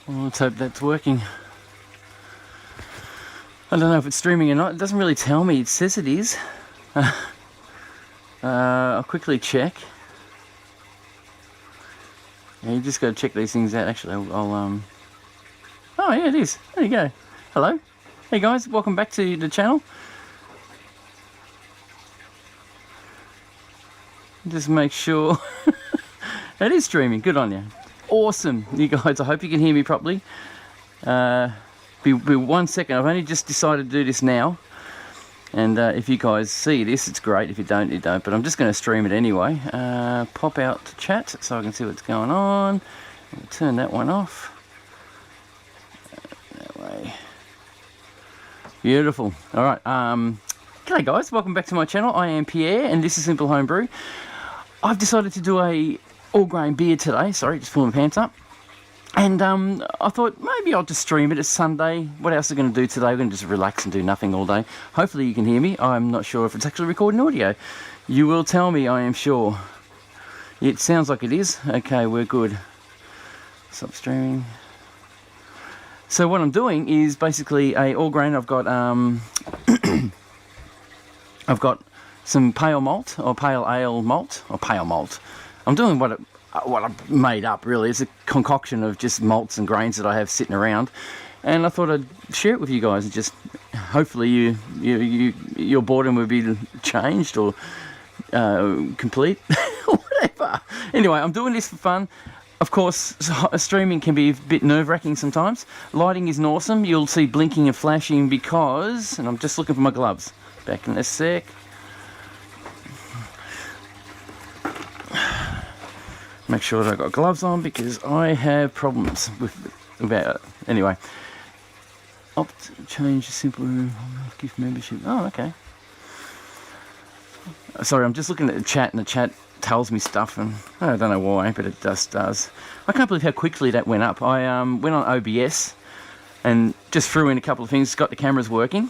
Well, let's hope that's working. I don't know if it's streaming or not. It doesn't really tell me. It says it is. I'll quickly check. Yeah, you just got to check these things out. Actually, I'll oh yeah, it is. There you go. Hello. Hey guys, welcome back to the channel. Just make sure it is streaming. Good on you. Awesome, you guys. I hope you can hear me properly. Be 1 second. I've only just decided to do this now, and if you guys see this, it's great. If you don't, you don't. But I'm just going to stream it anyway. Pop out to chat so I can see what's going on. I'll turn that one off. That way. Beautiful. All right. G'day guys. Welcome back to my channel. I am Pierre, and this is Simple Home Brew. I've decided to do a all-grain beer today. Sorry, just pulling my pants up. And I thought maybe I'll just stream it. It's Sunday. What else are we going to do today? We're going to just relax and do nothing all day. Hopefully you can hear me. I'm not sure if it's actually recording audio. You will tell me, I am sure. It sounds like it is. Okay, we're good. Stop streaming. So what I'm doing is basically a all-grain. I've got I've got some pale malt or pale ale malt or pale malt. I'm doing what I've made up, really. It's a concoction of just malts and grains that I have sitting around, and I thought I'd share it with you guys, and just hopefully your boredom would be changed or complete or whatever. Anyway, I'm doing this for fun. Of course, streaming can be a bit nerve-wracking sometimes. Lighting isn't awesome. You'll see blinking and flashing because, and I'm just looking for my gloves. Back in a sec. Make sure that I've got gloves on because I have problems about it. Anyway, opt change simple gift membership. Oh, okay. Sorry, I'm just looking at the chat, and the chat tells me stuff, and I don't know why, but it just does. I can't believe how quickly that went up. I went on OBS and just threw in a couple of things, got the cameras working.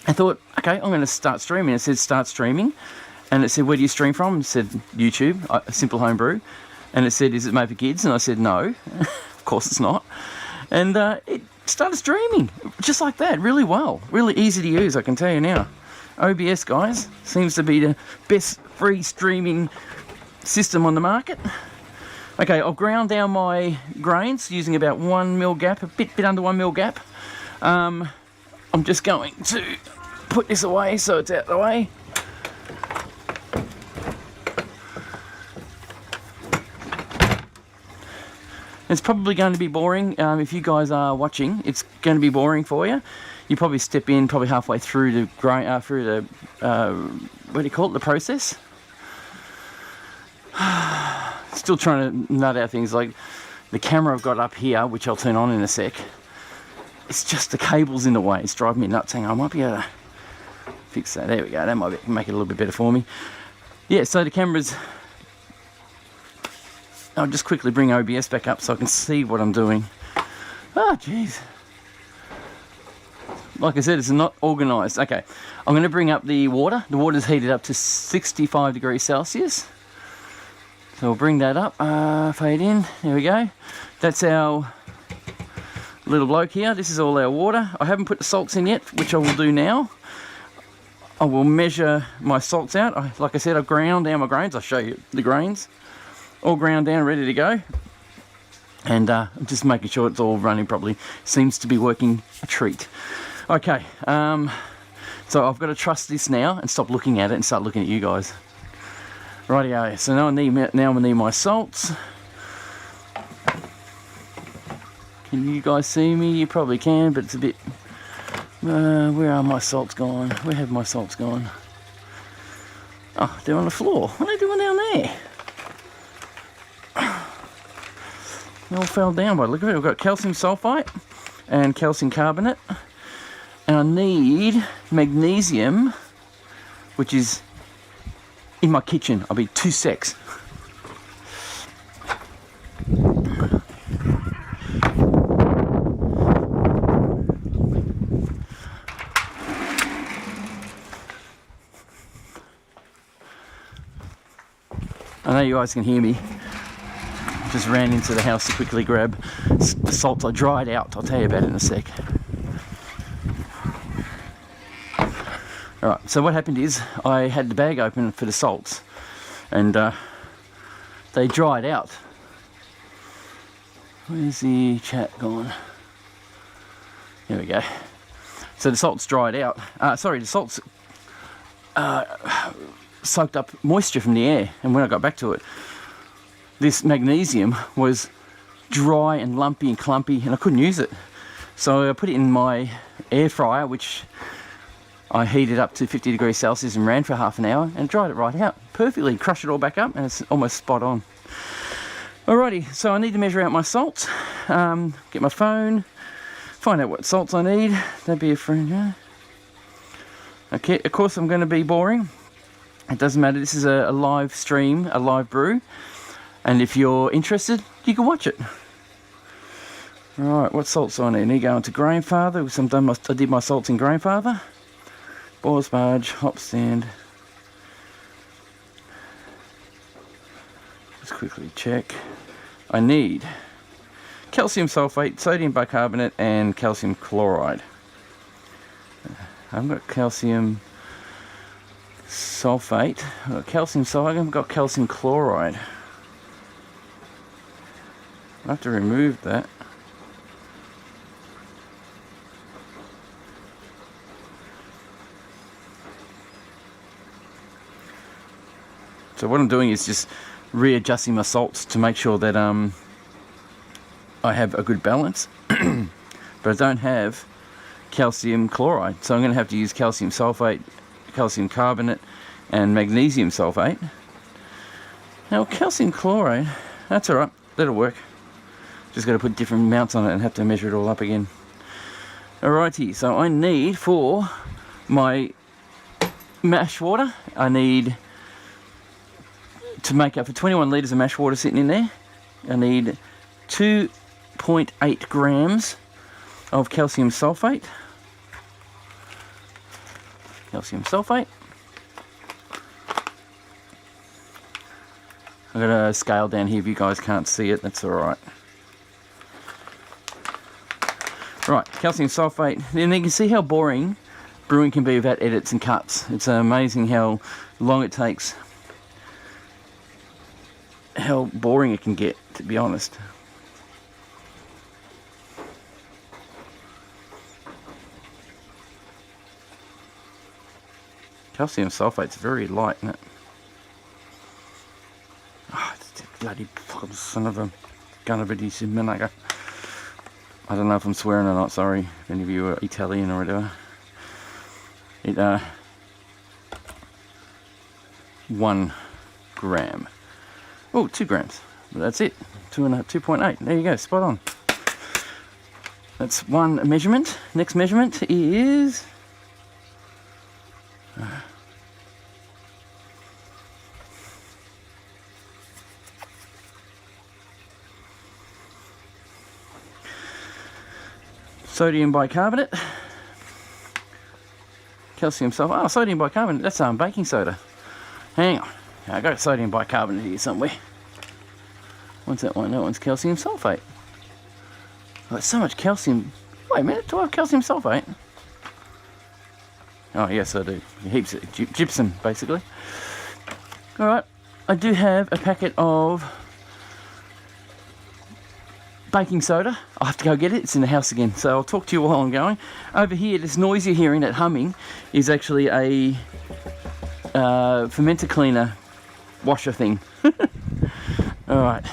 I thought, okay, I'm going to start streaming. It said start streaming. And it said, where do you stream from? It said, YouTube, Simple Home Brew. And it said, is it made for kids? And I said, no. Of course it's not. And it started streaming, just like that, really well. Really easy to use, I can tell you now. OBS, guys, seems to be the best free streaming system on the market. Okay, I've ground down my grains using about 1 mil gap, a bit under 1 mil gap. I'm just going to put this away so it's out of the way. It's probably going to be boring. If you guys are watching, it's going to be boring for you. You probably step in probably halfway through the what do you call it, the process. Still trying to nut out things like the camera I've got up here, which I'll turn on in a sec. It's just the cable's in the way. It's driving me nuts. Hang on, I might be able to fix that. There we go. That might make it a little bit better for me. Yeah, so the camera's... I'll just quickly bring OBS back up so I can see what I'm doing. Oh, jeez. Like I said, it's not organised. Okay, I'm going to bring up the water. The water's heated up to 65 degrees Celsius. So we'll bring that up. Fade in. There we go. That's our little bloke here. This is all our water. I haven't put the salts in yet, which I will do now. I will measure my salts out. Like I said, I've ground down my grains. I'll show you the grains. All ground down, ready to go. And I'm just making sure it's all running properly. Seems to be working a treat. Okay, so I've got to trust this now and stop looking at it and start looking at you guys. Rightio, so now I need my salts. Can you guys see me? You probably can, but it's a bit... where are my salts gone? Where have my salts gone? Oh, they're on the floor. What are they doing down there? They all fell down by the look of it. We've got calcium sulfite and calcium carbonate. And I need magnesium, which is in my kitchen. I'll be 2 secs. I know you guys can hear me. Just ran into the house to quickly grab the salts. I dried out. I'll tell you about it in a sec. Alright, so what happened is I had the bag open for the salts and they dried out. Where's the chat gone? There we go. So the salts dried out. The salts soaked up moisture from the air, and when I got back to it, this magnesium was dry and lumpy and clumpy, and I couldn't use it. So I put it in my air fryer, which I heated up to 50 degrees Celsius and ran for half an hour, and dried it right out perfectly. Crushed it all back up, and it's almost spot on. Alrighty, so I need to measure out my salts, get my phone, find out what salts I need. That'd be a friend, yeah. Okay, of course I'm going to be boring. It doesn't matter, this is a live stream, a live brew. And if you're interested, you can watch it. Right, what salts do I need? I need to go into Grandfather. I did my salts in Grandfather. Boar's Barge, hop stand. Let's quickly check. I need calcium sulfate, sodium bicarbonate, and calcium chloride. I've got calcium sulfate, I've got calcium sulfate, I've got calcium chloride. I have to remove that. So what I'm doing is just readjusting my salts to make sure that I have a good balance. But I don't have calcium chloride, so I'm going to have to use calcium sulfate, calcium carbonate, and magnesium sulfate. Now calcium chloride, that's alright, that'll work. Just got to put different amounts on it and have to measure it all up again. Alrighty, so I need, for my mash water, I need to make up for 21 litres of mash water sitting in there, I need 2.8 grams of calcium sulfate. Calcium sulfate. I've got a scale down here if you guys can't see it, that's alright. Right, calcium sulfate. Then you can see how boring brewing can be without edits and cuts. It's amazing how long it takes, how boring it can get, to be honest. Calcium sulfate's very light, isn't it? Oh, it's a bloody fucking son of a gun of a decent minaga. I don't know if I'm swearing or not, sorry if any of you are Italian or whatever. It 1 gram. Oh, 2 grams. But that's it. 2.8. There you go, spot on. That's one measurement. Next measurement is sodium bicarbonate, calcium sulfate. Oh, sodium bicarbonate, that's baking soda. Hang on, I got sodium bicarbonate here somewhere. What's that one? That one's calcium sulfate. Oh, there's so much calcium. Wait a minute, do I have calcium sulfate? Oh yes, I do. Heaps of gypsum, basically. Alright, I do have a packet of baking soda. I'll have to go get it. It's in the house again. So I'll talk to you while I'm going. Over here, this noise you're hearing, that humming, is actually a fermenter cleaner washer thing. Alright.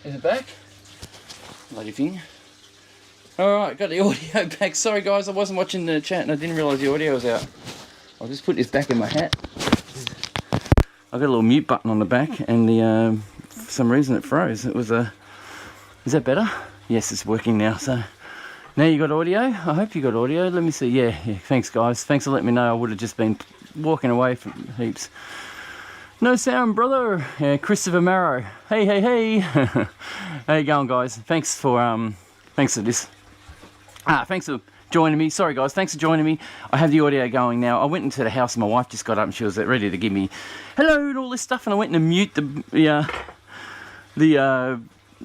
Is it back? Bloody thing. Alright, got the audio back. Sorry guys, I wasn't watching the chat and I didn't realise the audio was out. I'll just put this back in my hat. I've got a little mute button on the back and the for some reason it froze. It was a... Is that better? Yes, it's working now. So now you got audio? I hope you got audio. Let me see. Yeah, thanks guys. Thanks for letting me know. I would have just been walking away from heaps. No sound, brother. Yeah, Christopher Marrow. Hey. How you going, guys? Thanks for this. Thanks for joining me. Sorry, guys. Thanks for joining me. I have the audio going now. I went into the house and my wife just got up and she was ready to give me hello and all this stuff, and I went to mute the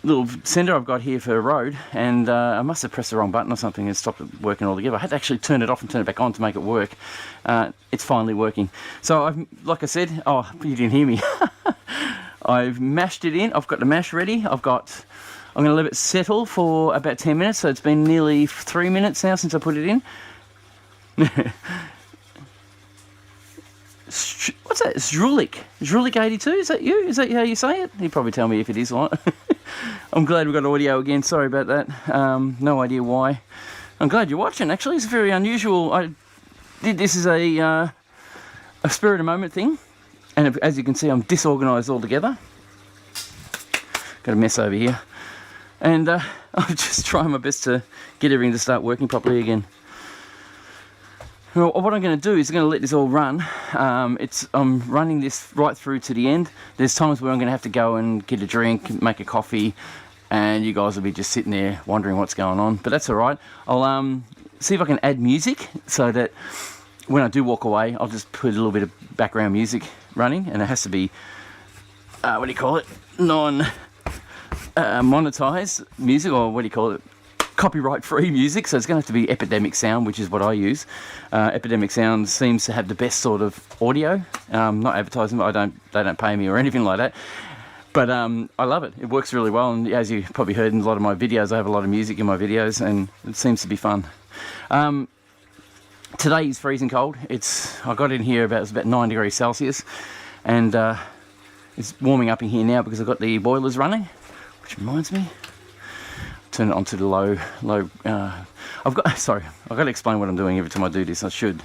little sender I've got here for a Rode, and I must have pressed the wrong button or something and stopped it working altogether. I had to actually turn it off and turn it back on to make it work. It's finally working. So like I said, oh, you didn't hear me. I've mashed it in. I've got the mash ready. I'm going to let it settle for about 10 minutes, so it's been nearly 3 minutes now since I put it in. What's that? Zrulik 82? Is that you? Is that how you say it? You probably tell me if it is or not. I'm glad we got audio again. Sorry about that. No idea why. I'm glad you're watching. Actually, it's very unusual. I did this as a spur of the moment thing, and as you can see, I'm disorganised altogether. Got a mess over here. And I'm just trying my best to get everything to start working properly again. Well, what I'm going to do is I'm going to let this all run. I'm running this right through to the end. There's times where I'm going to have to go and get a drink, make a coffee, and you guys will be just sitting there wondering what's going on. But that's all right. I'll see if I can add music so that when I do walk away, I'll just put a little bit of background music running, and it has to be, what do you call it? Monetized music, or what do you call it, copyright free music. So it's going to have to be Epidemic Sound, which is what I use. Epidemic Sound seems to have the best sort of audio. Not advertising, but they don't pay me or anything like that, but I love it. It works really well, and as you probably heard in a lot of my videos, I have a lot of music in my videos and it seems to be fun. Today is freezing cold. I got in here it's about 9 degrees Celsius, and it's warming up in here now because I've got the boilers running. Which reminds me, turn it onto the low. I've got to explain what I'm doing every time I do this. I should.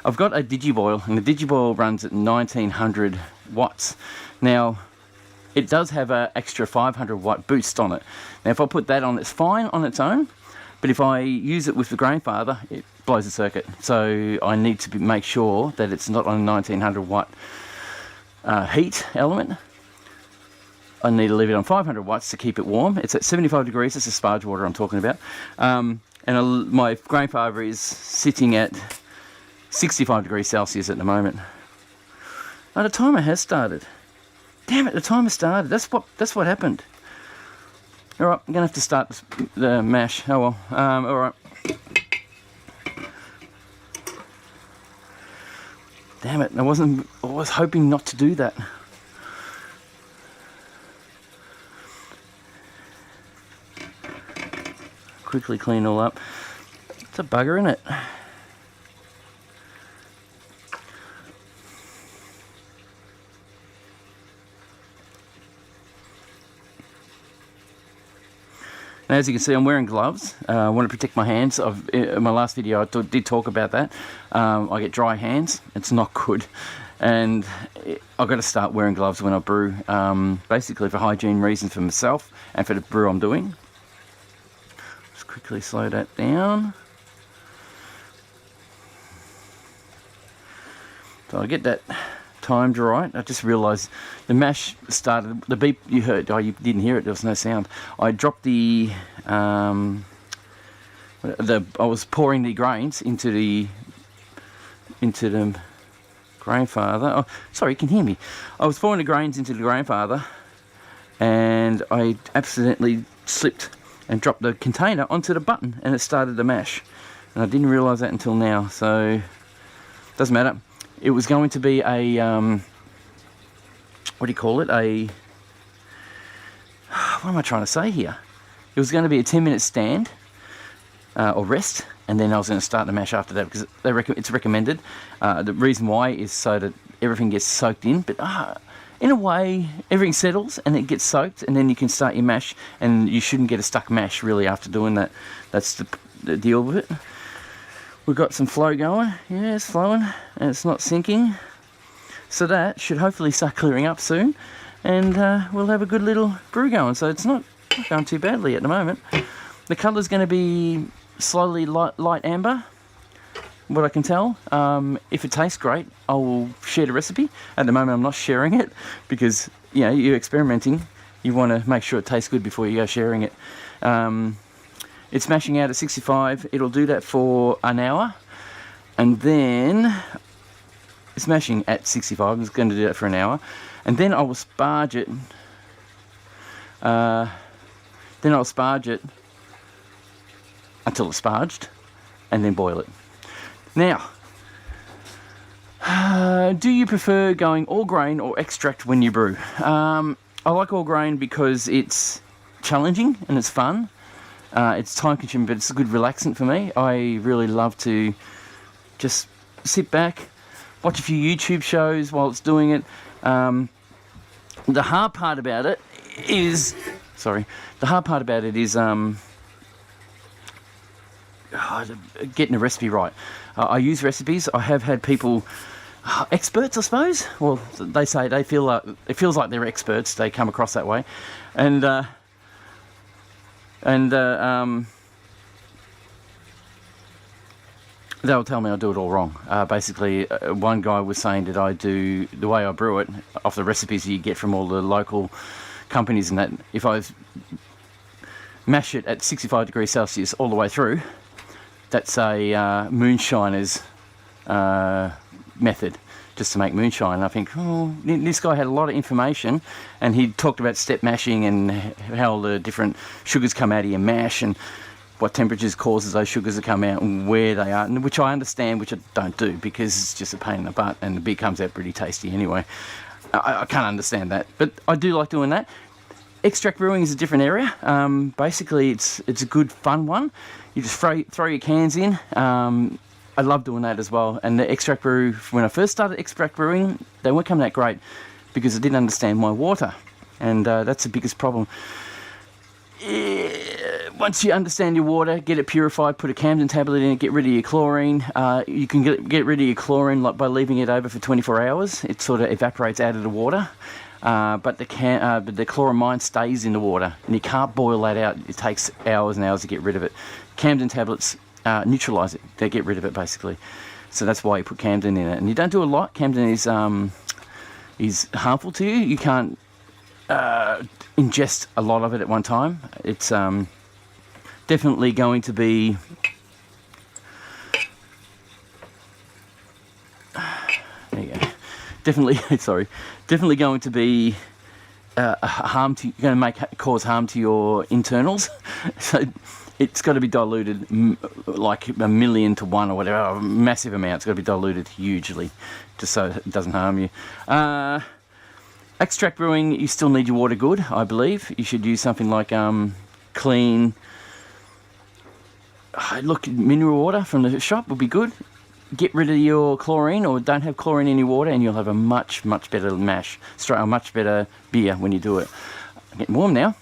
I've got a Digiboil, and the Digiboil runs at 1900 watts. Now, it does have an extra 500 watt boost on it. Now, if I put that on, it's fine on its own, but if I use it with the Grandfather, it blows the circuit. So I need to make sure that it's not on a 1900 watt heat element. I need to leave it on 500 watts to keep it warm. It's at 75 degrees. This is sparge water I'm talking about. My Grandfather is sitting at 65 degrees Celsius at the moment. Oh, the timer has started. Damn it, the timer started. That's what happened. All right, I'm going to have to start the mash. Oh well. All right. Damn it, I was hoping not to do that. Quickly clean all up. It's a bugger, isn't it? Now, as you can see, I'm wearing gloves. I want to protect my hands. In my last video, I did talk about that. I get dry hands. It's not good. And I've got to start wearing gloves when I brew, basically for hygiene reasons for myself and for the brew I'm doing. Quickly slow that down. So I get that timed right. I just realised the mash started, the beep you heard, you didn't hear it, there was no sound. I dropped I was pouring the grains into the Grandfather. Oh, sorry, you can hear me. I was pouring the grains into the Grandfather and I accidentally slipped and dropped the container onto the button and it started the mash, and I didn't realise that until now. So doesn't matter. It was going to be a what do you call it, what am I trying to say here, it was going to be a 10-minute stand or rest, and then I was going to start the mash after that because it's recommended. The reason why is so that everything gets soaked in, but in a way, everything settles and it gets soaked, and then you can start your mash, and you shouldn't get a stuck mash really after doing that. That's the deal with it. We've got some flow going. Yeah, it's flowing and it's not sinking. So that should hopefully start clearing up soon, and we'll have a good little brew going. So it's not going too badly at the moment. The colour's going to be slowly light amber, what I can tell. If it tastes great, I will share the recipe. At the moment, I'm not sharing it because, you know, you're experimenting. You want to make sure it tastes good before you go sharing it. It's mashing out at 65. It'll do that for an hour, and then it's mashing at 65. It's going to do that for an hour, and then I will sparge it. Then I'll sparge it until it's sparged, and then boil it. Now, do you prefer going all grain or extract when you brew? I like all grain because it's challenging and it's fun. It's time consuming, but it's a good relaxant for me. I really love to just sit back, watch a few YouTube shows while it's doing it. The hard part about it is, getting the recipe right. I use recipes. I have had people, experts I suppose, well they say they feel like, it feels like they're experts, they come across that way, and they'll tell me I do it all wrong. Basically, one guy was saying that I do, the way I brew it, off the recipes you get from all the local companies and that, if I mash it at 65 degrees Celsius all the way through, that's a moonshiner's method, just to make moonshine. I think, oh, this guy had a lot of information, and he talked about step mashing and how the different sugars come out of your mash and what temperatures causes those sugars to come out and where they are, and which I understand, which I don't do because it's just a pain in the butt, and the beer comes out pretty tasty anyway. I can't understand that, but I do like doing that. Extract brewing is a different area. Basically, it's a good fun one. You just throw your cans in. I love doing that as well. And the extract brew, when I first started extract brewing, they weren't coming that great because I didn't understand my water, and that's the biggest problem. Once you understand your water, get it purified, put a Camden tablet in it, get rid of your chlorine. You can get rid of your chlorine like by leaving it over for 24 hours. It sort of evaporates out of the water. But the chloramine stays in the water, and you can't boil that out. It takes hours and hours to get rid of it. Camden tablets neutralise it. They get rid of it basically. So that's why you put Camden in it. And you don't do a lot. Camden is harmful to you. You can't ingest a lot of it at one time. It's definitely going to be there you go. Definitely going to be cause harm to your internals. So it's got to be diluted like 1,000,000 to 1 or whatever, a massive amount. It's got to be diluted hugely, just so it doesn't harm you. Extract brewing, you still need your water good, I believe. You should use something like clean, mineral water from the shop would be good. Get rid of your chlorine, or don't have chlorine in your water, and you'll have a much better mash, a much better beer when you do it. I'm getting warm now.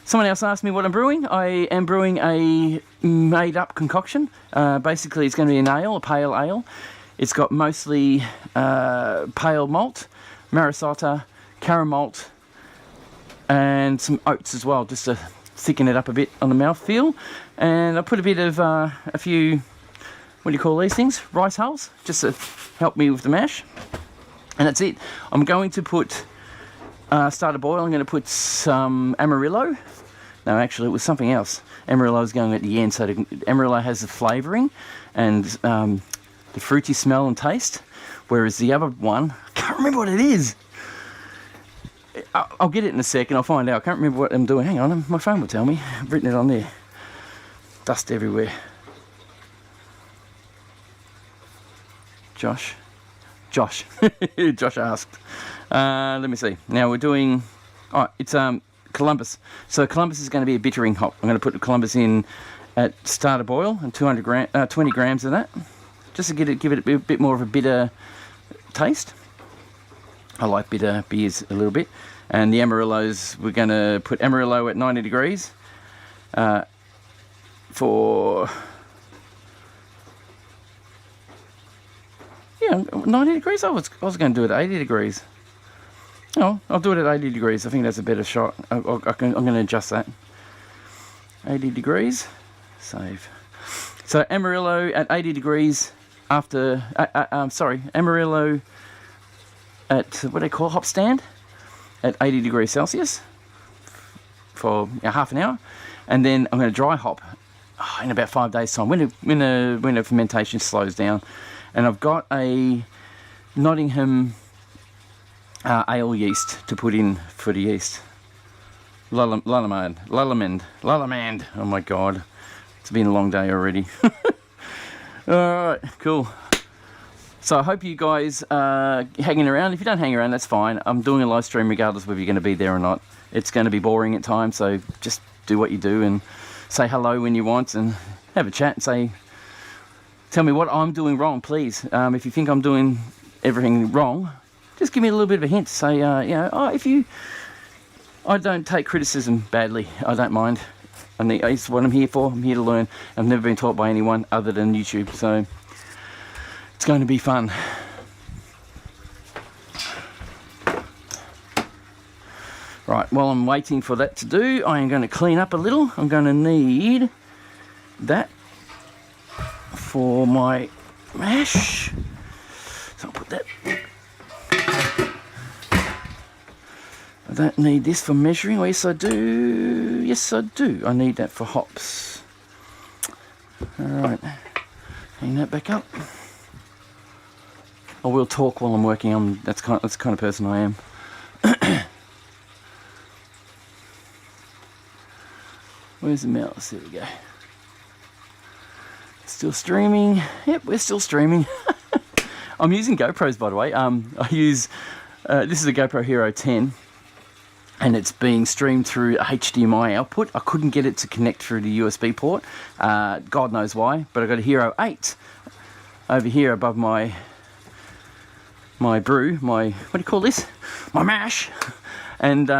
Someone else asked me what I'm brewing. I am brewing a made-up concoction. Basically, it's going to be a pale ale. It's got mostly pale malt, Marisota, caram malt, and some oats as well, just to thicken it up a bit on the mouthfeel. And I put a bit of a few, what do you call these things? Rice hulls, just to help me with the mash. And that's it. I'm going to put, start a boil, I'm going to put some Amarillo. No, actually it was something else. Amarillo is going at the end, so Amarillo has the flavouring and the fruity smell and taste, whereas the other one, I can't remember what it is. I'll get it in a second, I'll find out. I can't remember what I'm doing. Hang on, my phone will tell me. I've written it on there. Dust everywhere. Josh Josh asked. Let me see. Now we're doing, it's Columbus. So Columbus is going to be a bittering hop. I'm going to put the Columbus in at start of boil and 20 grams of that, just to give it a bit more of a bitter taste. I like bitter beers a little bit. And the Amarillos, we're going to put Amarillo at 90 degrees for... Yeah, 90 degrees? I was going to do it at 80 degrees. Oh, I'll do it at 80 degrees. I think that's a better shot. I'm going to adjust that. 80 degrees. Save. So Amarillo at 80 degrees after... Amarillo at, what do they call, hop stand? At 80 degrees Celsius for half an hour. And then I'm going to dry hop in about 5 days' time when the fermentation slows down. And I've got a Nottingham Ale Yeast to put in for the yeast. Lullamand. Oh my god. It's been a long day already. Alright, cool. So I hope you guys are hanging around. If you don't hang around, that's fine. I'm doing a live stream regardless of whether you're going to be there or not. It's going to be boring at times, so just do what you do and say hello when you want and have a chat and say, tell me what I'm doing wrong, please. If you think I'm doing everything wrong, just give me a little bit of a hint. Say, I don't take criticism badly. I don't mind. It's what I'm here for. I'm here to learn. I've never been taught by anyone other than YouTube, so it's going to be fun. Right, while I'm waiting for that to do, I am going to clean up a little. I'm going to need that for my mash. So I'll put that. I don't need this for measuring. Oh, yes, I do. Yes, I do. I need that for hops. Alright. Hang that back up. I will talk while I'm working. That's the kind of person I am. Where's the mouse? There we go. Still streaming. Yep, we're still streaming. I'm using GoPros, by the way. I use this is a GoPro Hero 10, and it's being streamed through a HDMI output. I couldn't get it to connect through the USB port. God knows why, but I got a Hero 8 over here above my brew, what do you call this? My mash, and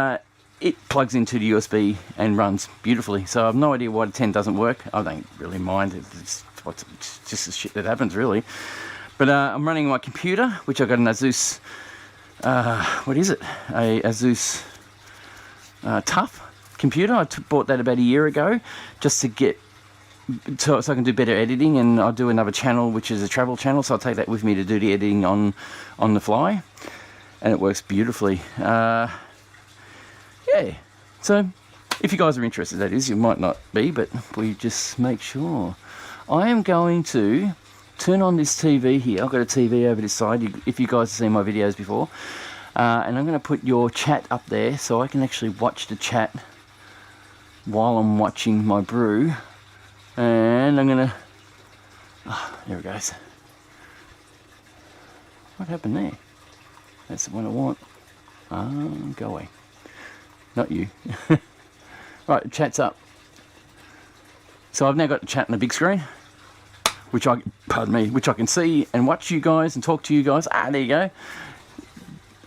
it plugs into the USB and runs beautifully. So I have no idea why the 10 doesn't work. I don't really mind. It's just the shit that happens, really. But I'm running my computer, which I got an Asus. What is it? A Asus Tough computer. I bought that about a year ago, just to get so I can do better editing. And I'll do another channel, which is a travel channel. So I'll take that with me to do the editing on the fly, and it works beautifully. Yeah, so if you guys are interested, that is, you might not be, but we just make sure. I am going to turn on this TV here. I've got a TV over this side, if you guys have seen my videos before. And I'm going to put your chat up there so I can actually watch the chat while I'm watching my brew. And I'm going to... Oh, there it goes. What happened there? That's the one I want. Go away. Not you. Right, the chat's up. So I've now got the chat on the big screen, which I can see and watch you guys and talk to you guys. There you go.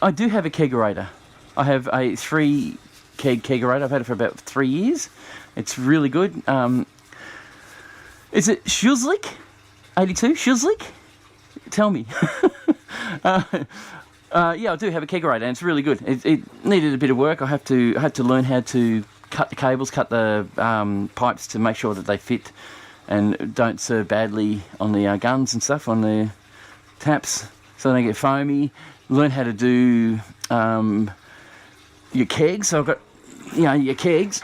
I do have a kegerator. I have a 3-keg kegerator. I've had it for about 3 years. It's really good. Is it Schuzlik? 82? Schuzlik? Tell me. Yeah, I do have a kegerator, and it's really good. It needed a bit of work. I had to learn how to cut the cables, cut the pipes to make sure that they fit and don't serve badly on the guns and stuff, on the taps, so they don't get foamy. Learn how to do your kegs. So I've got, your kegs.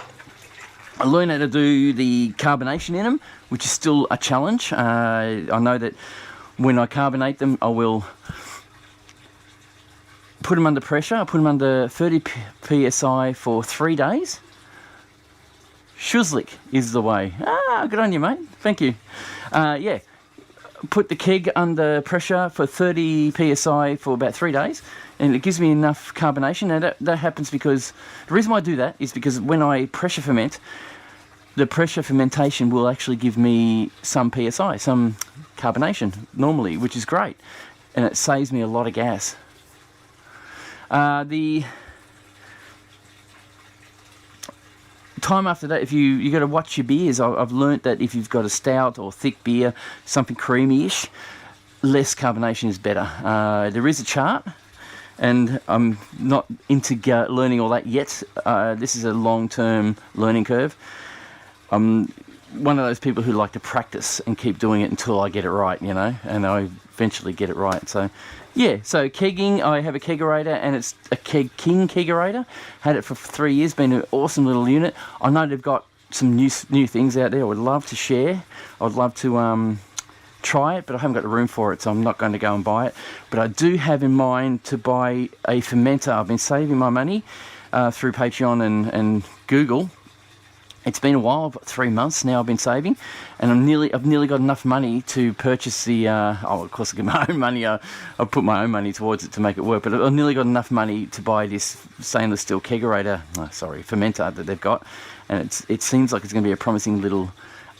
I learned how to do the carbonation in them, which is still a challenge. I know that when I carbonate them, I will put them under pressure. I put them under 30 psi for 3 days. Schuzlik is the way. Good on you, mate. Thank you. Yeah, put the keg under pressure for 30 psi for about 3 days, and it gives me enough carbonation. Now that happens because the reason why I do that is because when I pressure ferment, the pressure fermentation will actually give me some psi, some carbonation normally, which is great, and it saves me a lot of gas. The time after that, if you got to watch your beers. I've learnt that if you've got a stout or thick beer, something creamy-ish, less carbonation is better. There is a chart, and I'm not into learning all that yet. This is a long-term learning curve. I'm one of those people who like to practice and keep doing it until I get it right, you know, and I eventually get it right. So, yeah, so kegging, I have a kegerator, and it's a King kegerator. Had it for 3 years, been an awesome little unit. I know they've got some new things out there I would love to share. I would love to try it, but I haven't got the room for it, so I'm not going to go and buy it. But I do have in mind to buy a fermenter. I've been saving my money through Patreon and Google. It's been a while, about 3 months now I've been saving, and I've nearly got enough money to purchase the, of course I get my own money, I'll put my own money towards it to make it work, but I've nearly got enough money to buy this stainless steel kegerator, fermenter that they've got, and it seems like it's going to be a promising little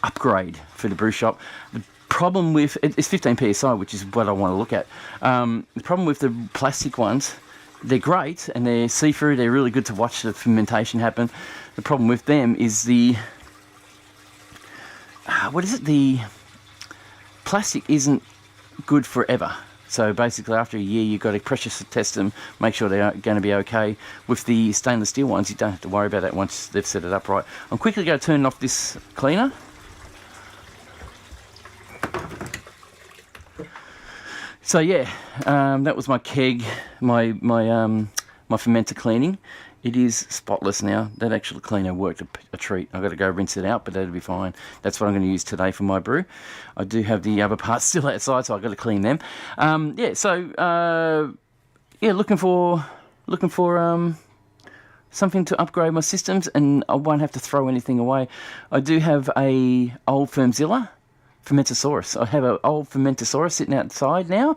upgrade for the brew shop. The problem with, it's 15 PSI, which is what I want to look at. The problem with the plastic ones, they're great and they're see-through, they're really good to watch the fermentation happen. The problem with them is the plastic isn't good forever. So basically after a year you've got to pressure test them, make sure they're going to be okay. With the stainless steel ones, you don't have to worry about that once they've set it up right. I'm quickly going to turn off this cleaner. So yeah, that was my keg, my fermenter cleaning. It is spotless now. That actual cleaner worked a treat. I've got to go rinse it out, but that'll be fine. That's what I'm going to use today for my brew. I do have the other parts still outside, so I've got to clean them. Looking for something to upgrade my systems, and I won't have to throw anything away. I do have a old Firmzilla Fermentosaurus. I have an old Fermentosaurus sitting outside now.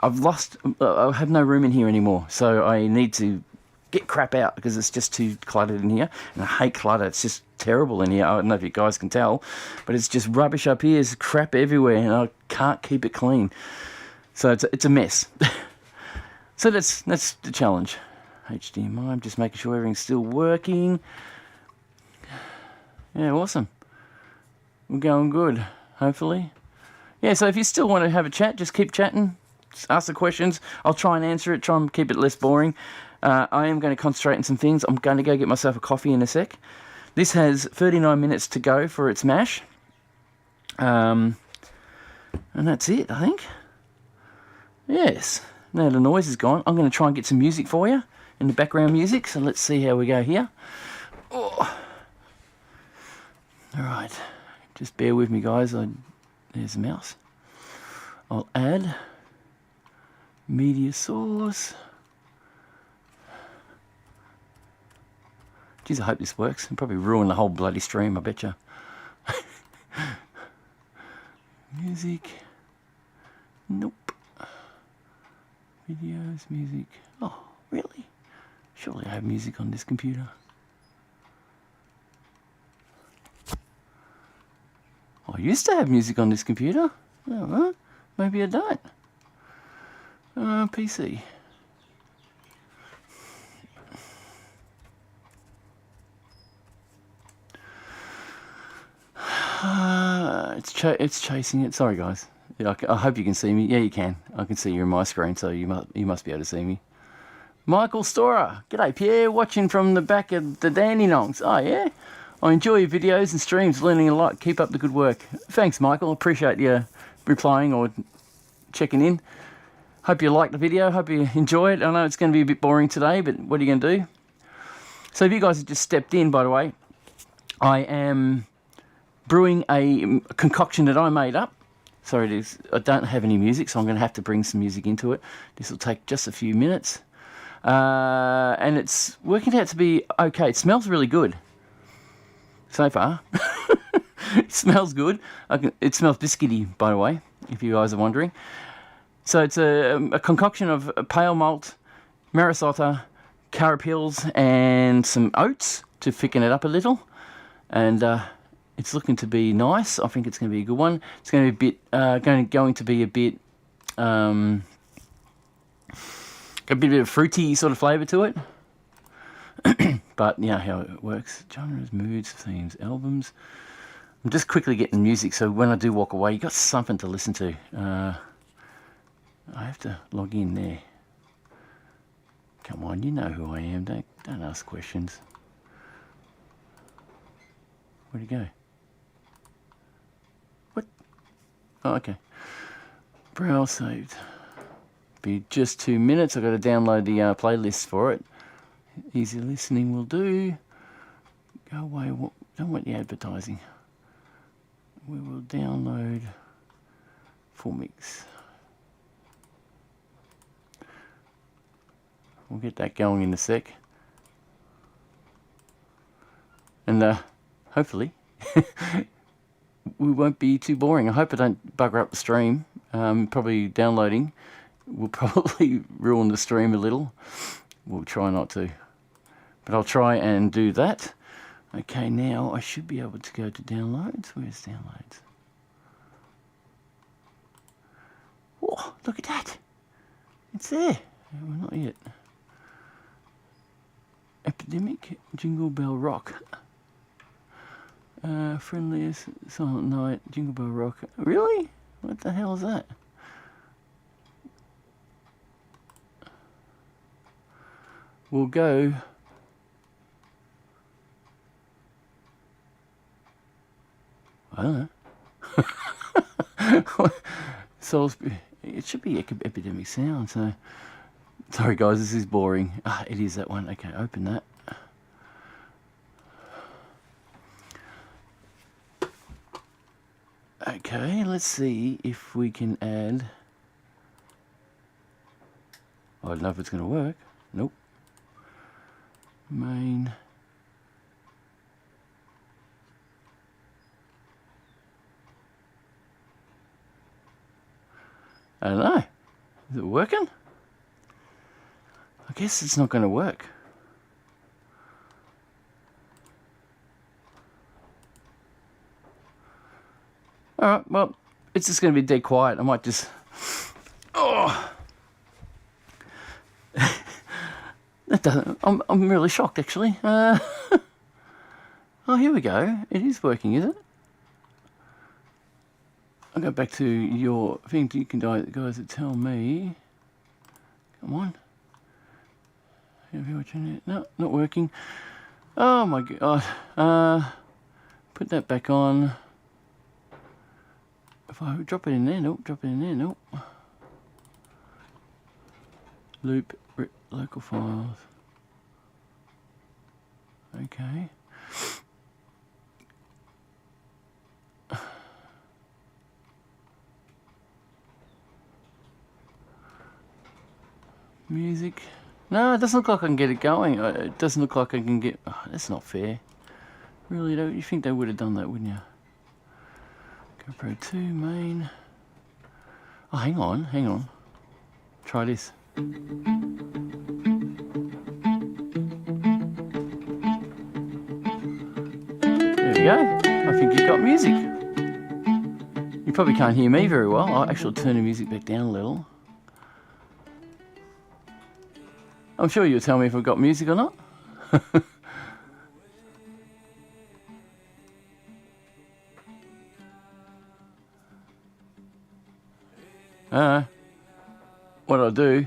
I have no room in here anymore, so I need to get crap out because it's just too cluttered in here, and I hate clutter. It's just terrible in here. I don't know if you guys can tell, but it's just rubbish up here. There's crap everywhere, and I can't keep it clean. So it's a mess. So that's the challenge. HDMI, I'm just making sure everything's still working. Yeah, awesome. We're going good, hopefully. Yeah, so if you still want to have a chat, just keep chatting. Just ask the questions. I'll try and answer it, try and keep it less boring. I am going to concentrate on some things. I'm going to go get myself a coffee in a sec. This has 39 minutes to go for its mash. And that's it, I think. Yes. Now the noise is gone. I'm going to try and get some music for you, in the background music. So let's see how we go here. Oh. All right. Just bear with me, guys. There's the mouse. I'll add media source. Geez, I hope this works. It'll probably ruin the whole bloody stream, I betcha. Music. Nope. Videos, music. Oh, really? Surely I have music on this computer. I used to have music on this computer. Oh, maybe I don't. PC. It's chasing it. Sorry, guys. Yeah, I hope you can see me. Yeah, you can. I can see you on my screen, so you must be able to see me. Michael Storer. G'day, Pierre. Watching from the back of the Dandenongs. Oh, yeah? I enjoy your videos and streams, learning a lot. Keep up the good work. Thanks, Michael. Appreciate you replying or checking in. Hope you liked the video. Hope you enjoy it. I know it's going to be a bit boring today, but what are you going to do? So if you guys have just stepped in, by the way, I am brewing a concoction that I made up. Sorry, it is. I don't have any music, so I'm going to have to bring some music into it. This will take just a few minutes. And it's working out to be okay. It smells really good so far. It smells good. It smells biscuity, by the way, if you guys are wondering. So it's a concoction of pale malt, Marisota, carapils, and some oats to thicken it up a little. And it's looking to be nice. I think it's going to be a good one. It's going to be a bit, going to be a bit A bit of fruity sort of flavour to it. But, you know how it works. Genres, moods, themes, albums. I'm just quickly getting music, so when I do walk away, you got something to listen to. I have to log in there. Come on, you know who I am. Don't ask questions. Where'd he go? What? Oh, okay. Browse saved. Be just 2 minutes. I've got to download the playlist for it. Easy listening will do. Go away. Don't want the advertising. We will download full mix. We'll get that going in a sec. And hopefully we won't be too boring. I hope I don't bugger up the stream. Probably downloading will probably ruin the stream a little. We'll try not to. But I'll try and do that. Okay, now I should be able to go to downloads. Where's downloads? Oh, look at that. It's there. Well, not yet. Epidemic, Jingle Bell Rock. Friendliest Silent Night, Jingle Bell Rock. Really? What the hell is that? We'll go. I don't know. Salisbury. It should be Epidemic Sound, so. Sorry guys, this is boring. Ah, it is that one. Okay, open that. Okay, let's see if we can add. I don't know if it's going to work. Nope. Main. I don't know. Is it working? I guess it's not going to work. Alright, well, it's just going to be dead quiet. I might just... Oh! That doesn't... I'm really shocked, actually. Oh, here we go. It is working, is it? I'll go back to your thing. You can guys that tell me. Come on. No, not working. Oh my god. Put that back on. If I drop it in there, nope. Drop it in there, nope. Loop, local files. Okay. Music. No, it doesn't look like I can get it going. It doesn't look like I can get... Oh, that's not fair. Really, though, you think they would have done that, wouldn't you? GoPro 2, main. Oh, hang on. Try this. There we go. I think you got music. You probably can't hear me very well. I'll actually turn the music back down a little. I'm sure you'll tell me if I've got music or not. What I'll do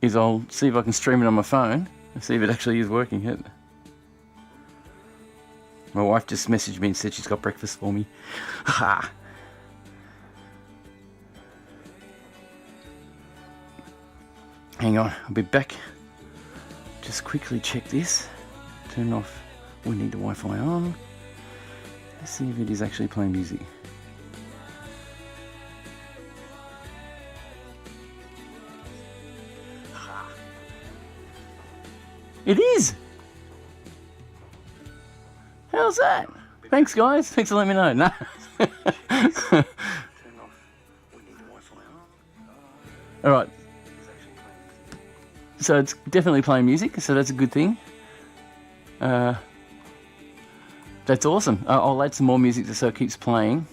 is I'll see if I can stream it on my phone and see if it actually is working yet. My wife just messaged me and said she's got breakfast for me. Ha! Hang on, I'll be back. Just quickly check this. Turn off. We need the Wi-Fi on. Let's see if it is actually playing music. It is! How's that? Thanks guys, thanks for letting me know. No. Alright. So it's definitely playing music, so that's a good thing. That's awesome. I'll add some more music so it keeps playing.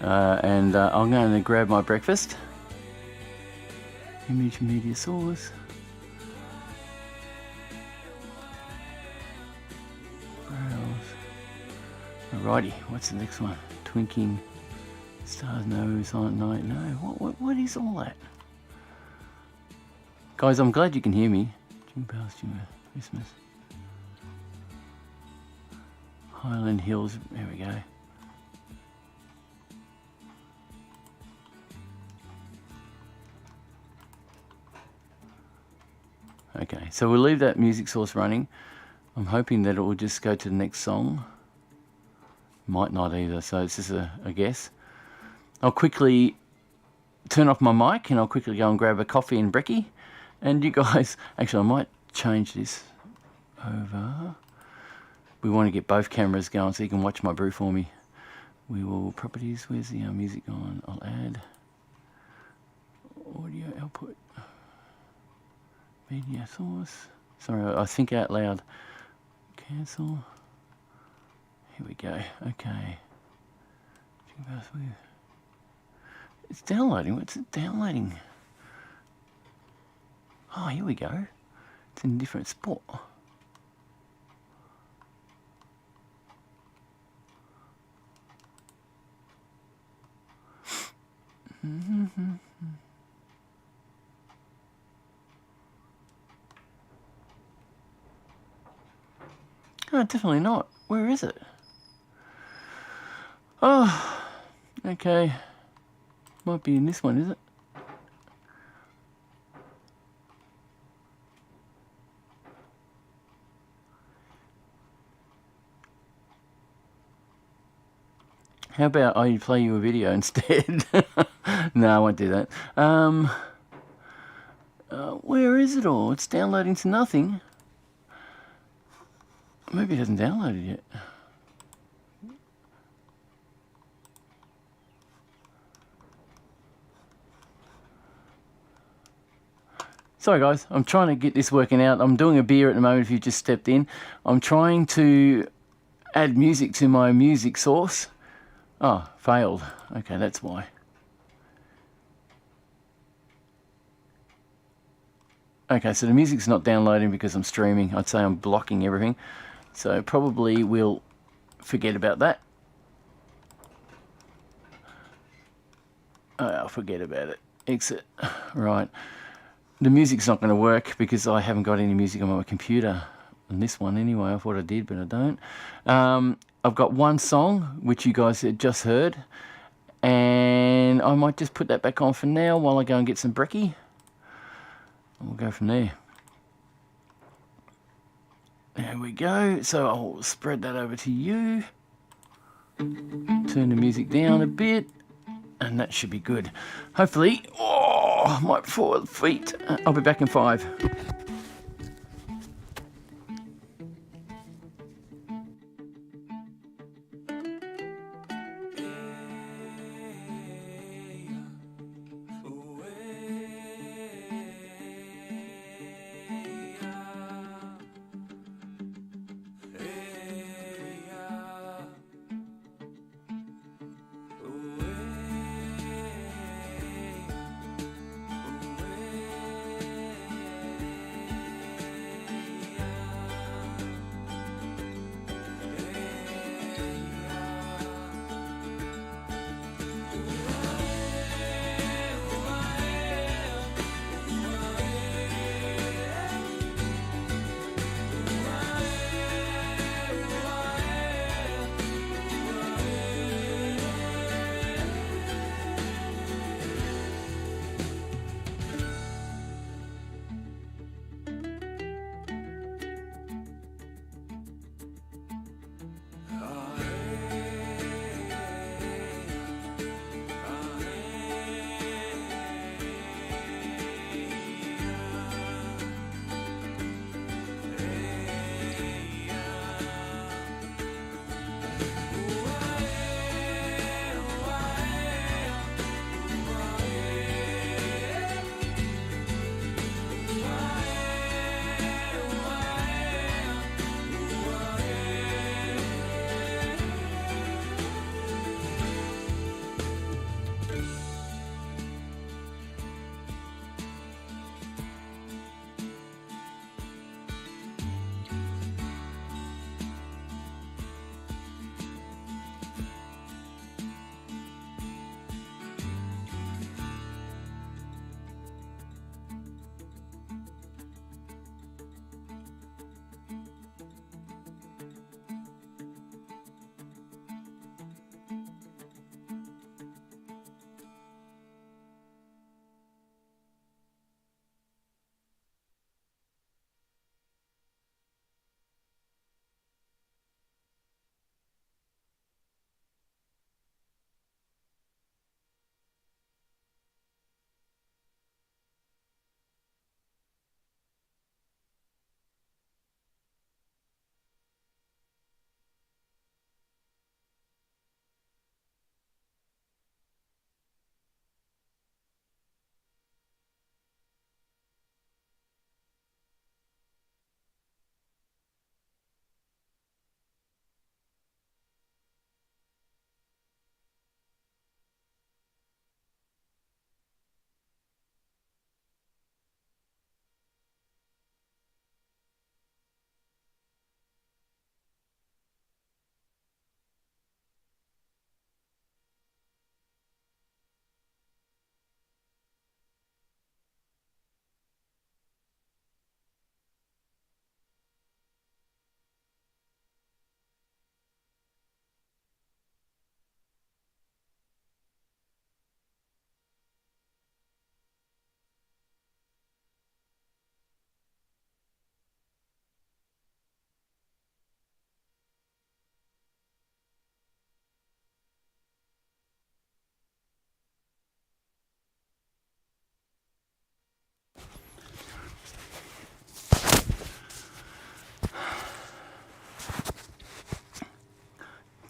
and I'm going to grab my breakfast. Image media source. Alrighty, what's the next one? Twinking stars, no, silent night, no. What is all that? Guys, I'm glad you can hear me. June Bells, Christmas. Highland Hills, there we go. Okay, so we'll leave that music source running. I'm hoping that it will just go to the next song. Might not either, so it's just a guess. I'll quickly turn off my mic and I'll quickly go and grab a coffee and brekkie. And you guys, actually I might change this over. We want to get both cameras going so you can watch my brew for me. We will, properties, where's the music on? I'll add audio output. Media source. Sorry, I think out loud. Cancel. Here we go. Okay. It's downloading. What's it downloading? Oh, here we go. It's in a different spot. Oh, definitely not. Where is it? Oh, okay. Might be in this one, is it? How about I play you a video instead? No, I won't do that. Where is it all? It's downloading to nothing. Maybe it hasn't downloaded yet. Sorry guys, I'm trying to get this working out. I'm doing a beer at the moment if you just stepped in. I'm trying to add music to my music source. Oh, failed. Okay, that's why. Okay, so the music's not downloading because I'm streaming. I'd say I'm blocking everything. So probably we'll forget about that. Oh, I'll forget about it. Exit. Right. The music's not going to work because I haven't got any music on my computer. On this one anyway. I thought I did, but I don't. I've got one song, which you guys had just heard. And I might just put that back on for now while I go and get some brekkie. And we'll go from there. There we go. So I'll spread that over to you. Turn the music down a bit. And that should be good. Hopefully. Oh, my 4 feet. I'll be back in 5.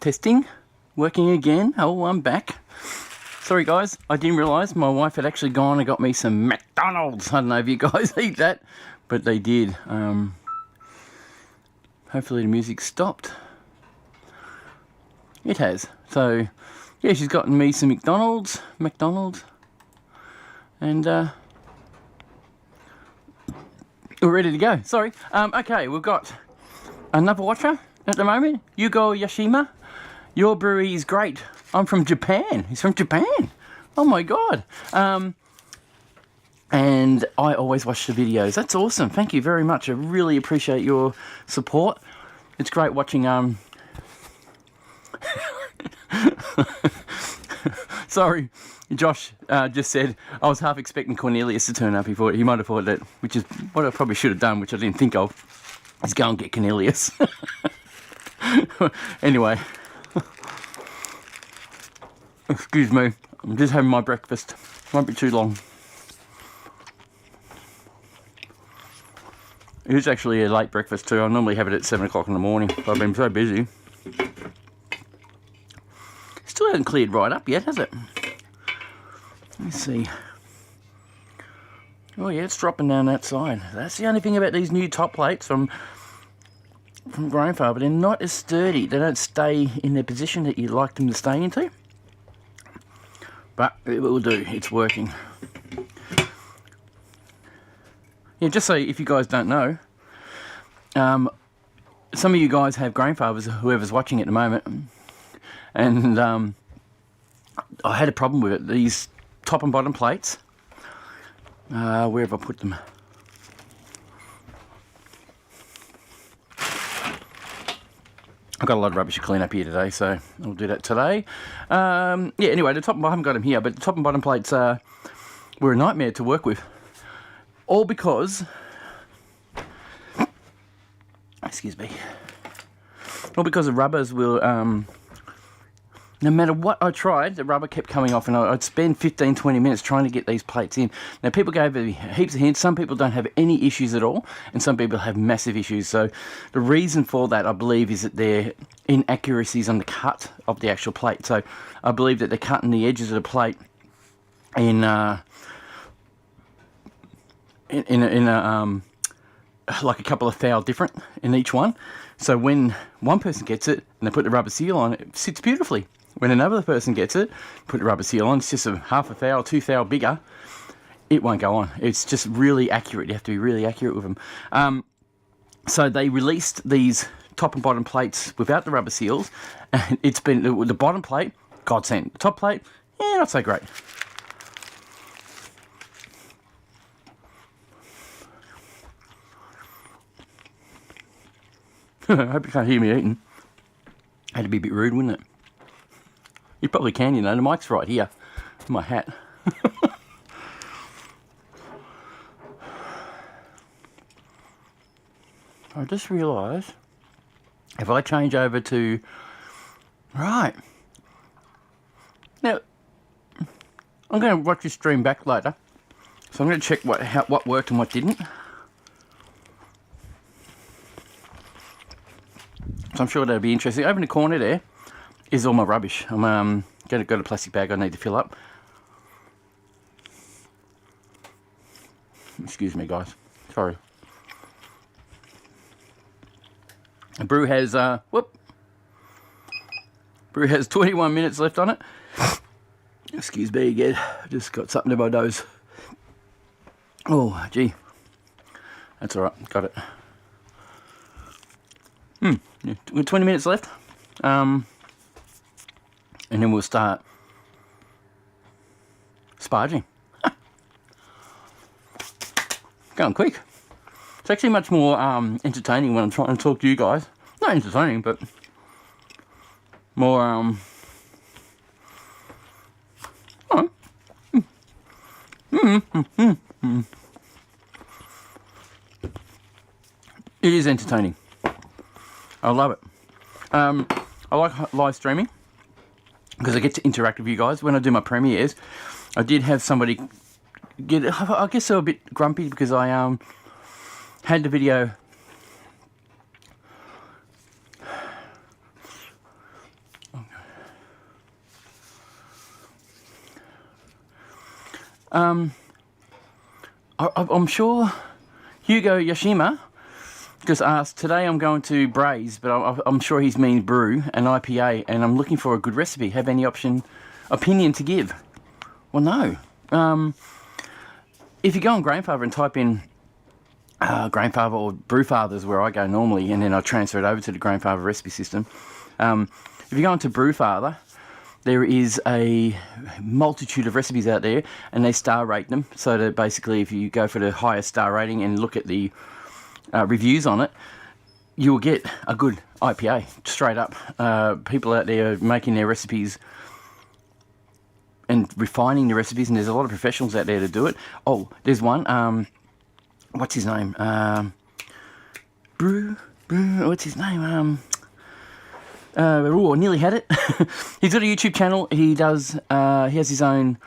Testing. Working again. Oh, I'm back. Sorry guys, I didn't realise my wife had actually gone and got me some McDonald's. I don't know if you guys eat that, but they did. Hopefully the music stopped. It has. So, yeah, she's gotten me some McDonald's, and we're ready to go. Sorry. Okay, we've got another watcher at the moment, Yugo Yashima. Your brewery is great. I'm from Japan. He's from Japan. Oh my god. And I always watch the videos. That's awesome. Thank you very much. I really appreciate your support. It's great watching Sorry, Josh just said I was half expecting Cornelius to turn up. He might have thought that, which is what I probably should have done, which I didn't think of, is go and get Cornelius. Anyway, excuse me, I'm just having my breakfast. Won't be too long. It is actually a late breakfast too. I normally have it at 7 o'clock in the morning, but I've been so busy. Still hasn't cleared right up yet, has it? Let's see. Oh yeah, it's dropping down that side. That's the only thing about these new top plates from Grainfarmer. They're not as sturdy. They don't stay in their position that you'd like them to stay into. But it will do. It's working. Yeah, just so if you guys don't know, some of you guys have Grainfarmers, whoever's watching at the moment, and I had a problem with it. These top and bottom plates, where have I put them? I've got a lot of rubbish to clean up here today, so I'll do that today. Yeah, anyway, the top and bottom, I haven't got them here, but the top and bottom plates were a nightmare to work with. All because, excuse me, all because the rubbers will, no matter what I tried, the rubber kept coming off, and I'd spend 15-20 minutes trying to get these plates in. Now, people gave me heaps of hints. Some people don't have any issues at all, and some people have massive issues. So the reason for that, I believe, is that they're inaccuracies on the cut of the actual plate. So I believe that they're cutting the edges of the plate in like a couple of thou different in each one. So when one person gets it and they put the rubber seal on, it sits beautifully. When another person gets it, put the rubber seal on, it's just a half a thou or 2 thou bigger, it won't go on. It's just really accurate. You have to be really accurate with them. So they released these top and bottom plates without the rubber seals, and it's been the bottom plate, godsend. The top plate, yeah, not so great. I hope you can't hear me eating. Had to be a bit rude, wouldn't it? You probably can, you know. The mic's right here. My hat. I just realised if I change over to... Right. Now, I'm going to watch this stream back later. So I'm going to check what worked and what didn't. So I'm sure that'll be interesting. Over in the corner there is all my rubbish. I'm got a plastic bag I need to fill up. Excuse me, guys. Sorry. And Brew has Brew has 21 minutes left on it. Excuse me again. I just got something in my nose. Oh, gee. That's all right. Got it. Yeah, 20 minutes left, and then we'll start sparging. Going quick. It's actually much more entertaining when I'm trying to talk to you guys. Not entertaining, but more It is entertaining. I love it. I like live streaming because I get to interact with you guys. When I do my premieres, I did have somebody get... I guess they were a bit grumpy because I had the video... I'm sure Hugo Yoshima just asked, today I'm going to braise, but I'm sure he's mean brew and IPA, and I'm looking for a good recipe. Have any opinion to give? Well, no. If you go on Grainfather and type in Grainfather or Brewfather is where I go normally, and then I transfer it over to the Grainfather recipe system. If you go into Brewfather, there is a multitude of recipes out there, and they star rate them. So that basically, if you go for the highest star rating and look at the reviews on it, you'll get a good IPA, straight up. People out there making their recipes and refining the recipes, and there's a lot of professionals out there to do it. Oh, there's one, what's his name? Brew, what's his name? I nearly had it. He's got a YouTube channel. He does, he has his own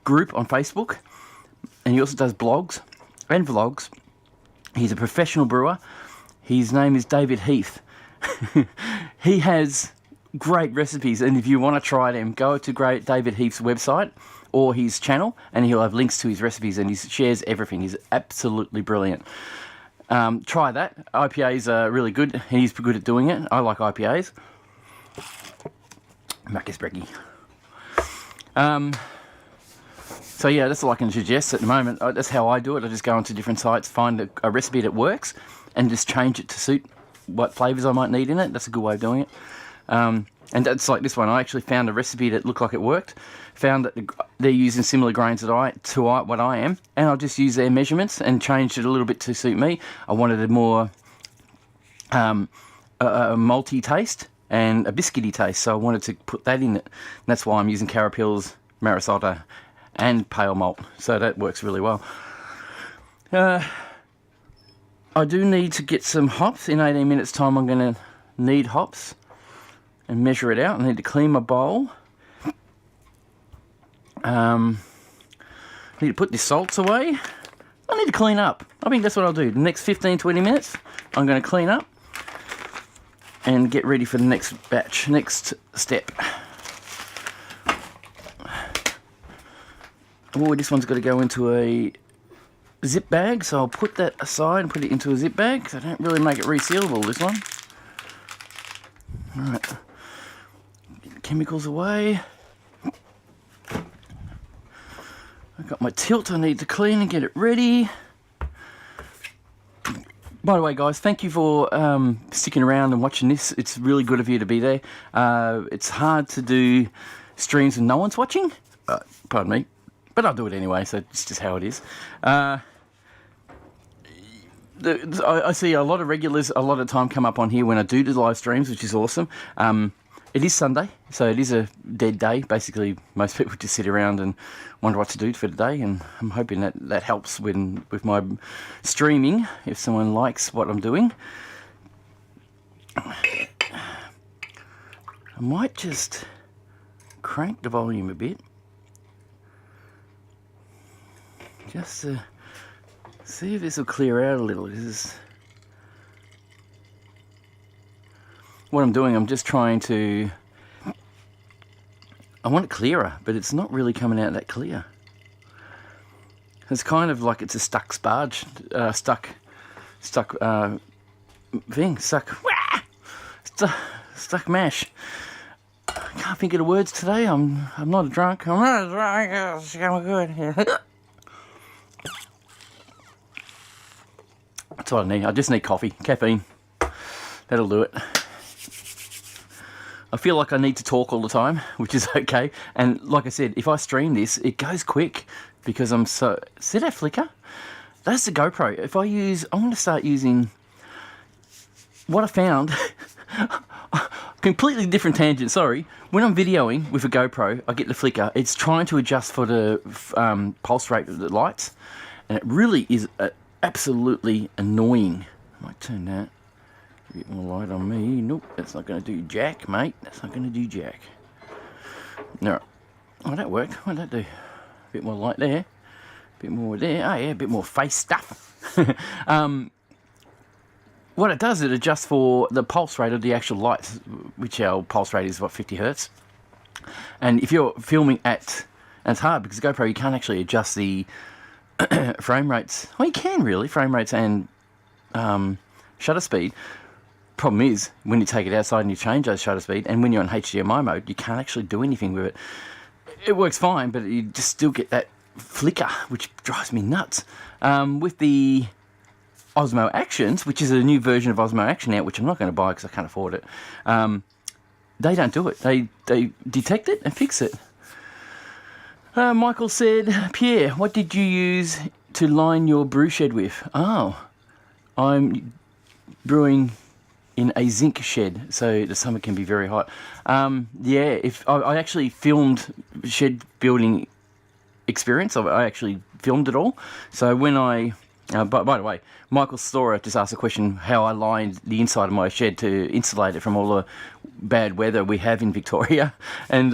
group on Facebook, and he also does blogs and vlogs. He's a professional brewer. His name is David Heath. He has great recipes, and if you want to try them, go to David Heath's website or his channel, and he'll have links to his recipes, and he shares everything. He's absolutely brilliant. Try that. IPAs are really good. He's good at doing it. I like IPAs. Marcus Brecky. So yeah, that's all I can suggest at the moment. That's how I do it. I just go onto different sites, find a recipe that works, and just change it to suit what flavours I might need in it. That's a good way of doing it. And that's like this one. I actually found a recipe that looked like it worked. Found that they're using similar grains to what I am, and I'll just use their measurements and changed it a little bit to suit me. I wanted a more a malty taste and a biscuity taste, so I wanted to put that in it. And that's why I'm using Carapils, Marisota, and pale malt. So that works really well. I do need to get some hops. In 18 minutes time I'm going to need hops and measure it out. I need to clean my bowl. I need to put the salts away. I need to clean up. I think that's what I'll do. The next 15-20 minutes I'm going to clean up and get ready for the next batch, next step. Oh, this one's got to go into a zip bag, so I'll put that aside and put it into a zip bag, because I don't really make it resealable, this one. Alright, get the chemicals away. I've got my tilt I need to clean and get it ready. By the way, guys, thank you for sticking around and watching this. It's really good of you to be there. It's hard to do streams when no one's watching. Pardon me. But I'll do it anyway, so it's just how it is. I see a lot of regulars a lot of time come up on here when I do the live streams, which is awesome. It is Sunday, so it is a dead day. Basically, most people just sit around and wonder what to do for the day, and I'm hoping that helps with my streaming, if someone likes what I'm doing. I might just crank the volume a bit, just to see if this will clear out a little. What I'm doing, I'm just trying to... I want it clearer, but it's not really coming out that clear. It's kind of like it's a stuck sparge, stuck mash. I can't think of the words today. I'm not a drunk. I'm not a drunk. It's going good. That's what I need. I just need coffee, caffeine. That'll do it. I feel like I need to talk all the time, which is okay. And like I said, if I stream this, it goes quick because I'm so... See that flicker? That's the GoPro. If I use... I'm going to start using... What I found... completely different tangent, sorry. When I'm videoing with a GoPro, I get the flicker. It's trying to adjust for the pulse rate of the lights. And it really is absolutely annoying. I might turn that. A bit more light on me. Nope, that's not going to do jack, mate. That's not going to do jack. No. Oh, that worked. What did that do? A bit more light there. A bit more there. Oh, yeah, a bit more face stuff. What it does, it adjusts for the pulse rate of the actual lights, which our pulse rate is, what, 50 hertz? And if you're filming at And it's hard because GoPro, you can't actually adjust the frame rates. Well, you can really, frame rates and shutter speed. Problem is, when you take it outside and you change those shutter speed, and when you're on HDMI mode, you can't actually do anything with it. It works fine, but you just still get that flicker, which drives me nuts. With the Osmo Actions, which is a new version of Osmo Action out, which I'm not going to buy because I can't afford it, they don't do it. They detect it and fix it. Michael said, Pierre, what did you use to line your brew shed with? Oh, I'm brewing in a zinc shed, so the summer can be very hot. Yeah, if I actually filmed shed building experience, I actually filmed it all. So when I, by the way, Michael Storer just asked a question how I lined the inside of my shed to insulate it from all the bad weather we have in Victoria, and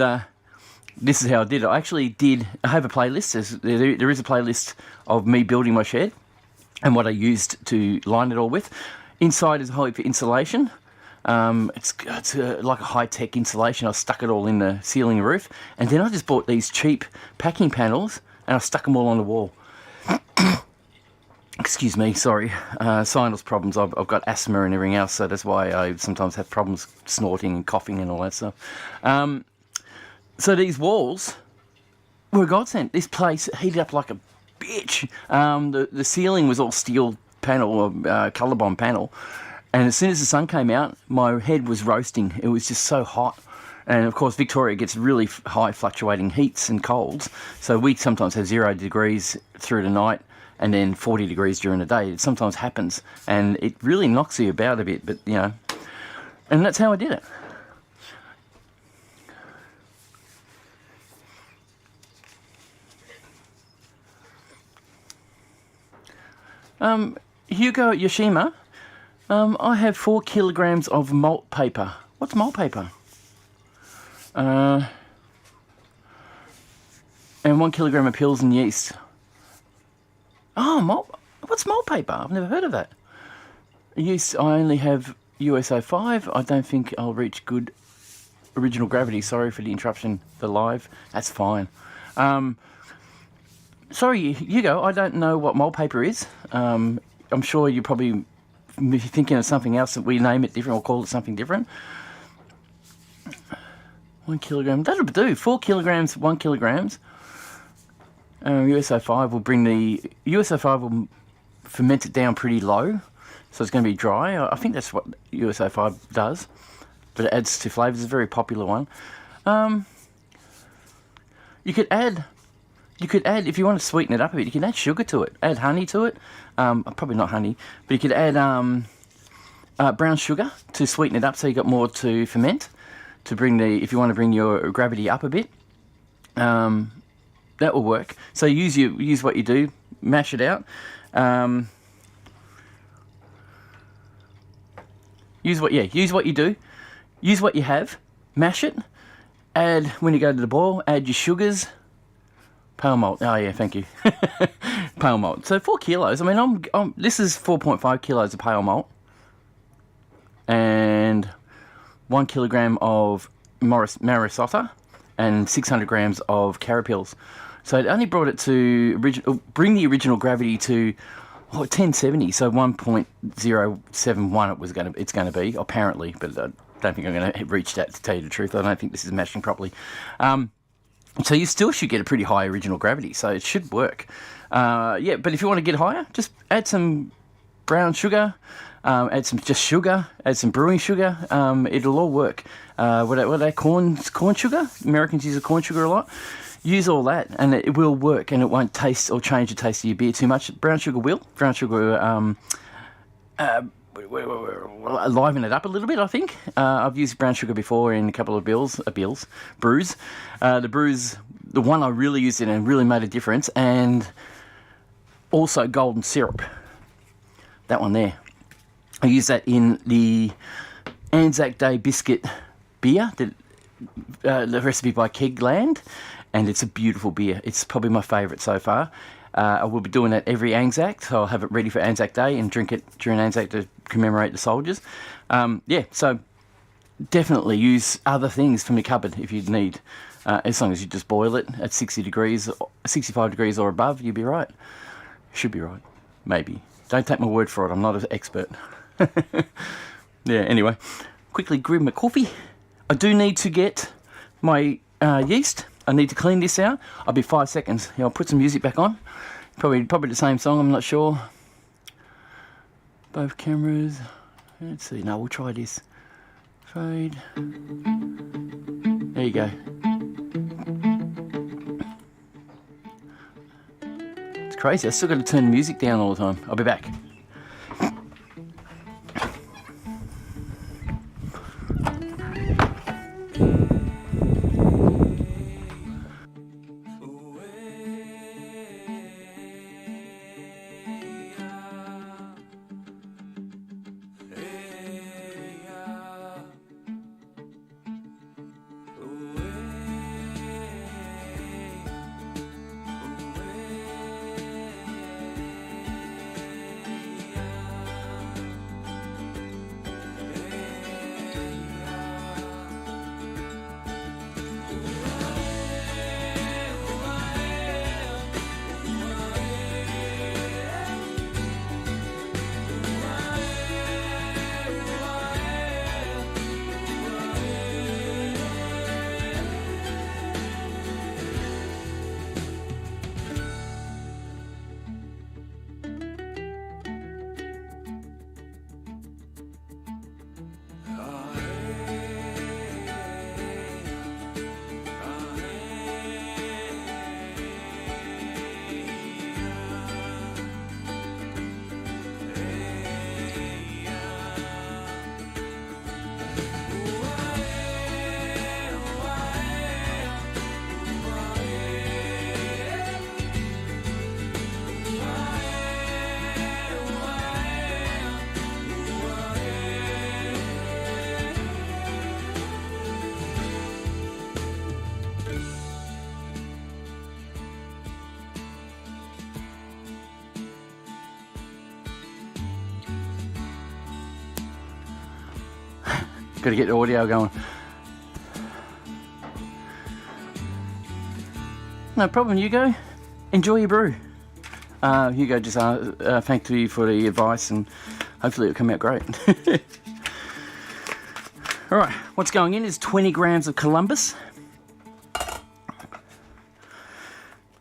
this is how I did it. I have a playlist. There is a playlist of me building my shed and what I used to line it all with. Inside is a whole heap for insulation. It's like a high-tech insulation. I stuck it all in the ceiling and roof. And then I just bought these cheap packing panels and I stuck them all on the wall. Excuse me, sorry. Sinus problems. I've got asthma and everything else, so that's why I sometimes have problems snorting and coughing and all that stuff. So these walls were a godsend. This place heated up like a bitch. The ceiling was all steel panel, colour bomb panel, and as soon as the sun came out, my head was roasting. It was just so hot, and of course Victoria gets really high fluctuating heats and colds, so we sometimes have 0 degrees through the night and then 40 degrees during the day. It sometimes happens, and it really knocks you about a bit, but you know, and that's how I did it. Hugo Yoshima, I have 4 kilograms of malt paper. What's malt paper? And 1 kilogram of pills and yeast. Oh, malt. What's malt paper? I've never heard of that. Yeast, I only have USO5. I don't think I'll reach good original gravity. Sorry for the interruption, the live. That's fine. Sorry, Hugo, I don't know what malt paper is. I'm sure you're probably thinking of something else that we name it different or call it something different. 1 kilogram, that'll do. 4 kilograms, 1 kilograms. USO5 will bring USO5 will ferment it down pretty low, so it's going to be dry. I think that's what USO5 does, but it adds to flavours. It's a very popular one. You could add, if you want to sweeten it up a bit, you can add sugar to it, add honey to it. Probably not honey, but you could add brown sugar to sweeten it up so you got more to ferment, to bring if you want to bring your gravity up a bit. That will work. So use what you do, mash it out. Use what you do, use what you have, mash it, add, when you go to the boil, add your sugars. Pale malt. Oh yeah, thank you. Pale malt. So 4 kilos. I mean, this is 4.5 kilos of pale malt, and 1 kilogram of Marisota, and 600 grams of carapils. So it only brought it to bring the original gravity to 1070. So 1.071 it's going to be apparently, but I don't think I'm going to reach that, to tell you the truth. I don't think this is mashing properly. So you still should get a pretty high original gravity, so it should work. Yeah, but if you want to get higher, just add some brown sugar, add some just sugar, add some brewing sugar. It'll all work. What are they? Corn sugar? Americans use corn sugar a lot. Use all that, and it will work, and it won't taste or change the taste of your beer too much. Brown sugar will. Brown sugar liven it up a little bit, I think. I've used brown sugar before in a couple of brews. The brews, the one I really used it and really made a difference, and also golden syrup. That one there. I use that in the Anzac Day biscuit beer, the recipe by Kegland, and it's a beautiful beer. It's probably my favourite so far. I will be doing that every Anzac, so I'll have it ready for Anzac Day and drink it during Anzac to commemorate the soldiers. Yeah, so definitely use other things from your cupboard if you need. As long as you just boil it at 60 degrees, 65 degrees or above, you'll be right. Should be right. Maybe. Don't take my word for it. I'm not an expert. Yeah, anyway. Quickly grab my coffee. I do need to get my yeast. I need to clean this out. I'll be 5 seconds. Yeah, I'll put some music back on. Probably the same song, I'm not sure. Both cameras. Let's see. No, we'll try this. Fade. There you go. It's crazy. I still got to turn the music down all the time. I'll be back. Got to get the audio going. No problem, Hugo. Enjoy your brew. Hugo just thanked you for the advice, and hopefully it'll come out great. All right, what's going in is 20 grams of Columbus.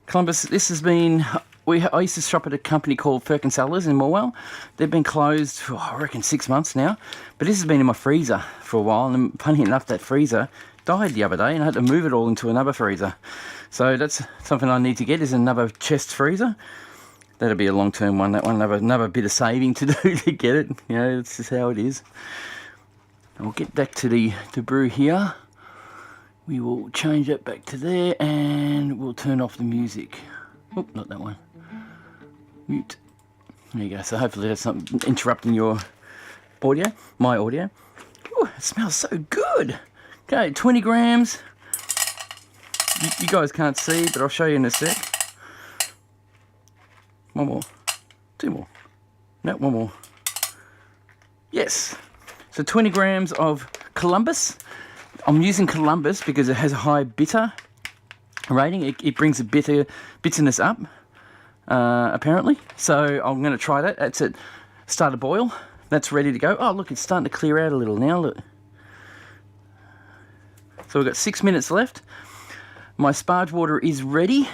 Columbus, this has been... I used to shop at a company called Firkin Cellars in Morwell. They've been closed for, I reckon, 6 months now. But this has been in my freezer for a while. And funny enough, that freezer died the other day and I had to move it all into another freezer. So that's something I need to get, is another chest freezer. That'll be a long-term one. That one, another bit of saving to do to get it. You know, that's just how it is. I'll get back to the brew here. We will change that back to there and we'll turn off the music. Oh, not that one. Mute. There you go. So hopefully that's not interrupting your audio, my audio. Ooh, it smells so good. Okay, 20 grams. You guys can't see, but I'll show you in a sec. One more. Two more. No, one more. Yes. So 20 grams of Columbus. I'm using Columbus because it has a high bitter rating. It brings the bitterness up. Apparently, so I'm going to try that. That's it. Start a boil. That's ready to go. Oh, look, it's starting to clear out a little now. Look. So we've got 6 minutes left. My sparge water is ready.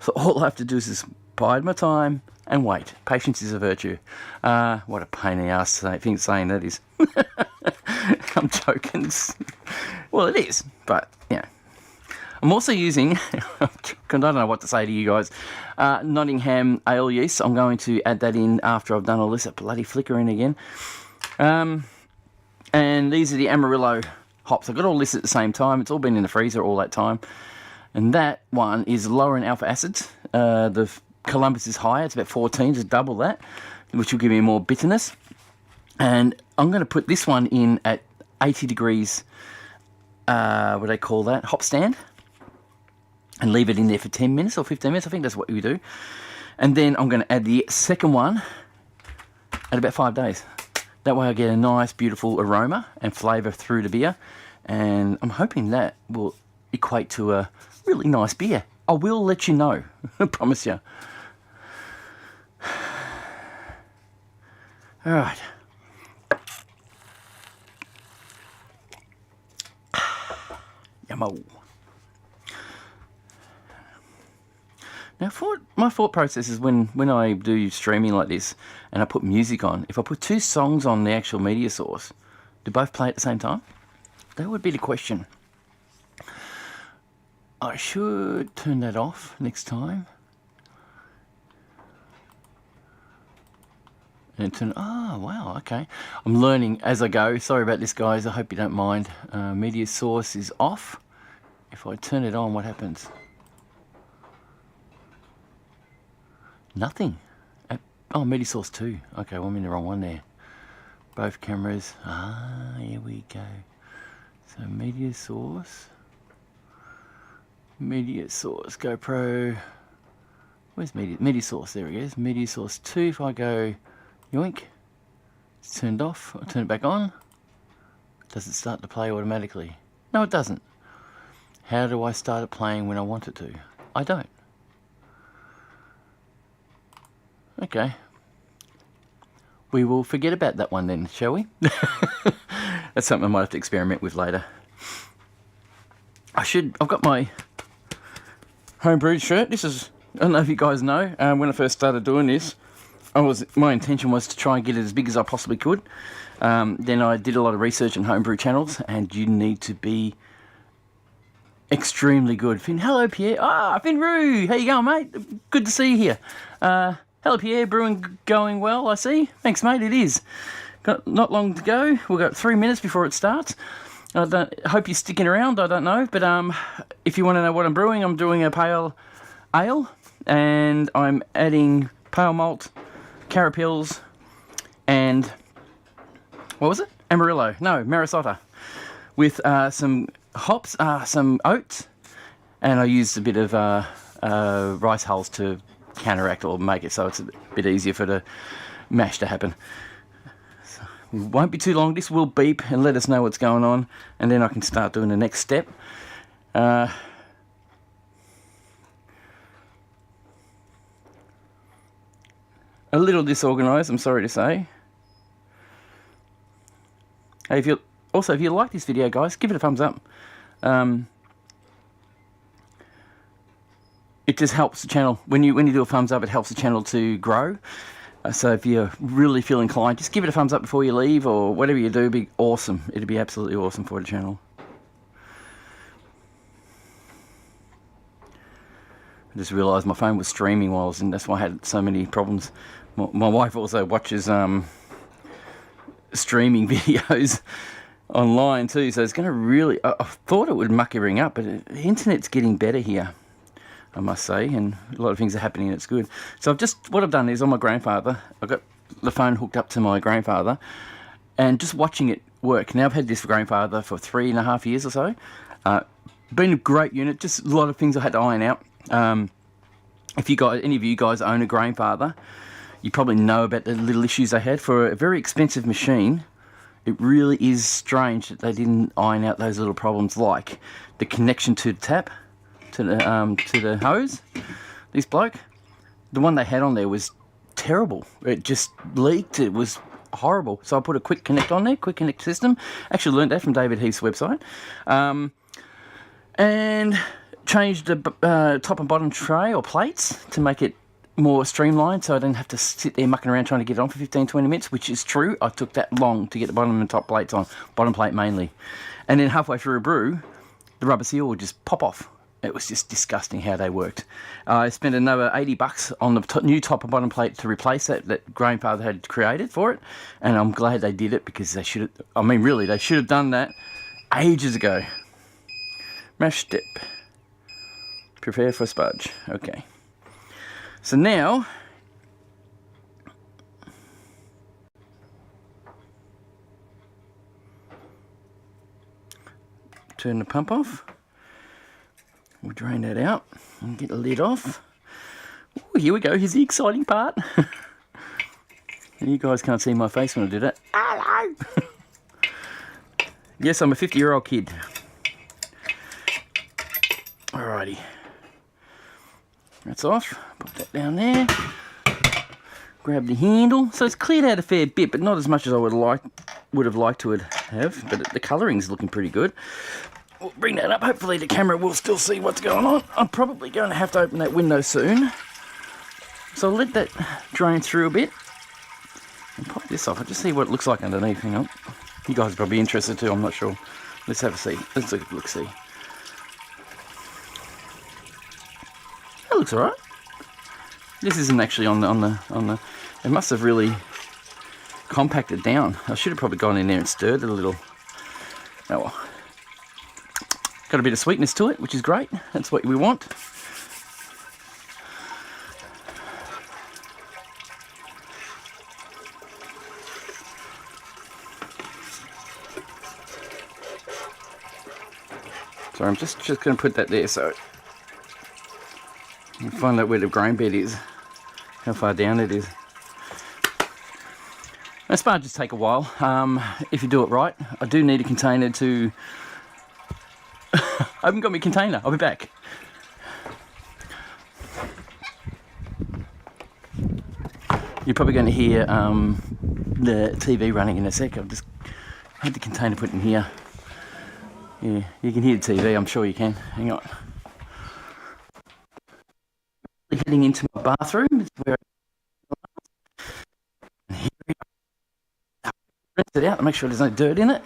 So all I have to do is just bide my time and wait. Patience is a virtue. What a pain in the ass saying that is. I'm joking. Well, it is, but yeah. I'm also using, I don't know what to say to you guys, Nottingham Ale Yeast. I'm going to add that in after I've done all this. That bloody flickering again. And these are the Amarillo Hops. I got all this at the same time. It's all been in the freezer all that time. And that one is lower in alpha acids. The Columbus is higher. It's about 14, just double that, which will give me more bitterness. And I'm going to put this one in at 80 degrees, what do they call that? Hop stand. And leave it in there for 10 minutes or 15 minutes. I think that's what we do. And then I'm going to add the second one at about 5 days. That way I get a nice, beautiful aroma and flavour through the beer. And I'm hoping that will equate to a really nice beer. I will let you know. I promise you. All right. Yummo. Now, my thought process is when I do streaming like this and I put music on, if I put 2 songs on the actual media source, do both play at the same time? That would be the question. I should turn that off next time. And turn, oh, wow, okay. I'm learning as I go. Sorry about this, guys. I hope you don't mind. Media source is off. If I turn it on, what happens? Nothing. Oh, media source 2. Okay, well, I'm in the wrong one there. Both cameras. Ah, here we go. So media source. Media source. GoPro. Where's media source? There it is. Media source 2. If I go yoink, it's turned off. I turn it back on. Does it start to play automatically? No, it doesn't. How do I start it playing when I want it to? I don't. Okay. We will forget about that one then, shall we? That's something I might have to experiment with later. I've got my homebrewed shirt. This is, I don't know if you guys know, when I first started doing this, my intention was to try and get it as big as I possibly could. Then I did a lot of research on homebrew channels, and you need to be extremely good. Finn, hello Pierre. Finroo, how you going, mate? Good to see you here. Hello Pierre, brewing going well, I see. Thanks, mate, it is. Got not long to go. We've got 3 minutes before it starts. I hope you're sticking around, I don't know. But if you want to know what I'm brewing, I'm doing a pale ale. And I'm adding pale malt, carapils, and, what was it? Amarillo. No, Marisota. With some hops, some oats. And I used a bit of rice hulls to counteract or make it so it's a bit easier for the mash to happen. So it won't be too long. This will beep and let us know what's going on, and then I can start doing the next step. A little disorganized, I'm sorry to say. Hey, if you like this video, guys, give it a thumbs up. It just helps the channel. When you do a thumbs up, it helps the channel to grow. So if you really feel inclined, just give it a thumbs up before you leave, or whatever you do, it'd be awesome. It'd be absolutely awesome for the channel. I just realised my phone was streaming while I was in, that's why I had so many problems. My wife also watches streaming videos online too, so it's going to really, I thought it would muck everything up, but the internet's getting better here, I must say, and a lot of things are happening and it's good. So what I've done is on my grandfather, I've got the phone hooked up to my grandfather and just watching it work. Now I've had this grandfather for 3.5 years or so. Been a great unit, just a lot of things I had to iron out. If any of you guys own a grandfather, you probably know about the little issues they had. For a very expensive machine, it really is strange that they didn't iron out those little problems, like the connection to the tap, to the hose. This bloke, the one they had on there was terrible. It just leaked. It was horrible. So I put a quick connect on there, quick connect system. Actually learned that from David Heath's website. And changed the top and bottom tray or plates to make it more streamlined, so I didn't have to sit there mucking around trying to get it on for 15-20 minutes, which is true. I took that long to get the bottom and top plates on, bottom plate mainly. And then halfway through a brew, the rubber seal would just pop off. It was just disgusting how they worked. I spent another $80 on the new top and bottom plate to replace that grandfather had created for it, and I'm glad they did it, because they should have, I mean really, they should have done that ages ago. Mash step. Prepare for spudge. Okay. So now, turn the pump off. We'll drain that out and get the lid off. Ooh, here we go. Here's the exciting part. You guys can't see my face when I do that. Hello. Yes, I'm a 50-year-old kid. Alrighty. That's off. Put that down there. Grab the handle. So it's cleared out a fair bit, but not as much as I would have liked to have. But the colouring's looking pretty good. We'll bring that up. Hopefully the camera will still see what's going on. I'm probably going to have to open that window soon. So I'll let that drain through a bit. And pop this off. I'll just see what it looks like underneath. Hang on. You guys are probably interested too. I'm not sure. Let's have a see. Let's look-see. That looks alright. This isn't actually on the. It must have really compacted down. I should have probably gone in there and stirred it a little. Oh well. Got a bit of sweetness to it, which is great. That's what we want. So I'm just going to put that there so you can find out where the grain bed is, how far down it is. Now, sparges take a while if you do it right. I do need a container to... I haven't got my container. I'll be back. You're probably going to hear the TV running in a sec. I've just had the container put in here. Yeah, you can hear the TV, I'm sure you can. Hang on. Heading into my bathroom is where I rinse it out to make sure there's no dirt in it.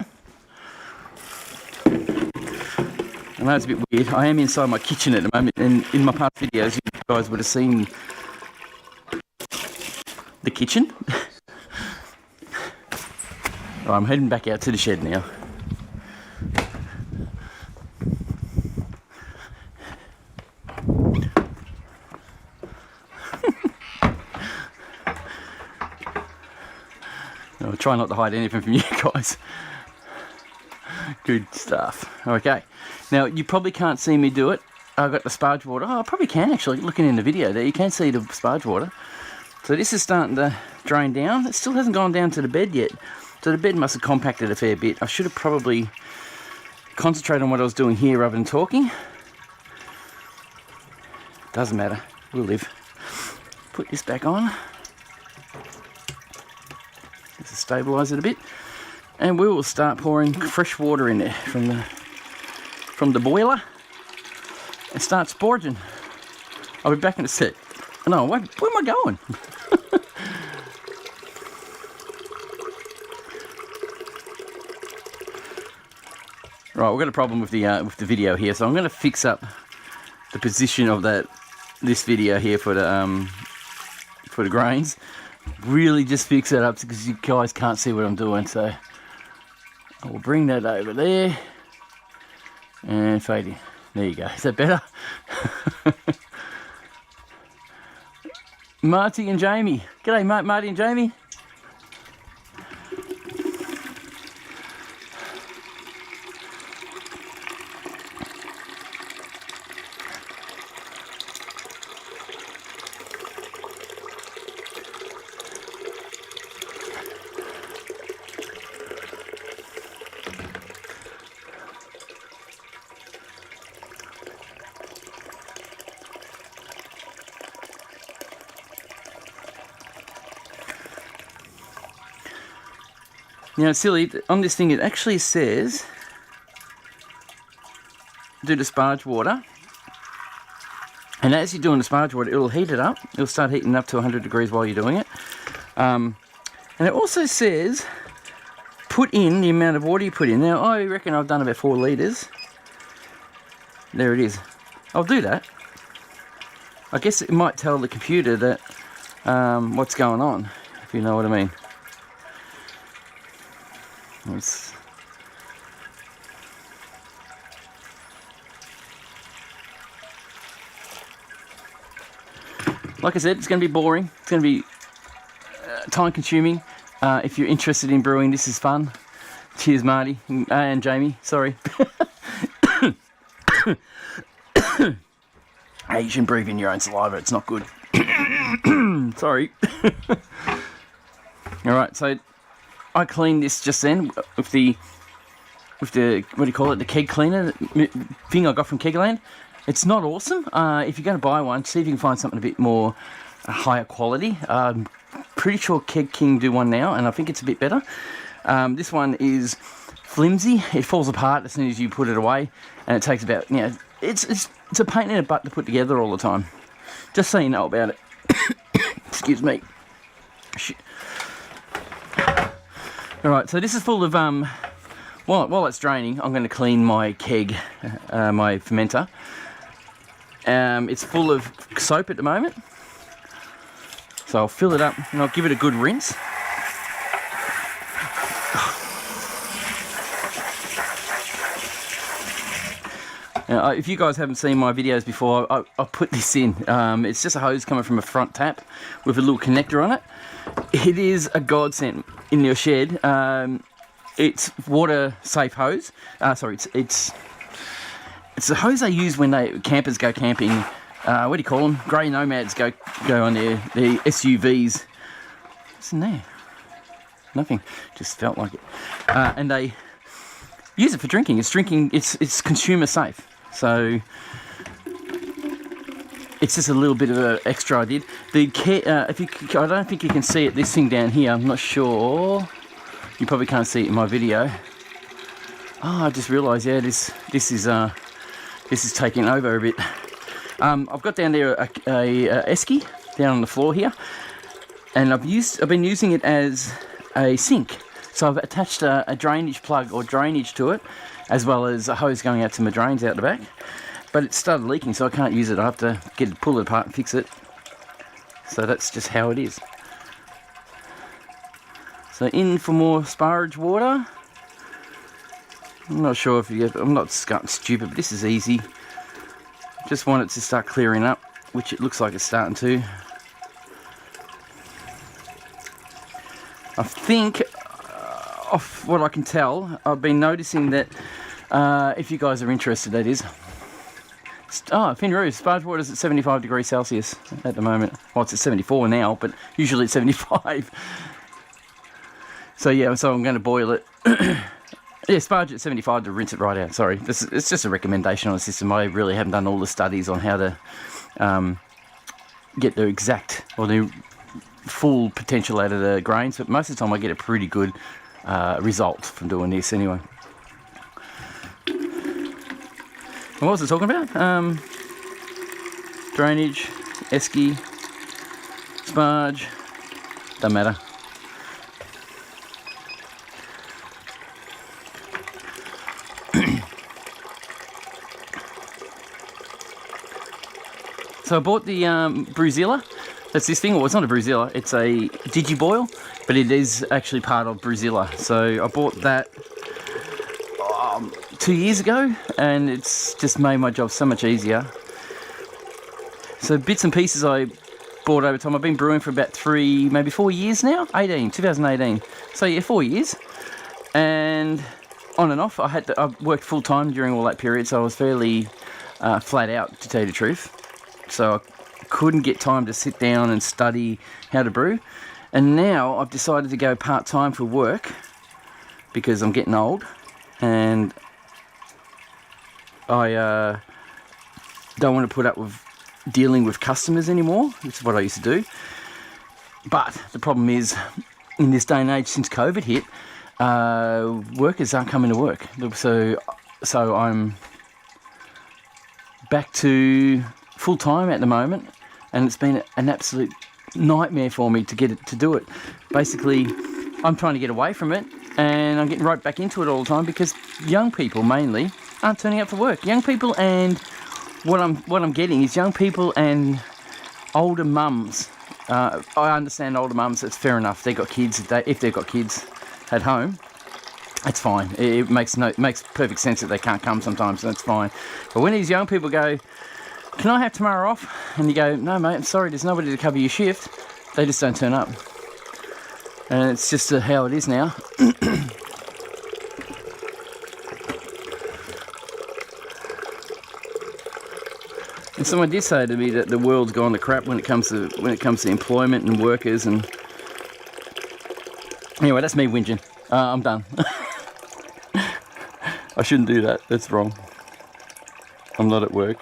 I know it's a bit weird. I am inside my kitchen at the moment, and in my past videos you guys would have seen the kitchen. Right, I'm heading back out to the shed now. I'll try not to hide anything from you guys. Good stuff. Okay. Now, you probably can't see me do it. I've got the sparge water. Oh, I probably can actually. Looking in the video there, you can see the sparge water. So this is starting to drain down. It still hasn't gone down to the bed yet. So the bed must have compacted a fair bit. I should have probably concentrated on what I was doing here rather than talking. Doesn't matter. We'll live. Put this back on. Just to stabilise it a bit. And we will start pouring fresh water in there from the boiler and start sporging. I'll be back in a sec. No, where am I going? Right, we've got a problem with the video here, so I'm going to fix up the position of this video here for the grains. Really just fix that up because you guys can't see what I'm doing, so I will bring that over there and fade in. There you go. Is that better? Marty and Jamie. G'day, Marty and Jamie. Now, it's silly, on this thing it actually says do the sparge water, and as you're doing the sparge water it'll heat it up. It'll start heating up to 100 degrees while you're doing it, and it also says put in the amount of water you put in. Now I reckon I've done about 4 litres. There it is. I'll do that. I guess it might tell the computer that what's going on, if you know what I mean. Like I said, it's going to be boring. It's going to be time consuming. If you're interested in brewing, this is fun. Cheers, Marty and Jamie. Sorry. Hey, you shouldn't breathe in your own saliva. It's not good. Sorry. All right, so I cleaned this just then with the what do you call it? The keg cleaner thing I got from Kegland. It's not awesome. If you're going to buy one, see if you can find something a bit more higher quality. Pretty sure Keg King do one now, and I think it's a bit better. This one is flimsy. It falls apart as soon as you put it away, and it takes about, it's a pain in the butt to put together all the time. Just so you know about it. Excuse me. Shit. Alright, so this is full of, while it's draining, I'm going to clean my keg, my fermenter. It's full of soap at the moment. So I'll fill it up and I'll give it a good rinse. Now, if you guys haven't seen my videos before, I put this in. It's just a hose coming from a front tap with a little connector on it. It is a godsend in your shed. It's water safe hose. It's a hose they use when campers go camping. What do you call them? Grey nomads go on their SUVs. What's in there? Nothing. Just felt like it. And they use it for drinking. It's consumer safe. So it's just a little bit of an extra I did. I don't think you can see it. This thing down here. I'm not sure. You probably can't see it in my video. Oh, I just realised. Yeah, this is taking over a bit. I've got down there a esky down on the floor here, and I've been using it as a sink. So I've attached a drainage plug or drainage to it, as well as a hose going out to my drains out the back. But it started leaking, so I can't use it. I have to pull it apart and fix it. So that's just how it is. So in for more sparge water. I'm not sure if I'm not stupid, but this is easy. Just want it to start clearing up, which it looks like it's starting to. I think, off what I can tell, I've been noticing that, if you guys are interested, that is. Finroo, sparge water's at 75 degrees Celsius at the moment. Well, it's at 74 now, but usually it's 75. So yeah, so I'm going to boil it. Yeah, sparge at 75 to rinse it right out. Sorry, it's just a recommendation on the system. I really haven't done all the studies on how to get the exact or the full potential out of the grains, but most of the time I get a pretty good result from doing this anyway. And what was I talking about? Drainage, esky, sparge, doesn't matter. So I bought the Brewzilla. That's this thing. Well, it's not a Brewzilla. It's a Digiboil, but it is actually part of Brewzilla. So I bought that 2 years ago, and it's just made my job so much easier. So bits and pieces I bought over time. I've been brewing for about 3, maybe 4 years now. 2018. So yeah, 4 years. And on and off, I worked full time during all that period, so I was fairly flat out, to tell you the truth. So I couldn't get time to sit down and study how to brew. And now I've decided to go part-time for work because I'm getting old and I don't want to put up with dealing with customers anymore, which is what I used to do. But the problem is, in this day and age, since COVID hit, workers aren't coming to work. So I'm back to full-time at the moment, and it's been an absolute nightmare for me to get it to do it. Basically, I'm trying to get away from it, and I'm getting right back into it all the time because young people mainly aren't turning up for work. Young people, and what I'm getting is young people and older mums. I understand older mums. It's fair enough. They've got kids. If they've got kids at home, it's fine. It makes perfect sense that they can't come sometimes. So that's fine. But when these young people go, "Can I have tomorrow off?" and you go, "No, mate, I'm sorry, there's nobody to cover your shift," they just don't turn up. And it's just how it is now. And someone did say to me that the world's gone to crap when it comes to employment and workers. And anyway, that's me whinging. I'm done. I shouldn't do that. That's wrong. I'm not at work.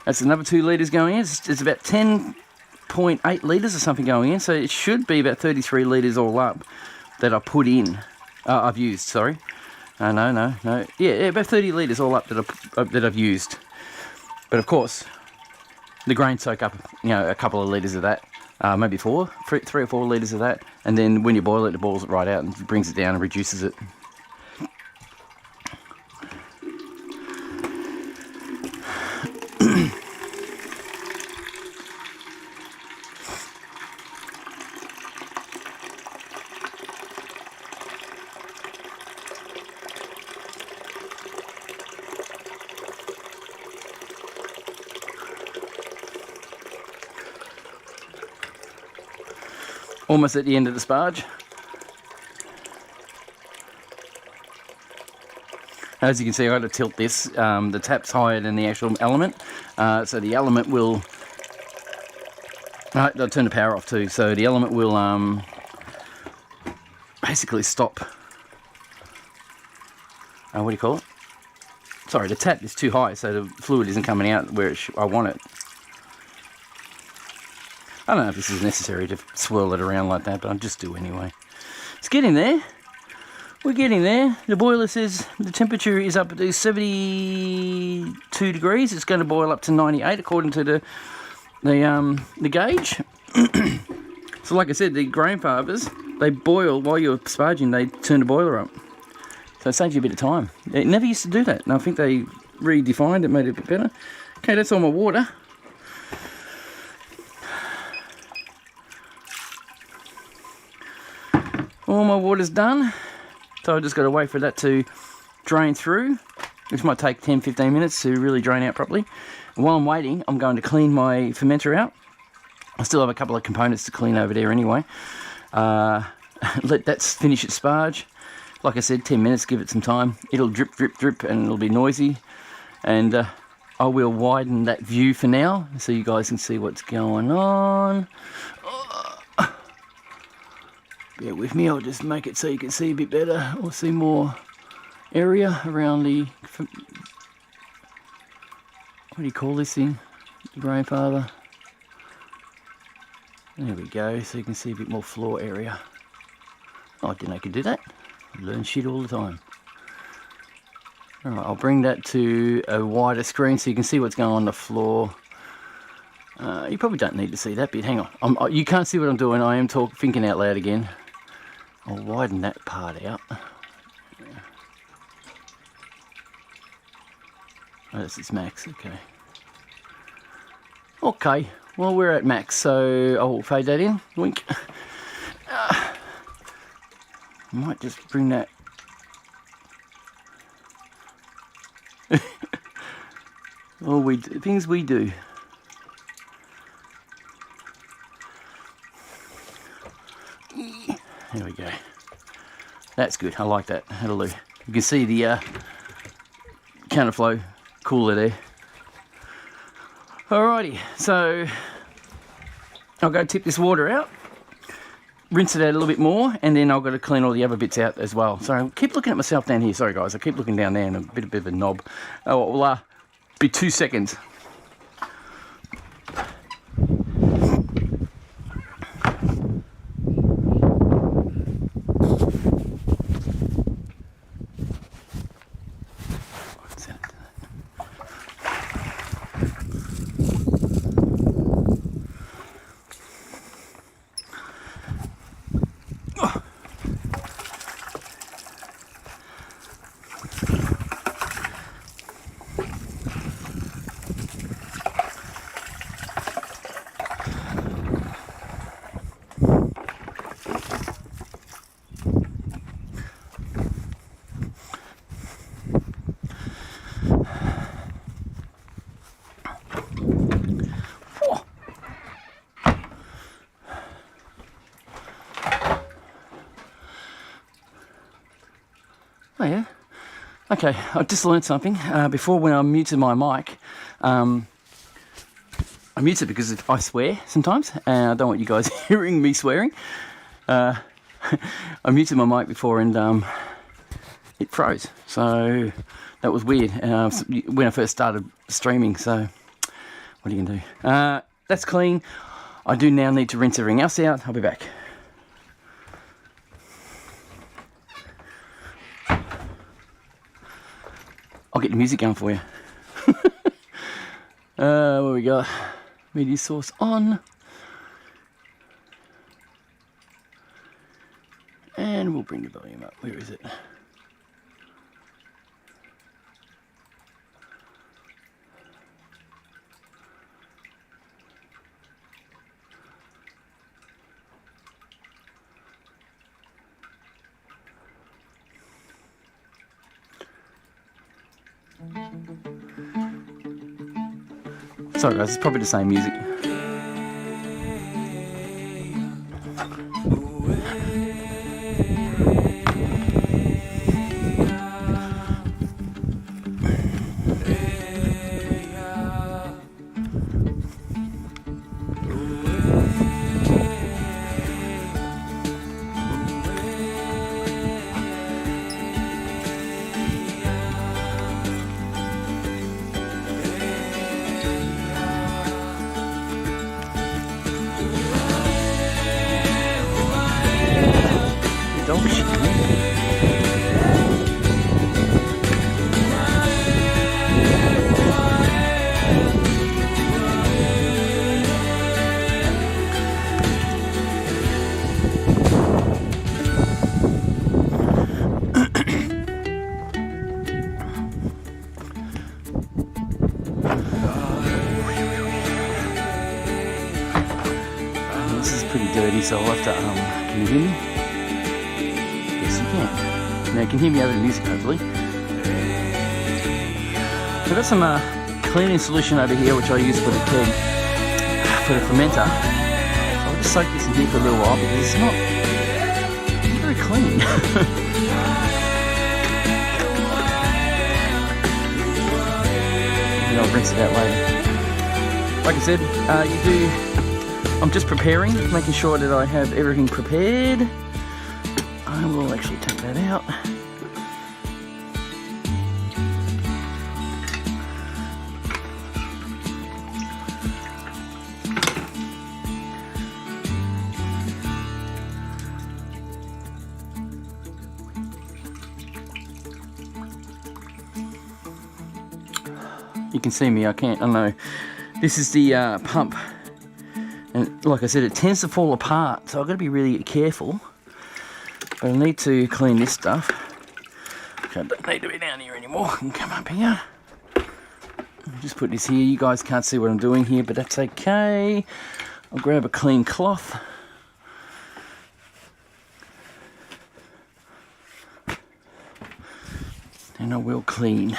That's another 2 litres going in. It's about 10.8 litres or something going in, so it should be about 33 litres all up that I put in. I've used, sorry. No. Yeah, about 30 litres all up that I've used. But of course, the grains soak up, a couple of litres of that. Maybe 3 or 4 litres of that. And then when you boil it boils it right out and brings it down and reduces it. Almost at the end of the sparge. As you can see, I've got to tilt this. The tap's higher than the actual element, so the element will... I'll turn the power off too, so the element will basically stop. What do you call it? Sorry, the tap is too high, so the fluid isn't coming out where I want it. I don't know if this is necessary to swirl it around like that, but I'll just do anyway. It's getting there. We're getting there. The boiler says the temperature is up to 72 degrees. It's going to boil up to 98 according to the gauge. So like I said, the grain farmers, they boil while you're sparging, they turn the boiler up. So it saves you a bit of time. It never used to do that, and I think they redefined it, made it a bit better. Okay, that's all my water. All my water's done, so I've just got to wait for that to drain through, which might take 10-15 minutes to really drain out properly. And while I'm waiting, I'm going to clean my fermenter out. I still have a couple of components to clean over there anyway. Let that finish its sparge. Like I said, 10 minutes, give it some time. It'll drip, drip, drip, and it'll be noisy. And I will widen that view for now, so you guys can see what's going on. Bear with me, I'll just make it so you can see a bit better, or see more area around the, what do you call this thing, the grandfather. There we go, so you can see a bit more floor area. Oh, I didn't know I could do that. I learn shit all the time. Alright, I'll bring that to a wider screen so you can see what's going on the floor. You probably don't need to see that bit, hang on. You can't see what I'm doing, I am thinking out loud again. I'll widen that part out. Oh, that's its max, okay. Okay, well we're at max, so I'll fade that in, wink. I might just bring that. Things we do. There we go. That's good. I like that. That'll do. You can see the counterflow cooler there. Alrighty, so I'll go tip this water out, rinse it out a little bit more, and then I've got to clean all the other bits out as well. So I keep looking at myself down here. Sorry guys, I keep looking down there and a bit of a knob. Oh, well, be 2 seconds. Oh yeah. Okay, I just learned something. Before, when I muted my mic, I mute it because I swear sometimes, and I don't want you guys hearing me swearing. I muted my mic before and it froze, so that was weird when I first started streaming. So What are you going to do? That's clean. I do now need to rinse everything else out. I'll be back. I'll get the music going for you. What we got? Media source on. And we'll bring the volume up. Where is it? Sorry guys, it's probably the same music. So I'll have to, can you hear me? Yes, you can. Now you can hear me over the music, hopefully. So I've got some cleaning solution over here, which I use for the keg, for the fermenter. So I'll just soak this in here for a little while because it's not very clean. And I'll rinse it out later. Like I said, I'm just preparing, making sure that I have everything prepared. I will actually take that out. You can see me, I don't know. This is the pump. And like I said, it tends to fall apart, so I've got to be really careful. But I need to clean this stuff. Okay, I don't need to be down here anymore. I can come up here. I'll just put this here. You guys can't see what I'm doing here, but that's okay. I'll grab a clean cloth. And I will clean.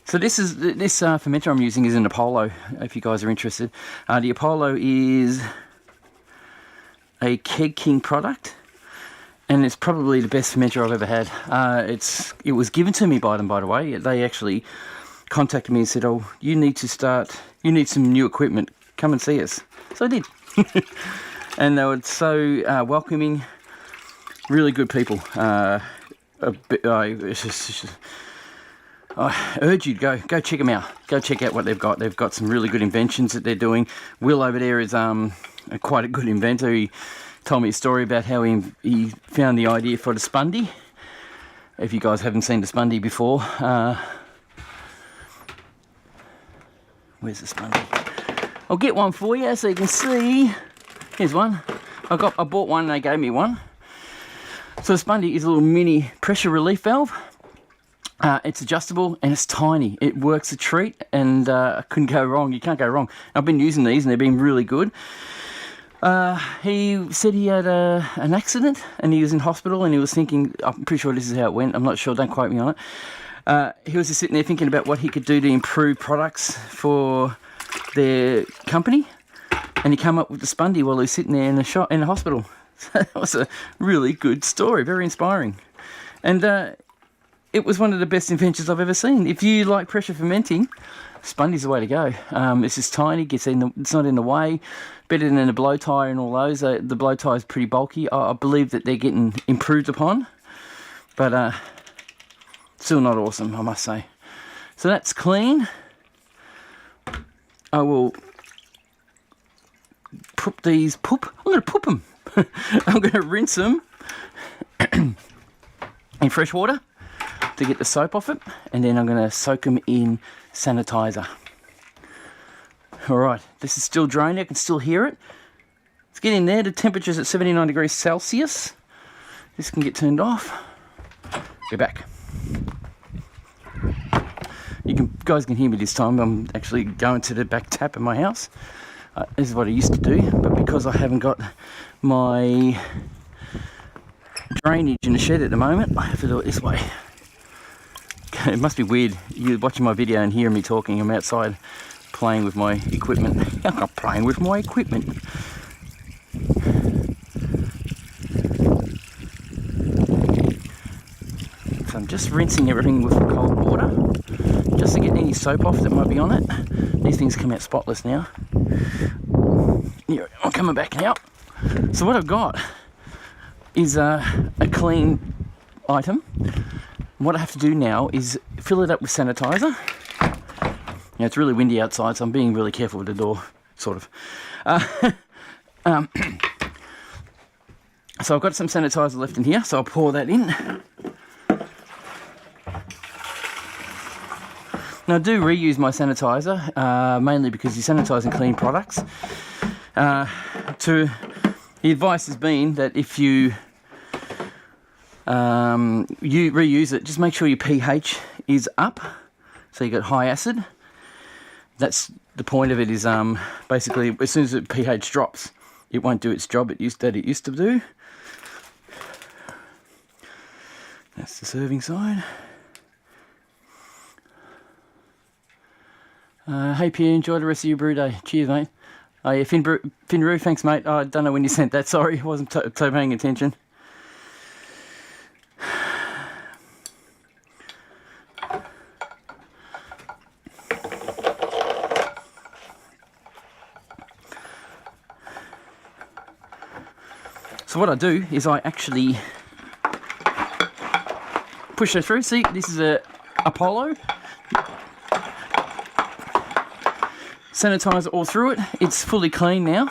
So this fermenter I'm using is an Apollo, if you guys are interested. The Apollo is a Keg King product, and it's probably the best fermenter I've ever had. It was given to me by them, by the way. They actually contacted me and said, "Oh, you need some new equipment. Come and see us." So I did. And they were so welcoming, really good people. I urge you to go check them out. Go check out what they've got. They've got some really good inventions that they're doing. Will over there is quite a good inventor. He told me a story about how he found the idea for the spundy. If you guys haven't seen the spundy before, where's the spundy? I'll get one for you so you can see. Here's one. I bought one and they gave me one. So the spundy is a little mini pressure relief valve. It's adjustable and it's tiny. It works a treat, and I couldn't go wrong. You can't go wrong. I've been using these and they've been really good. He said he had an accident and he was in hospital, and he was thinking, I'm pretty sure this is how it went, I'm not sure, don't quote me on it. He was just sitting there thinking about what he could do to improve products for their company, and he came up with the spundy while he was sitting there in the hospital. So that was a really good story, very inspiring. And it was one of the best inventions I've ever seen. If you like pressure fermenting, Spundy's the way to go. It's just tiny, it's not in the way. Better than a blow tire and all those. The blow tire is pretty bulky. I believe that they're getting improved upon, but still not awesome, I must say. So that's clean. I will put these I'm going to poop them. I'm going to rinse them in fresh water to get the soap off it, and then I'm going to soak them in sanitizer. Alright, this is still draining, I can still hear it. It's getting there, the temperature's at 79 degrees Celsius. This can get turned off. Go back. Guys can hear me this time. I'm actually going to the back tap of my house. This is what I used to do, but because I haven't got my drainage in the shed at the moment, I have to do it this way. It must be weird, you're watching my video and hearing me talking. I'm outside playing with my equipment. I'm not playing with my equipment. So I'm just rinsing everything with cold water, just to get any soap off that might be on it. These things come out spotless now. Here, I'm coming back now. So what I've got is a clean item. What I have to do now is fill it up with sanitizer. Now, it's really windy outside, so I'm being really careful with the door, sort of. So I've got some sanitizer left in here, so I'll pour that in. Now, I do reuse my sanitizer, mainly because you're sanitizing clean products. The advice has been that if you reuse it, just make sure your pH is up, so you got high acid. That's the point of it, is basically as soon as the pH drops, it won't do its job it used to do. That's the serving side. Hey Pierre, enjoy the rest of your brew day. Cheers, mate. Oh yeah, Finru, thanks mate. I don't know when you sent that, sorry, I wasn't paying attention. So what I do is I actually push it through. See, this is a Apollo. Sanitizer all through it. It's fully clean now.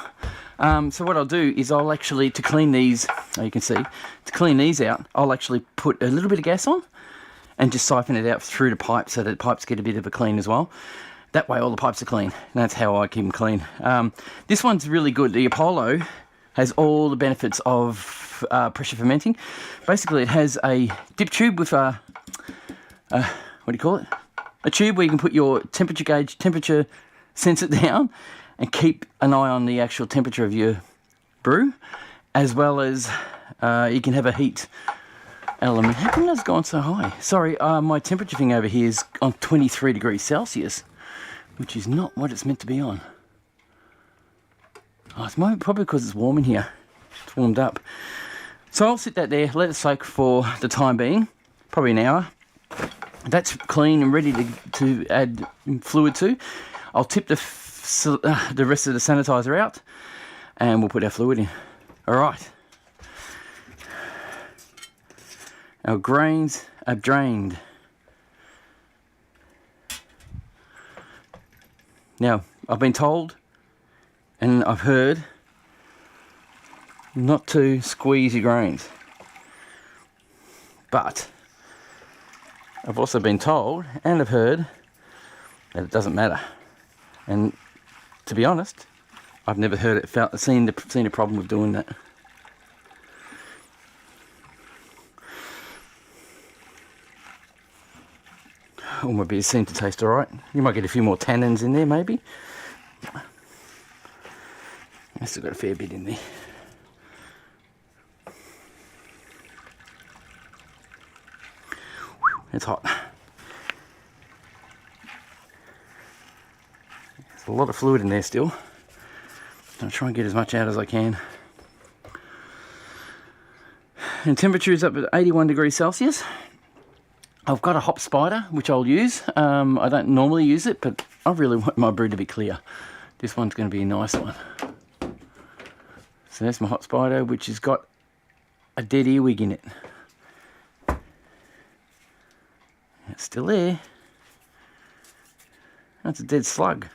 So what I'll do is I'll actually, to clean these, oh, you can see, to clean these out, I'll actually put a little bit of gas on and just siphon it out through the pipe so that the pipes get a bit of a clean as well. That way all the pipes are clean. And that's how I keep them clean. This one's really good. The Apollo has all the benefits of pressure fermenting. Basically, it has a dip tube with a, what do you call it? A tube where you can put your temperature gauge, sense it down, and keep an eye on the actual temperature of your brew, as well as you can have a heat element. How come that's gone so high? Sorry, my temperature thing over here is on 23 degrees Celsius, which is not what it's meant to be on. Oh, it's probably because it's warm in here. It's warmed up. So I'll sit that there, let it soak for the time being, probably an hour. That's clean and ready to add fluid to. I'll tip the rest of the sanitizer out, and we'll put our fluid in. All right. Our grains are drained. Now, I've been told, and I've heard, not to squeeze your grains. But I've also been told, and I've heard, that it doesn't matter. And to be honest, I've never heard it, seen a problem with doing that. All my beers seem to taste alright. You might get a few more tannins in there, maybe. I've still got a fair bit in there. It's hot. There's a lot of fluid in there still. I'll try and get as much out as I can. And temperature is up at 81 degrees Celsius. I've got a hop spider, which I'll use. I don't normally use it, but I really want my brew to be clear. This one's going to be a nice one. So there's my hop spider, which has got a dead earwig in it. It's still there. That's a dead slug.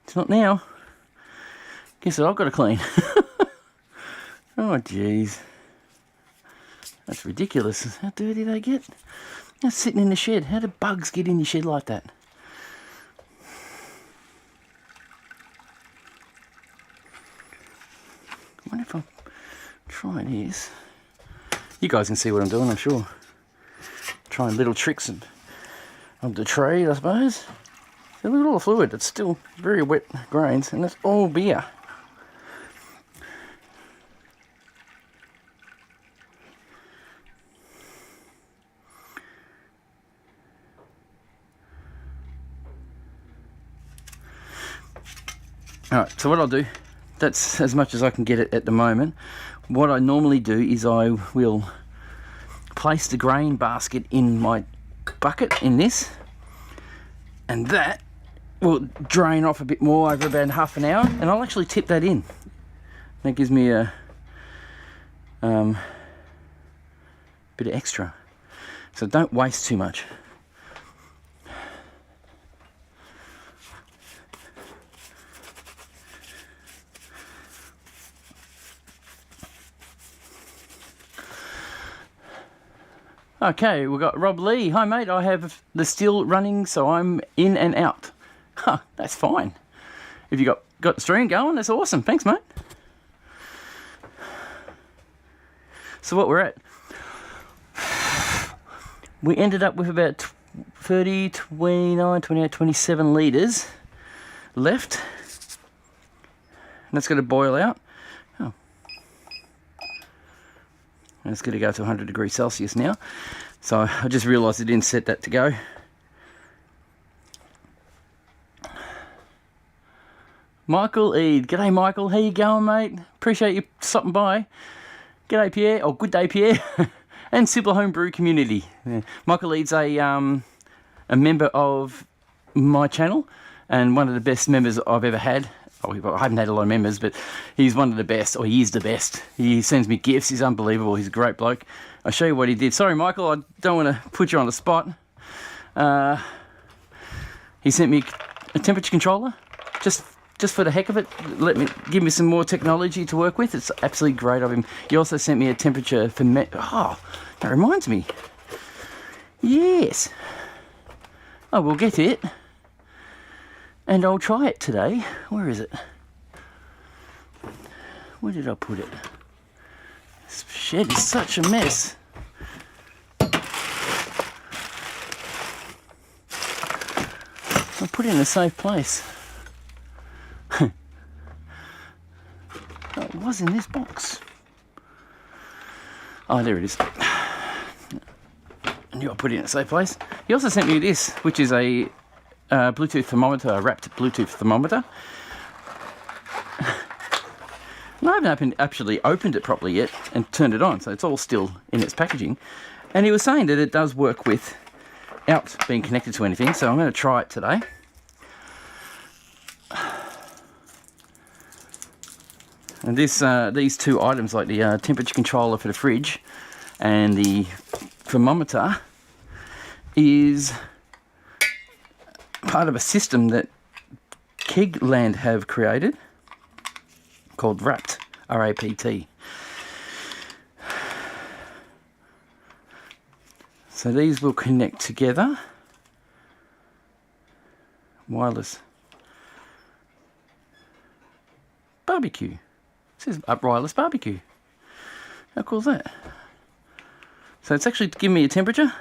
It's not now. Guess what I've got to clean? Oh, jeez. That's ridiculous. How dirty they get. That's sitting in the shed. How do bugs get in your shed like that? I wonder if I'm trying this. You guys can see what I'm doing, I'm sure. Trying little tricks of the trade, I suppose. See, look at all the fluid. It's still very wet grains, and it's all beer. Alright, so what I'll do, that's as much as I can get it at the moment. What I normally do is I will place the grain basket in my bucket in this, and that will drain off a bit more over about half an hour, and I'll actually tip that in. That gives me a bit of extra, so don't waste too much. Okay, we've got Rob Lee. Hi mate, I have the still running, so I'm in and out. Huh, that's fine. If you got the stream going, that's awesome. Thanks, mate. So what we're at, we ended up with about 30, 29, 28, 27 litres left. And that's going to boil out. Oh. And it's going to go to 100 degrees Celsius now. So I just realised I didn't set that to go. Michael Eade. G'day Michael, how you going mate? Appreciate you stopping by. G'day Pierre, or good day Pierre. And Simpler Homebrew community. Yeah. Michael Eade's a member of my channel and one of the best members I've ever had. Oh, I haven't had a lot of members, but he's one of the best, or he is the best. He sends me gifts, he's unbelievable, he's a great bloke. I'll show you what he did. Sorry Michael, I don't want to put you on the spot. He sent me a temperature controller, just for the heck of it. Give me some more technology to work with. It's absolutely great of him. He also sent me a temperature for oh, that reminds me. Yes. I will get it. And I'll try it today. Where is it? Where did I put it? This shed is such a mess. I put it in a safe place. Oh, it was in this box. Oh, there it is. I knew I put it in a safe place. He also sent me this, which is a Bluetooth thermometer, a wrapped Bluetooth thermometer. And I haven't actually opened it properly yet and turned it on, so it's all still in its packaging. And he was saying that it does work without being connected to anything, so I'm going to try it today. And these two items, like the temperature controller for the fridge and the thermometer, is part of a system that Kegland have created called Wrapped, R-A-P-T. So these will connect together. Wireless barbecue. It says wireless barbecue. How cool is that? So it's actually giving me a temperature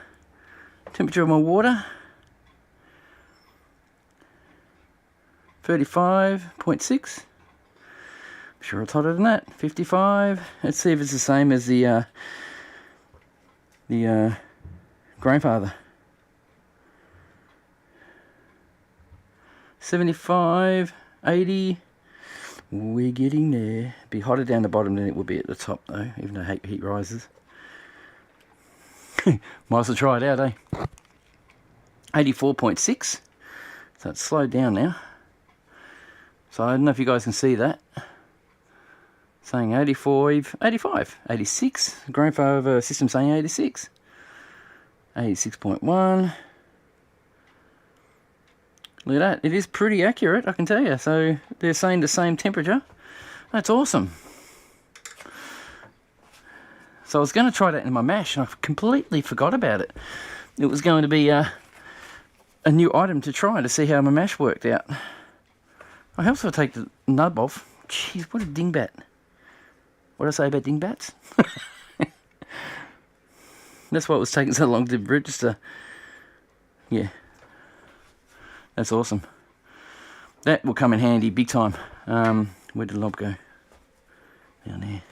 of my water. 35.6. I'm sure it's hotter than that. 55. Let's see if it's the same as the grandfather. 75, 80. We're getting there. Be hotter down the bottom than it would be at the top though, even though heat rises. Might as well try it out, eh? 84.6. So it's slowed down now. So I don't know if you guys can see that. Saying 85, 86. Graph over system saying 86. 86.1. Look at that. It is pretty accurate, I can tell you. So they're saying the same temperature. That's awesome. So I was going to try that in my mash, and I completely forgot about it. It was going to be a new item to try to see how my mash worked out. I hope so. Take the nub off. Jeez, what a dingbat. What did I say about dingbats? That's why it was taking so long to register. Yeah. That's awesome. That will come in handy big time. Where did the knob go? Down there.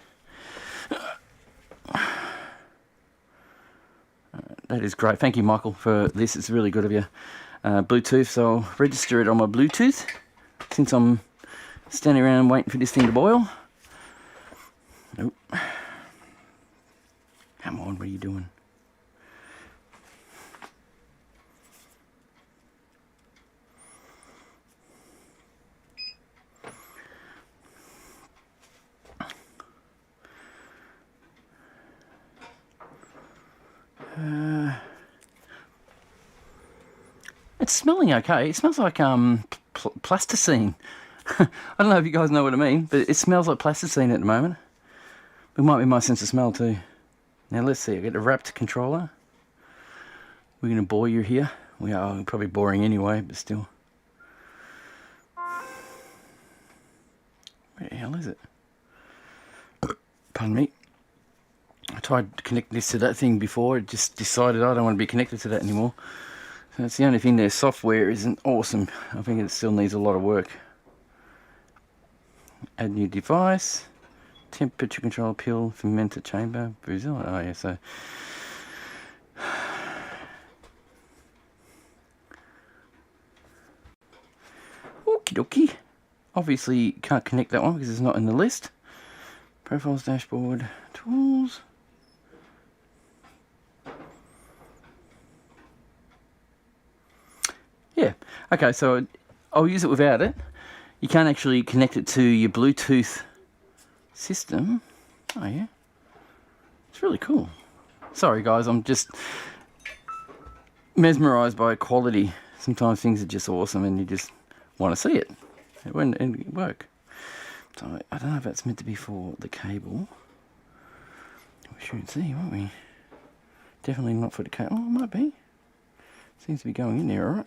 That is great. Thank you, Michael, for this. It's really good of you. Bluetooth, so I'll register it on my Bluetooth since I'm standing around waiting for this thing to boil. Nope. Come on, what are you doing? It's smelling okay. It smells like plasticine. I don't know if you guys know what I mean, but it smells like plasticine at the moment. It might be my sense of smell too. Now let's see. I get a wrapped controller. We're going to bore you here. We are probably boring anyway, but still. Where the hell is it? Pardon me. I tried to connect this to that thing before. It just decided I don't want to be connected to that anymore. So that's the only thing. Their software isn't awesome. I think it still needs a lot of work. Add new device. Temperature control pill, fermenter chamber, Brazil. Oh yeah, so. Okie dokie. Obviously can't connect that one because it's not in the list. Profiles, dashboard, tools. Yeah, okay, so I'll use it without it. You can't actually connect it to your Bluetooth system. Oh yeah, it's really cool. Sorry guys, I'm just mesmerized by quality. Sometimes things are just awesome and you just want to see it. It wouldn't work. So I don't know if that's meant to be for the cable. We should see, won't we? Definitely not for the cable. Oh, it might be. Seems to be going in there, alright.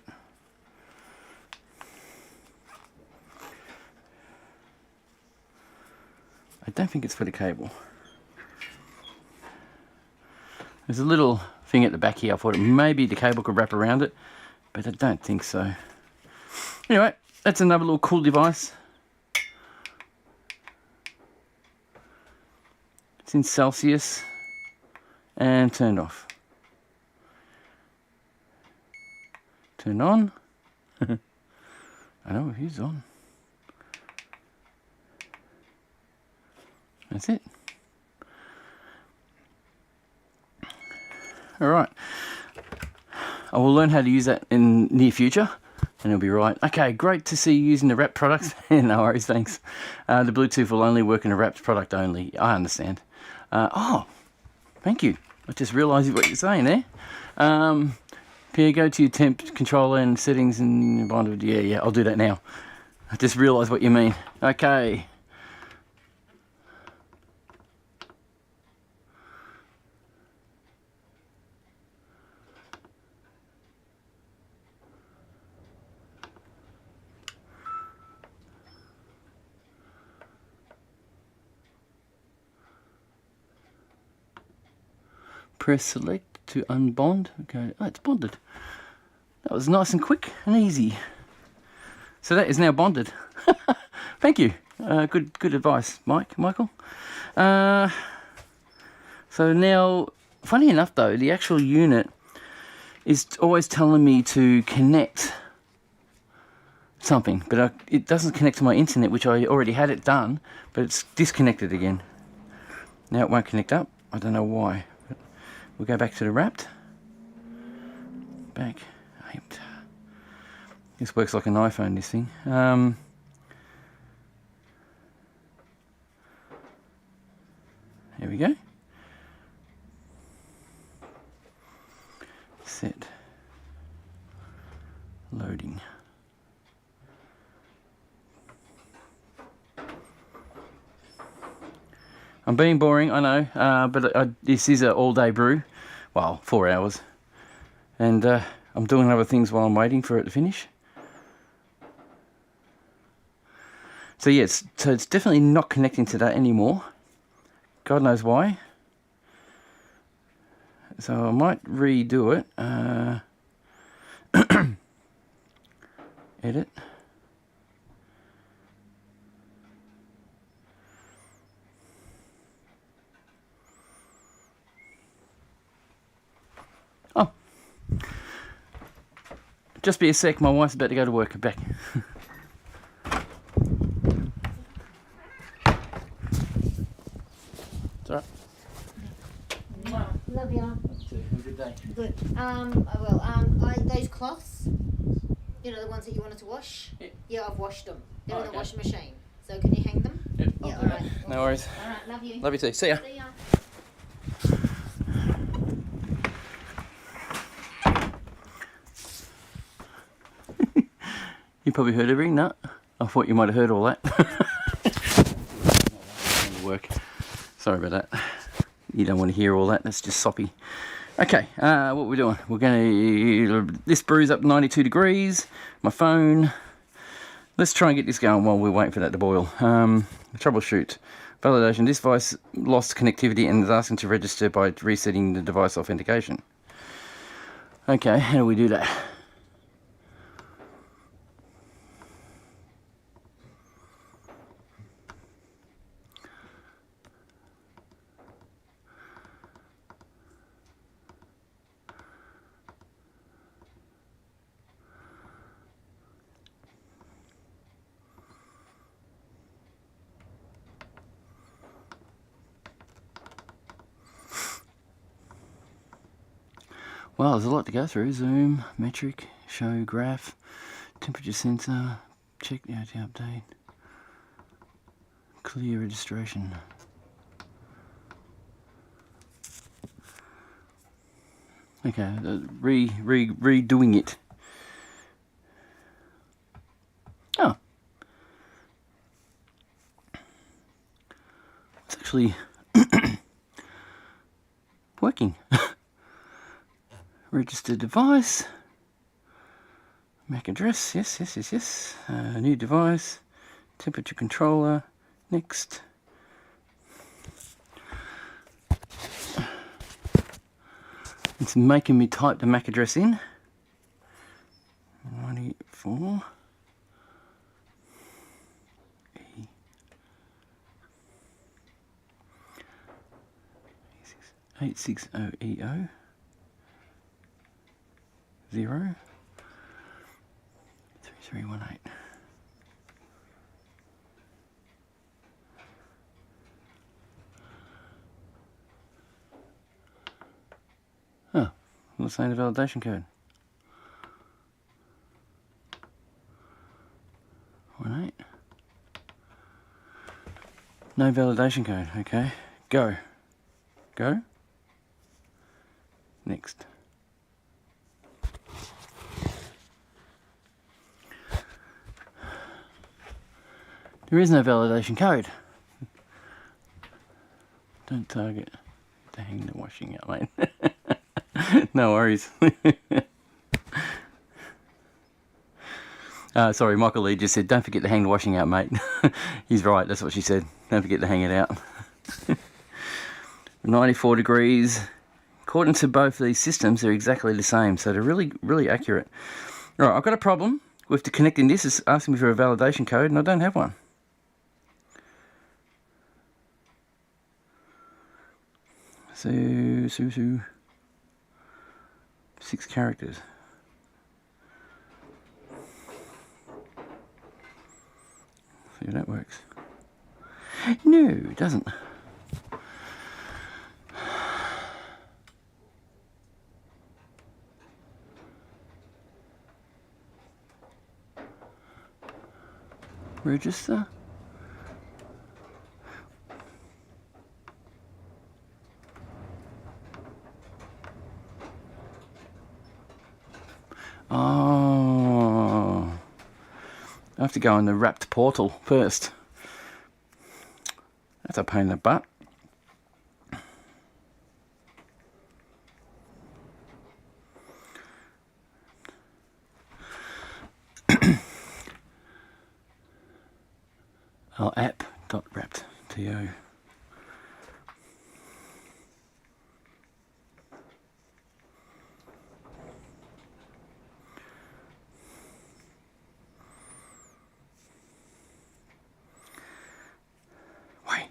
I don't think it's for the cable. There's a little thing at the back here. I thought maybe the cable could wrap around it, but I don't think so. Anyway, that's another little cool device. It's in Celsius and turned off. Turned on. I know it is on. That's it. Alright. I will learn how to use that in near future and it'll be right. Okay, great to see you using the wrapped products. No worries, thanks. The Bluetooth will only work in a wrapped product only. I understand. Oh, thank you. I just realised what you're saying there. Can you go to your temp controller and settings and bonded? Yeah, I'll do that now. I just realised what you mean. Okay. Press select to unbond. Okay, oh, it's bonded. That was nice and quick and easy. So that is now bonded. Thank you. Good advice, Michael. So now, funny enough though, the actual unit is always telling me to connect something, but it doesn't connect to my internet, which I already had it done, but it's disconnected again. Now it won't connect up. I don't know why. we'll go back to the wrapped. Back. This works like an iPhone, this thing. There we go. Set. Loading. I'm being boring, I know, but this is an all-day brew. Well, 4 hours. And I'm doing other things while I'm waiting for it to finish. So yes, so it's definitely not connecting to that anymore. God knows why. So I might redo it. Edit. Oh. Just be a sec, my wife's about to go to work. Back. It's alright. Love you. Have a good day. Good. Those cloths, you know, the ones that you wanted to wash? Yeah. Yeah, I've washed them. They're in the Okay. washing machine. So can you hang them? Yep, Yeah, I'll do that. alright. No worries. Alright, love you. Love you too. See ya. See ya. You probably heard everything, no? I thought you might have heard all that. Work. Sorry about that. You don't want to hear all that, that's just soppy. Okay, what we're doing, we're going to, this brew's up 92 degrees, my phone. Let's try and get this going while we're waiting for that to boil. Troubleshoot. Validation, this device lost connectivity and is asking to register by resetting the device authentication. Okay, how do we do that? Well, there's a lot to go through. Zoom, metric, show, graph, temperature sensor, check the OT update, clear registration. Okay, redoing it. Oh. It's actually working. Registered device, MAC address, yes. New device, temperature controller, next. It's making me type the MAC address in. 94 E 860 EO 0 3318. Oh, let's say the validation code. 18. No validation code. Okay, go. Next. There is no validation code. Don't target to hang the washing out, mate. No worries. Sorry, Michael Lee just said, don't forget to hang the washing out, mate. He's right, that's what she said. Don't forget to hang it out. 94 degrees. According to both these systems, they're exactly the same, so they're really, really accurate. All right, I've got a problem with the connecting this. It's asking me for a validation code, and I don't have one. So 6 characters. See if that works. No, it doesn't. register. Oh, I have to go in the wrapped portal first. That's a pain in the butt. Oh, app.wrapped to wait.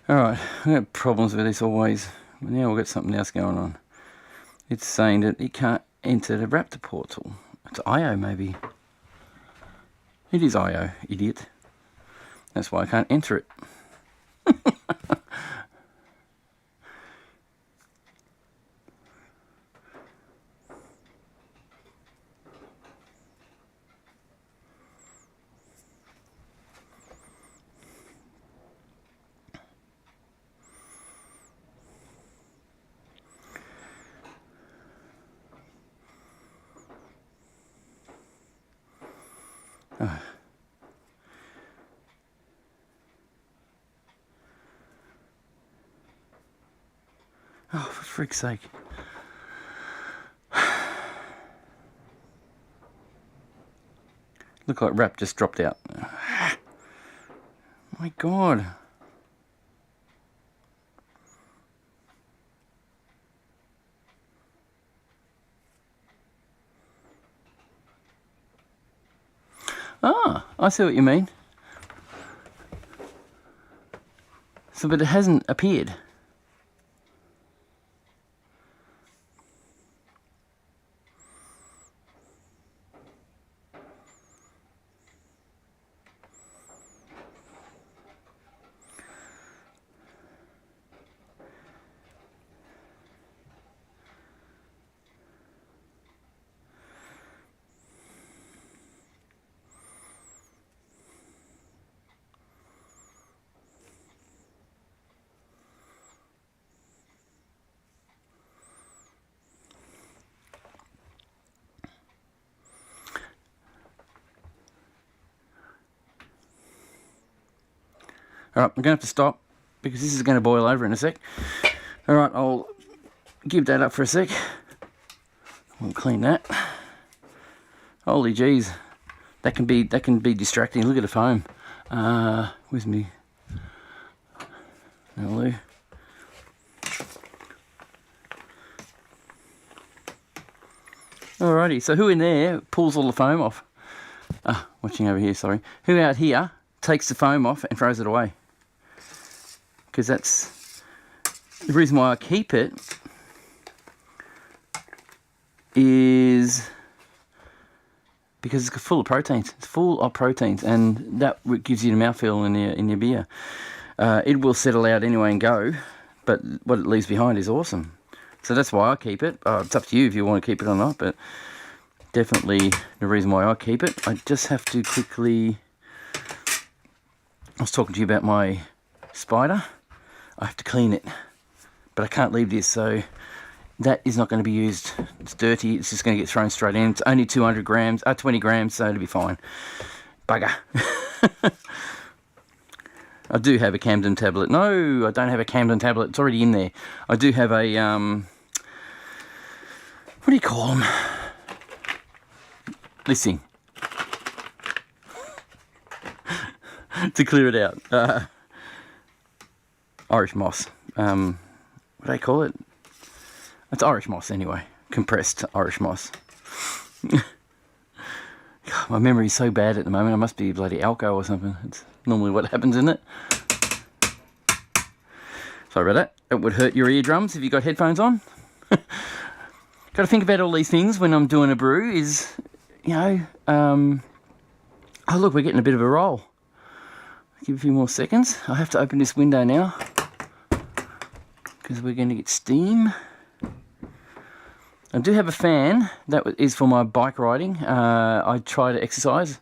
Alright, I have problems with this always. Now we've got something else going on. It's saying that it can't enter the Raptor portal. It's IO maybe. It is IO, idiot. That's why I can't enter it. Oh, for frick's sake. Look like Wrap just dropped out. My God. Ah, I see what you mean. So, but it hasn't appeared. Alright, I'm going to have to stop because this is going to boil over in a sec. Alright, I'll give that up for a sec. We'll clean that. Holy jeez. That can be distracting. Look at the foam. Where's me? Hello. Alrighty, so who in there pulls all the foam off? Watching over here, sorry. Who out here takes the foam off and throws it away? Because that's the reason why I keep it, is because it's full of proteins. It's full of proteins, and that gives you the mouthfeel in your beer. It will settle out anyway and go, but what it leaves behind is awesome. So that's why I keep it. It's up to you if you want to keep it or not, but definitely the reason why I keep it. I just have to quickly... I was talking to you about my spider. I have to clean it, but I can't leave this, so that is not going to be used. It's dirty. It's just going to get thrown straight in. It's only 200 grams, 20 grams, so it'll be fine. Bugger. I do have a Camden tablet. No, I don't have a Camden tablet. It's already in there. I do have a, what do you call them? This thing. To clear it out. Irish moss. What do they call it? It's Irish moss anyway. Compressed Irish moss. My memory is so bad at the moment. I must be bloody alco or something. It's normally what happens, isn't it? Sorry about that. It would hurt your eardrums if you got headphones on. Got to think about all these things when I'm doing a brew is, you know, oh look, we're getting a bit of a roll. Give a few more seconds. I have to open this window now because we're going to get steam. I do have a fan that is for my bike riding. I try to exercise.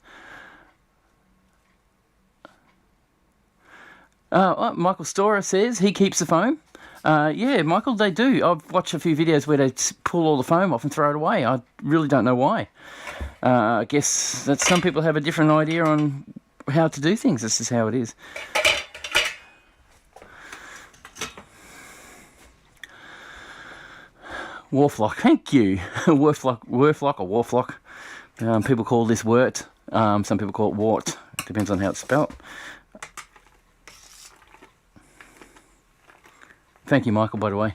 Michael Storer says he keeps the foam. Yeah, Michael, they do. I've watched a few videos where they pull all the foam off and throw it away. I really don't know why. I guess that some people have a different idea on how to do things. This is how it is. Warflock, thank you. Warflock or Warflock. People call this wort. Some people call it wart. It depends on how it's spelt. Thank you, Michael, by the way.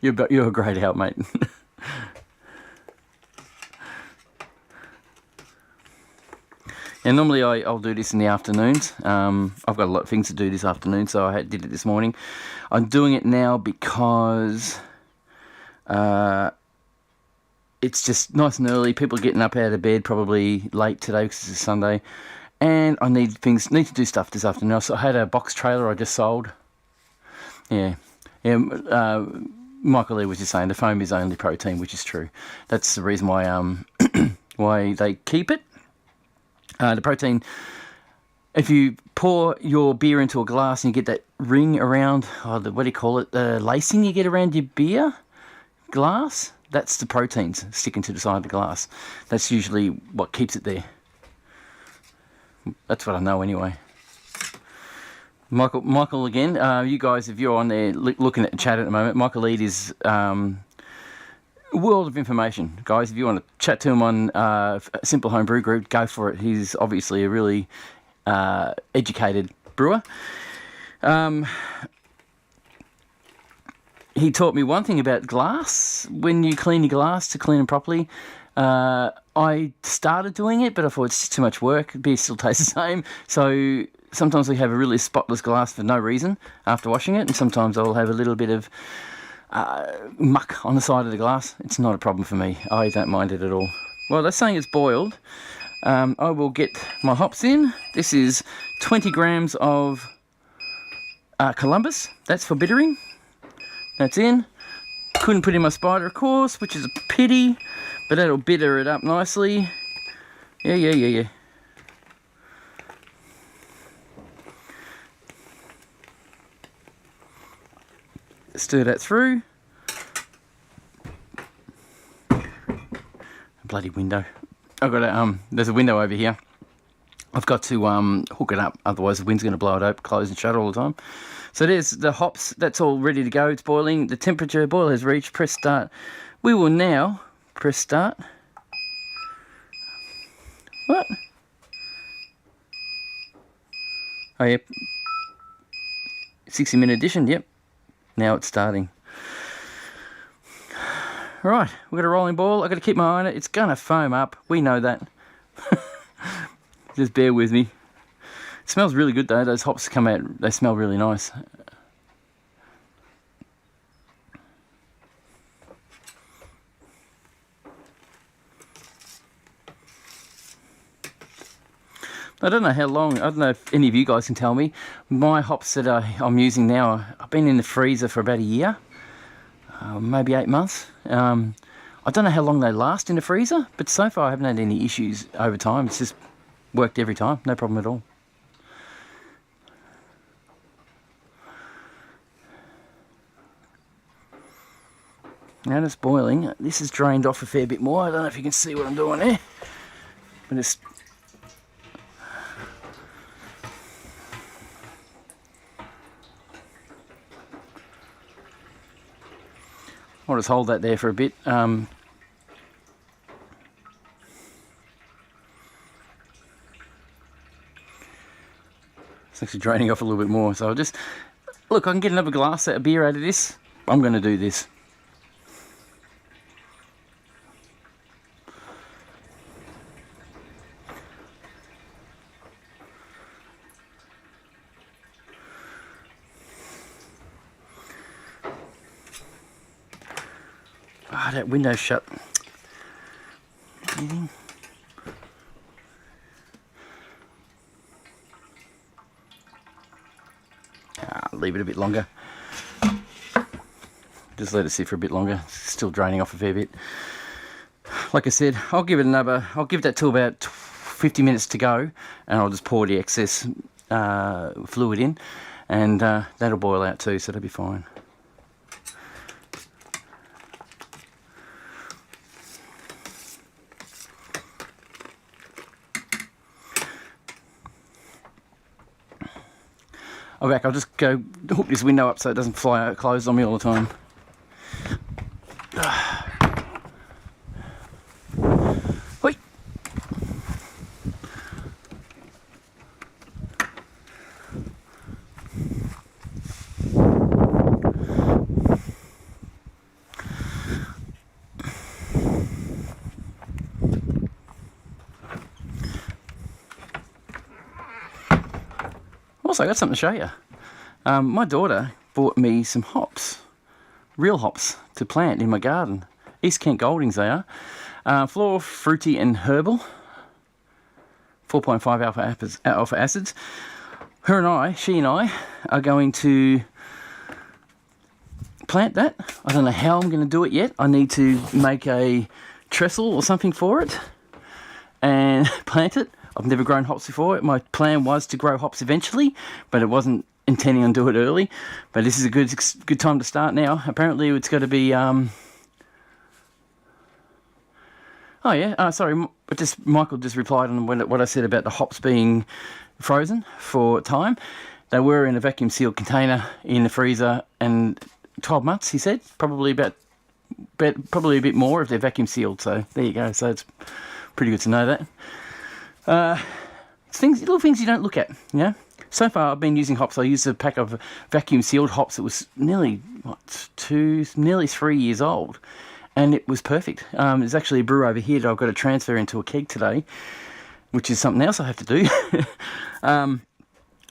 You're a great help, mate. And normally I'll do this in the afternoons. I've got a lot of things to do this afternoon, so I did it this morning. I'm doing it now because it's just nice and early. People are getting up out of bed probably late today because it's a Sunday. And I need to do stuff this afternoon. So I had a box trailer I just sold. Yeah. Michael Lee was just saying the foam is only protein, which is true. That's the reason why why they keep it. The protein, if you pour your beer into a glass and you get that ring around, what do you call it, the lacing you get around your beer glass, that's the proteins sticking to the side of the glass. That's usually what keeps it there. That's what I know anyway. Michael again, you guys, if you're on there looking at the chat at the moment, Michael Lead is a world of information. Guys, if you want to chat to him on Simple Home Brew Group, go for it. He's obviously a really educated brewer. He taught me one thing about glass. When you clean your glass, to clean them properly, I started doing it, but I thought it's just too much work. Beer still tastes the same. So sometimes we have a really spotless glass for no reason after washing it, and sometimes I'll have a little bit of muck on the side of the glass. It's not a problem for me. I don't mind it at all. Well, that's saying it's boiled. I will get my hops in. This is 20 grams of Columbus. That's for bittering. That's in. Couldn't put in my spider, of course, which is a pity, but that'll bitter it up nicely. Yeah. Stir that through. Bloody window. I've got a there's a window over here. I've got to hook it up, otherwise the wind's going to blow it open, close and shut all the time. So there's the hops. That's all ready to go. It's boiling. The temperature boil has reached. Press start. We will now press start. What? Oh yep. 60-minute edition. Yep. Now it's starting. Right, we've got a rolling boil. I've got to keep my eye on it. It's going to foam up. We know that. Just bear with me. It smells really good though. Those hops come out, they smell really nice. I don't know how long, I don't know if any of you guys can tell me. My hops that I'm using now, I've been in the freezer for about a year. Maybe 8 months. I don't know how long they last in the freezer, but so far I haven't had any issues over time. It's just worked every time, no problem at all. Now it's boiling. This is drained off a fair bit more. I don't know if you can see what I'm doing there, but it's I'll just hold that there for a bit. It's actually draining off a little bit more, so I'll just look. I can get another glass of beer out of this. I'm going to do this. That window's shut. Leave it a bit longer. Just let it sit for a bit longer. It's still draining off a fair bit. Like I said, I'll give that till about 50 minutes to go, and I'll just pour the excess fluid in, and that'll boil out too, so that'll be fine. I'll just go hook this window up so it doesn't fly out closed on me all the time. Wait. Also, I got something to show you. My daughter bought me some hops, real hops, to plant in my garden. East Kent Goldings they are. Floral, fruity and herbal. 4.5 alpha acids. She and I are going to plant that. I don't know how I'm going to do it yet. I need to make a trestle or something for it and plant it. I've never grown hops before. My plan was to grow hops eventually, but it wasn't intending on doing it early. But this is a good time to start now. Apparently it's got to be oh yeah, sorry, Michael just replied on what I said about the hops being frozen for time. They were in a vacuum sealed container in the freezer, and 12 months he said, probably a bit more if they're vacuum sealed. So there you go. So it's pretty good to know that. Little things you don't look at, you know. So far I've been using hops. I used a pack of vacuum sealed hops that was nearly 3 years old, and it was perfect. There's actually a brew over here that I've got to transfer into a keg today, which is something else I have to do.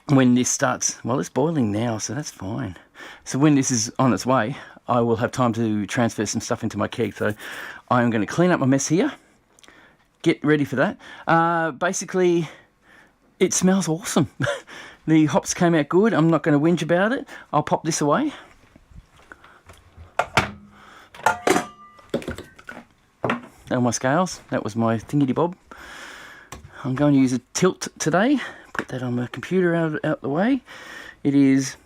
When this starts, well, it's boiling now, so that's fine. So when this is on its way, I will have time to transfer some stuff into my keg. So I'm going to clean up my mess here. Get ready for that. Basically, it smells awesome. The hops came out good. I'm not going to whinge about it. I'll pop this away. There are my scales. That was my thingy-bob. I'm going to use a tilt today. Put that on my computer out the way. It is...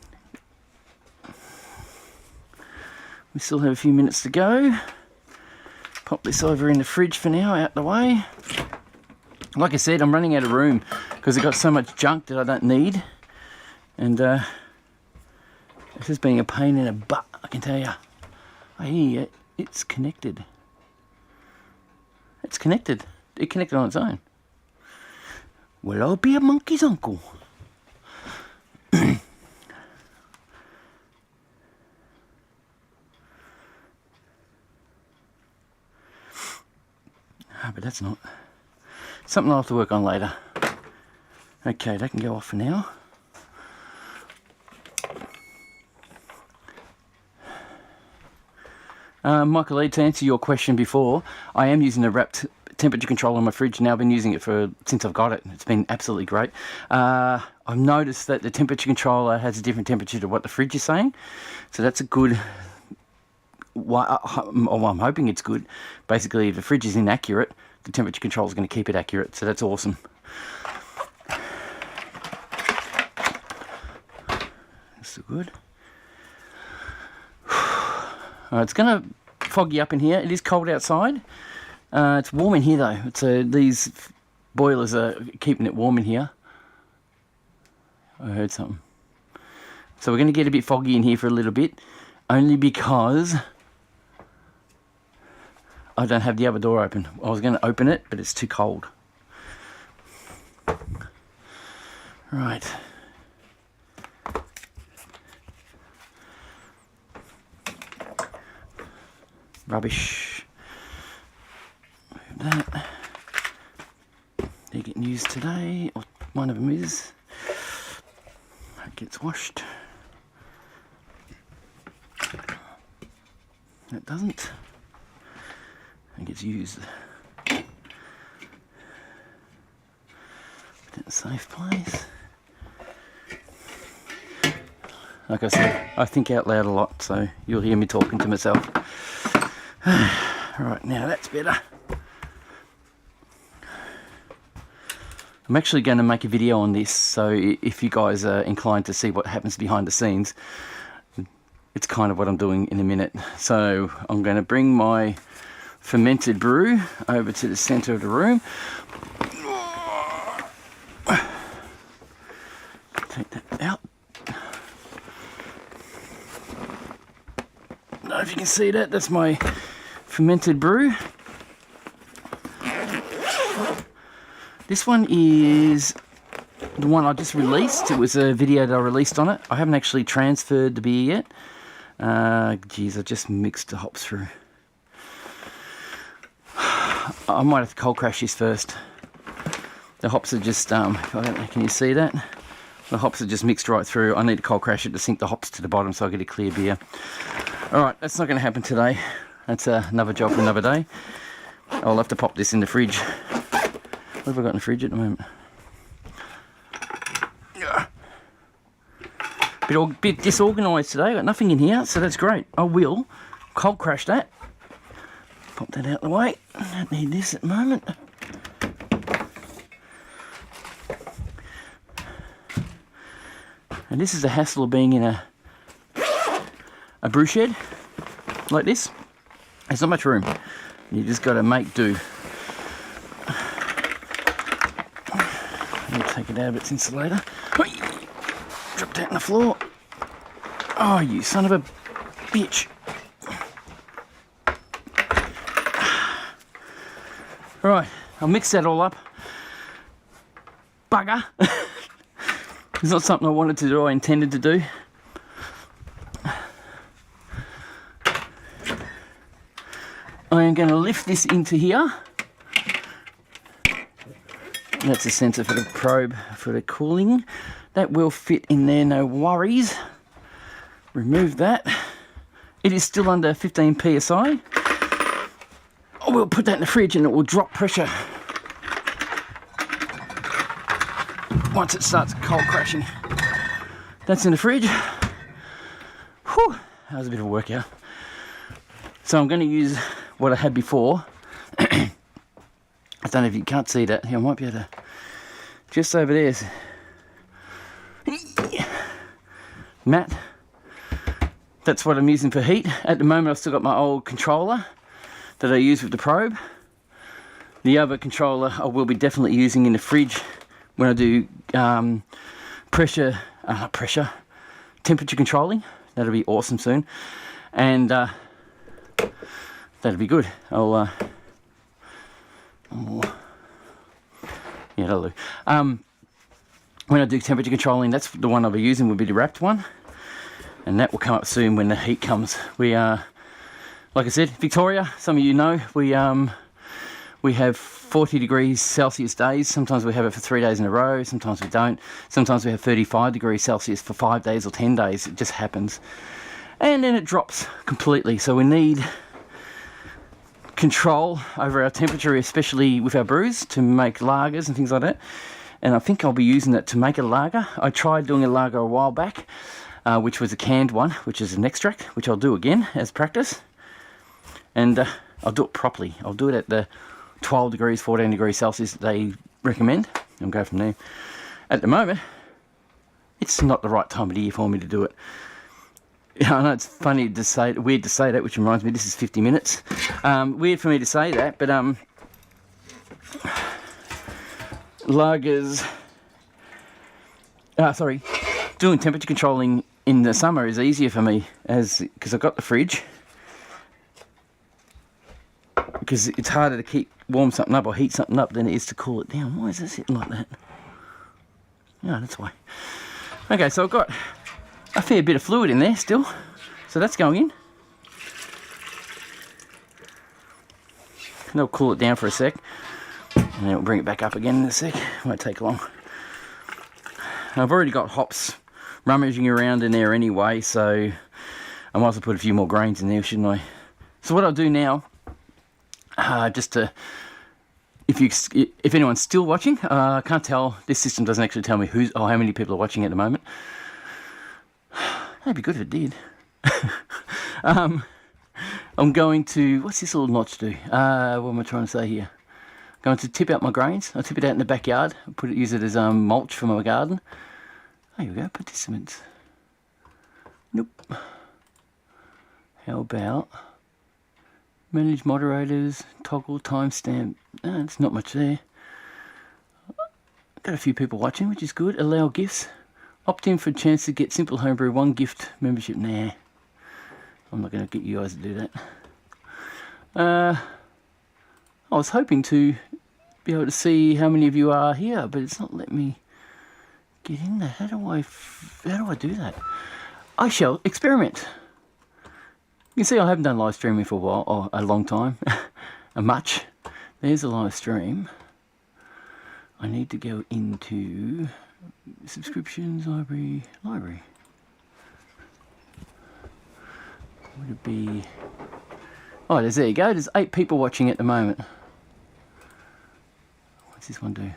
We still have a few minutes to go. Pop this over in the fridge for now, out the way. Like I said, I'm running out of room because I've got so much junk that I don't need. And this is being a pain in the butt, I can tell you. I hear you. It's connected. It's connected. It connected on its own. Well, I'll be a monkey's uncle. But that's not something I'll have to work on later. Okay, that can go off for now. Michael Lee, to answer your question before, I am using a wrapped temperature control on my fridge now. I've been using it since I've got it. It's been absolutely great. I've noticed that the temperature controller has a different temperature to what the fridge is saying, so that's a good... Well, I'm hoping it's good. Basically, if the fridge is inaccurate, the temperature control is going to keep it accurate, so that's awesome. That's so good. It's going to foggy up in here. It is cold outside. It's warm in here though. These boilers are keeping it warm in here. I heard something. So we're going to get a bit foggy in here for a little bit, only because I don't have the other door open. I was going to open it, but it's too cold. Right. Rubbish. Move that. They're getting used today, or one of them is. It gets washed. It doesn't. It gets used. Put it in a safe place. Like I said, I think out loud a lot, so you'll hear me talking to myself. Right, now that's better. I'm actually going to make a video on this, so if you guys are inclined to see what happens behind the scenes, it's kind of what I'm doing in a minute. So I'm going to bring my fermented brew over to the center of the room. Take that out. I don't know if you can see that, that's my fermented brew. This one is the one I just released. It was a video that I released on it. I haven't actually transferred the beer yet. Geez, I just mixed the hops through. I might have to cold crash this first. The hops are just, I don't know, can you see that? The hops are just mixed right through. I need to cold crash it to sink the hops to the bottom so I get a clear beer. Alright, that's not going to happen today. That's another job for another day. I'll have to pop this in the fridge. What have I got in the fridge at the moment? Bit disorganised today. Got nothing in here, so that's great. I will cold crash that. Pop that out of the way. I don't need this at the moment. And this is the hassle of being in a brew shed like this. There's not much room. You just got to make do. Let me take it out of its insulator. Drop that on the floor. Oh, you son of a bitch. Right, I'll mix that all up. Bugger. It's not something I wanted to do, I intended to do. I am going to lift this into here. That's a sensor for the probe for the cooling. That will fit in there, no worries. Remove that. It is still under 15 psi. I will put that in the fridge and it will drop pressure once it starts cold crashing. That's in the fridge. Whew, that was a bit of a workout. So I'm going to use what I had before. I don't know if you can't see that. Here, I might be able to. Just over there. Mat. That's what I'm using for heat. At the moment I've still got my old controller that I use with the probe. The other controller I will be definitely using in the fridge when I do temperature controlling. That'll be awesome soon. And that'll be good. Yeah, that'll do. When I do temperature controlling, that's the one I'll be using, will be the wrapped one. And that will come up soon when the heat comes. We are, like I said, Victoria, some of you know, we have 40 degrees Celsius days. Sometimes we have it for 3 days in a row, sometimes we don't. Sometimes we have 35 degrees Celsius for 5 days or 10 days. It just happens. And then it drops completely. So we need control over our temperature, especially with our brews, to make lagers and things like that. And I think I'll be using that to make a lager. I tried doing a lager a while back, which was a canned one, which is an extract, which I'll do again as practice. And I'll do it properly. I'll do it at the 12 degrees, 14 degrees Celsius that they recommend, and go from there. At the moment, it's not the right time of the year for me to do it. I know it's funny to say, weird to say that, which reminds me, this is 50 minutes. Weird for me to say that, but lagers, doing temperature controlling in the summer is easier for me, because I've got the fridge. Because it's harder to warm something up or heat something up than it is to cool it down. Why is it sitting like that? Yeah, that's why. Okay, so I've got a fair bit of fluid in there still. So that's going in. And I'll cool it down for a sec. And then we'll bring it back up again in a sec. Won't take long. I've already got hops rummaging around in there anyway, so I might as well put a few more grains in there, shouldn't I? So what I'll do now, just to, if anyone's still watching, I can't tell, this system doesn't actually tell me how many people are watching at the moment. That'd be good if it did. I'm going to, what's this little notch do? What am I trying to say here? Going to tip out my grains. I'll tip it out in the backyard. Use it as mulch for my garden. Oh, here we go, participants. Nope. How about manage moderators, toggle timestamp? No, it's not much there. Got a few people watching, which is good. Allow gifts. Opt in for a chance to get Simple Homebrew 1 gift membership. Nah, I'm not going to get you guys to do that. I was hoping to be able to see how many of you are here, but it's not letting me get in there. How do I do that? I shall experiment. You can see I haven't done live streaming for a while, or a long time, much. There's a live stream. I need to go into subscriptions, library. Would it be? Oh, there you go. There's 8 people watching at the moment. What's this one do?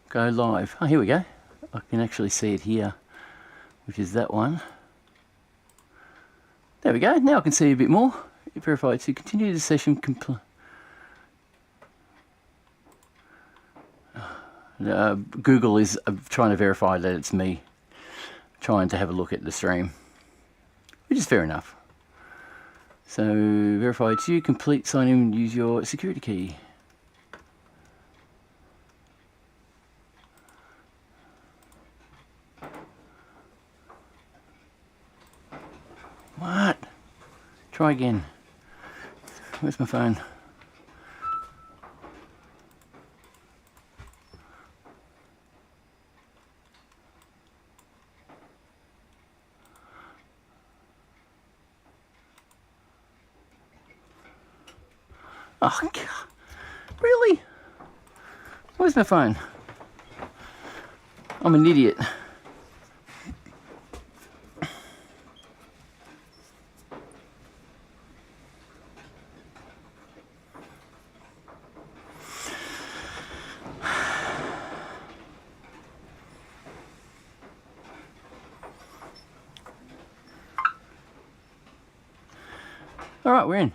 Go live. Oh, here we go. I can actually see it here, which is that one. There we go. Now I can see a bit more. Verify to continue the session. Google is trying to verify that it's me trying to have a look at the stream, which is fair enough. So verify it's you, complete, sign in, use your security key. What? Try again. Where's my phone? Oh, God. Really? Where's my phone? I'm an idiot. All right, we're in.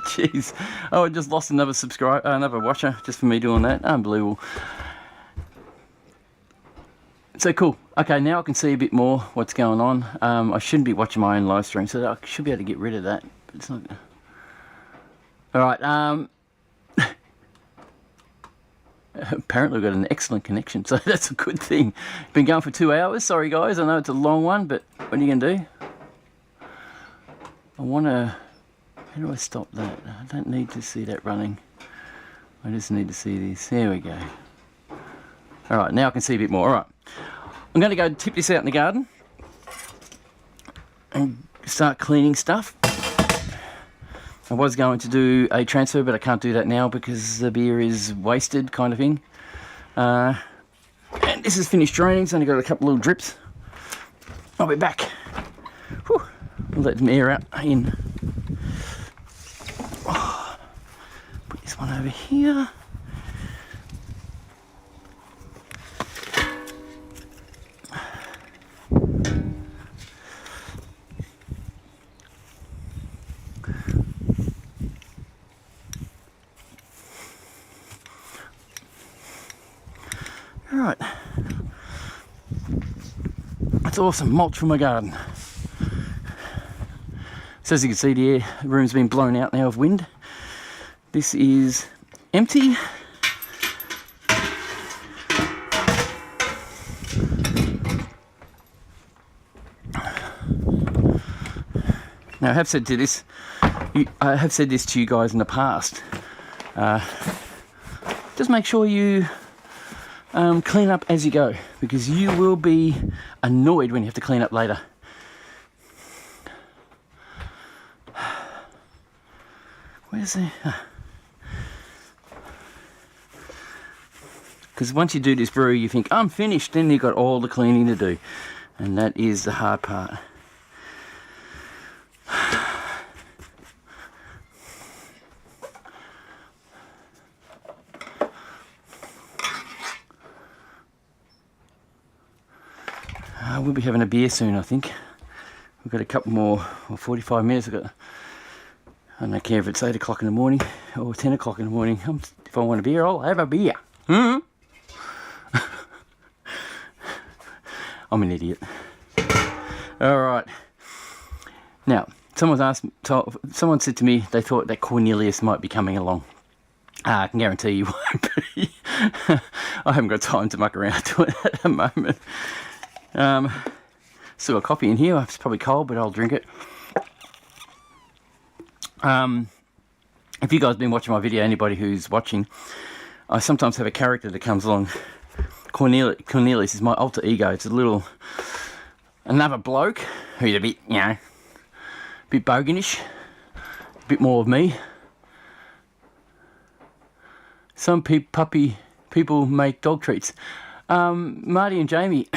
Jeez. Oh, I just lost another another watcher just for me doing that. Unbelievable. So cool. Okay, now I can see a bit more what's going on. I shouldn't be watching my own live stream, so I should be able to get rid of that. But it's not. All right. Apparently we've got an excellent connection, so that's a good thing. Been going for 2 hours. Sorry, guys. I know it's a long one, but what are you gonna do? I want to, how do I stop that? I don't need to see that running. I just need to see this. There we go. All right, now I can see a bit more. All right, I'm going to go tip this out in the garden and start cleaning stuff. I was going to do a transfer, but I can't do that now because the beer is wasted, kind of thing. And this is finished draining, it's only got a couple little drips. I'll be back. Whew. I'll let them air out in. Oh, put this one over here. All right. That's awesome. Mulch for my garden. So as you can see, the room's been blown out now of wind. This is empty. Now I have said this to you guys in the past. Just make sure you clean up as you go, because you will be annoyed when you have to clean up later. Where's the... Because once you do this brew, you think, I'm finished, then you've got all the cleaning to do. And that is the hard part. We'll be having a beer soon, I think. We've got a couple more, or 45 minutes. I don't care if it's 8 o'clock in the morning or 10 o'clock in the morning. If I want a beer, I'll have a beer. I'm an idiot. All right. Now, someone said to me they thought that Cornelius might be coming along. I can guarantee you won't be. I haven't got time to muck around to it at the moment. Still got coffee in here. It's probably cold, but I'll drink it. If you guys have been watching my video, anybody who's watching, I sometimes have a character that comes along. Cornelius is my alter ego. It's another bloke who's a bit, a bit boganish, a bit more of me. Some people make dog treats. Marty and Jamie,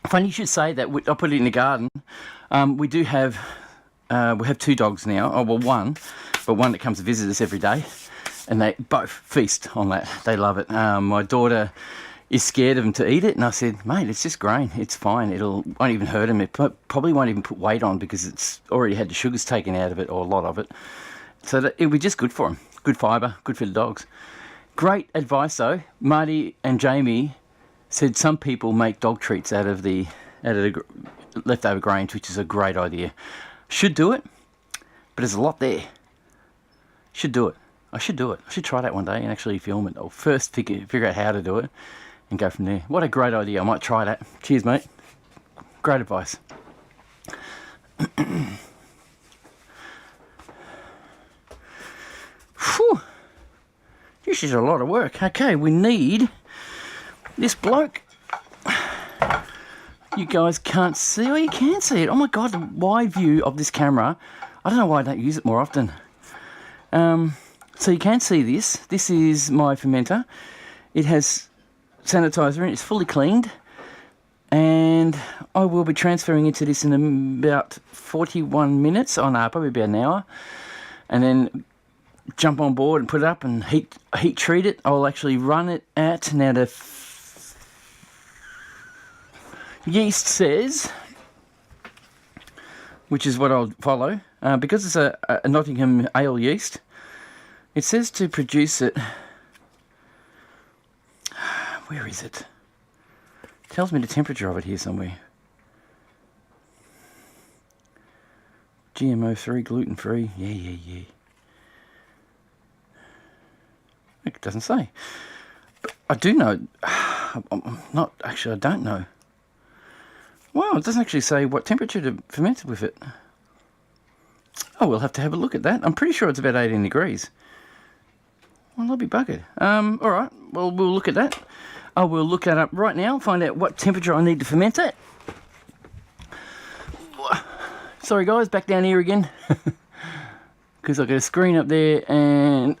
funny you should say that. I put it in the garden. We do have, we have 2 dogs now. Oh, well, one that comes to visit us every day. And they both feast on that. They love it. My daughter is scared of them to eat it. And I said, mate, it's just grain. It's fine. Won't even hurt them. It probably won't even put weight on because it's already had the sugars taken out of it, or a lot of it. So that it'll be just good for them. Good fibre, good for the dogs. Great advice though. Marty and Jamie said some people make dog treats out of the leftover grains, which is a great idea. Should do it, but there's a lot there. Should do it. I should do it. I should try that one day and actually film it. I'll first figure out how to do it and go from there. What a great idea. I might try that. Cheers, mate. Great advice. Whew. This is a lot of work. Okay, we need this bloke. You guys can't see. Oh, you can see it. Oh my God, the wide view of this camera. I don't know why I don't use it more often. So you can see this. This is my fermenter. It has sanitizer in it. It's fully cleaned. And I will be transferring into this in about 41 minutes. Oh no, probably about an hour. And then jump on board and put it up and heat treat it. I'll actually run it at, now the yeast says, which is what I'll follow, because it's a Nottingham Ale Yeast, it says to produce it, where is it? It tells me the temperature of it here somewhere. GMO-free, gluten-free, yeah. It doesn't say. But I do know. I don't know. Wow, it doesn't actually say what temperature to ferment it with it. Oh, we'll have to have a look at that. I'm pretty sure it's about 18 degrees. Well, I'll be buggered. Alright, well, we'll look at that. I will look that up right now, find out what temperature I need to ferment it. Sorry guys, back down here again. Because I've got a screen up there and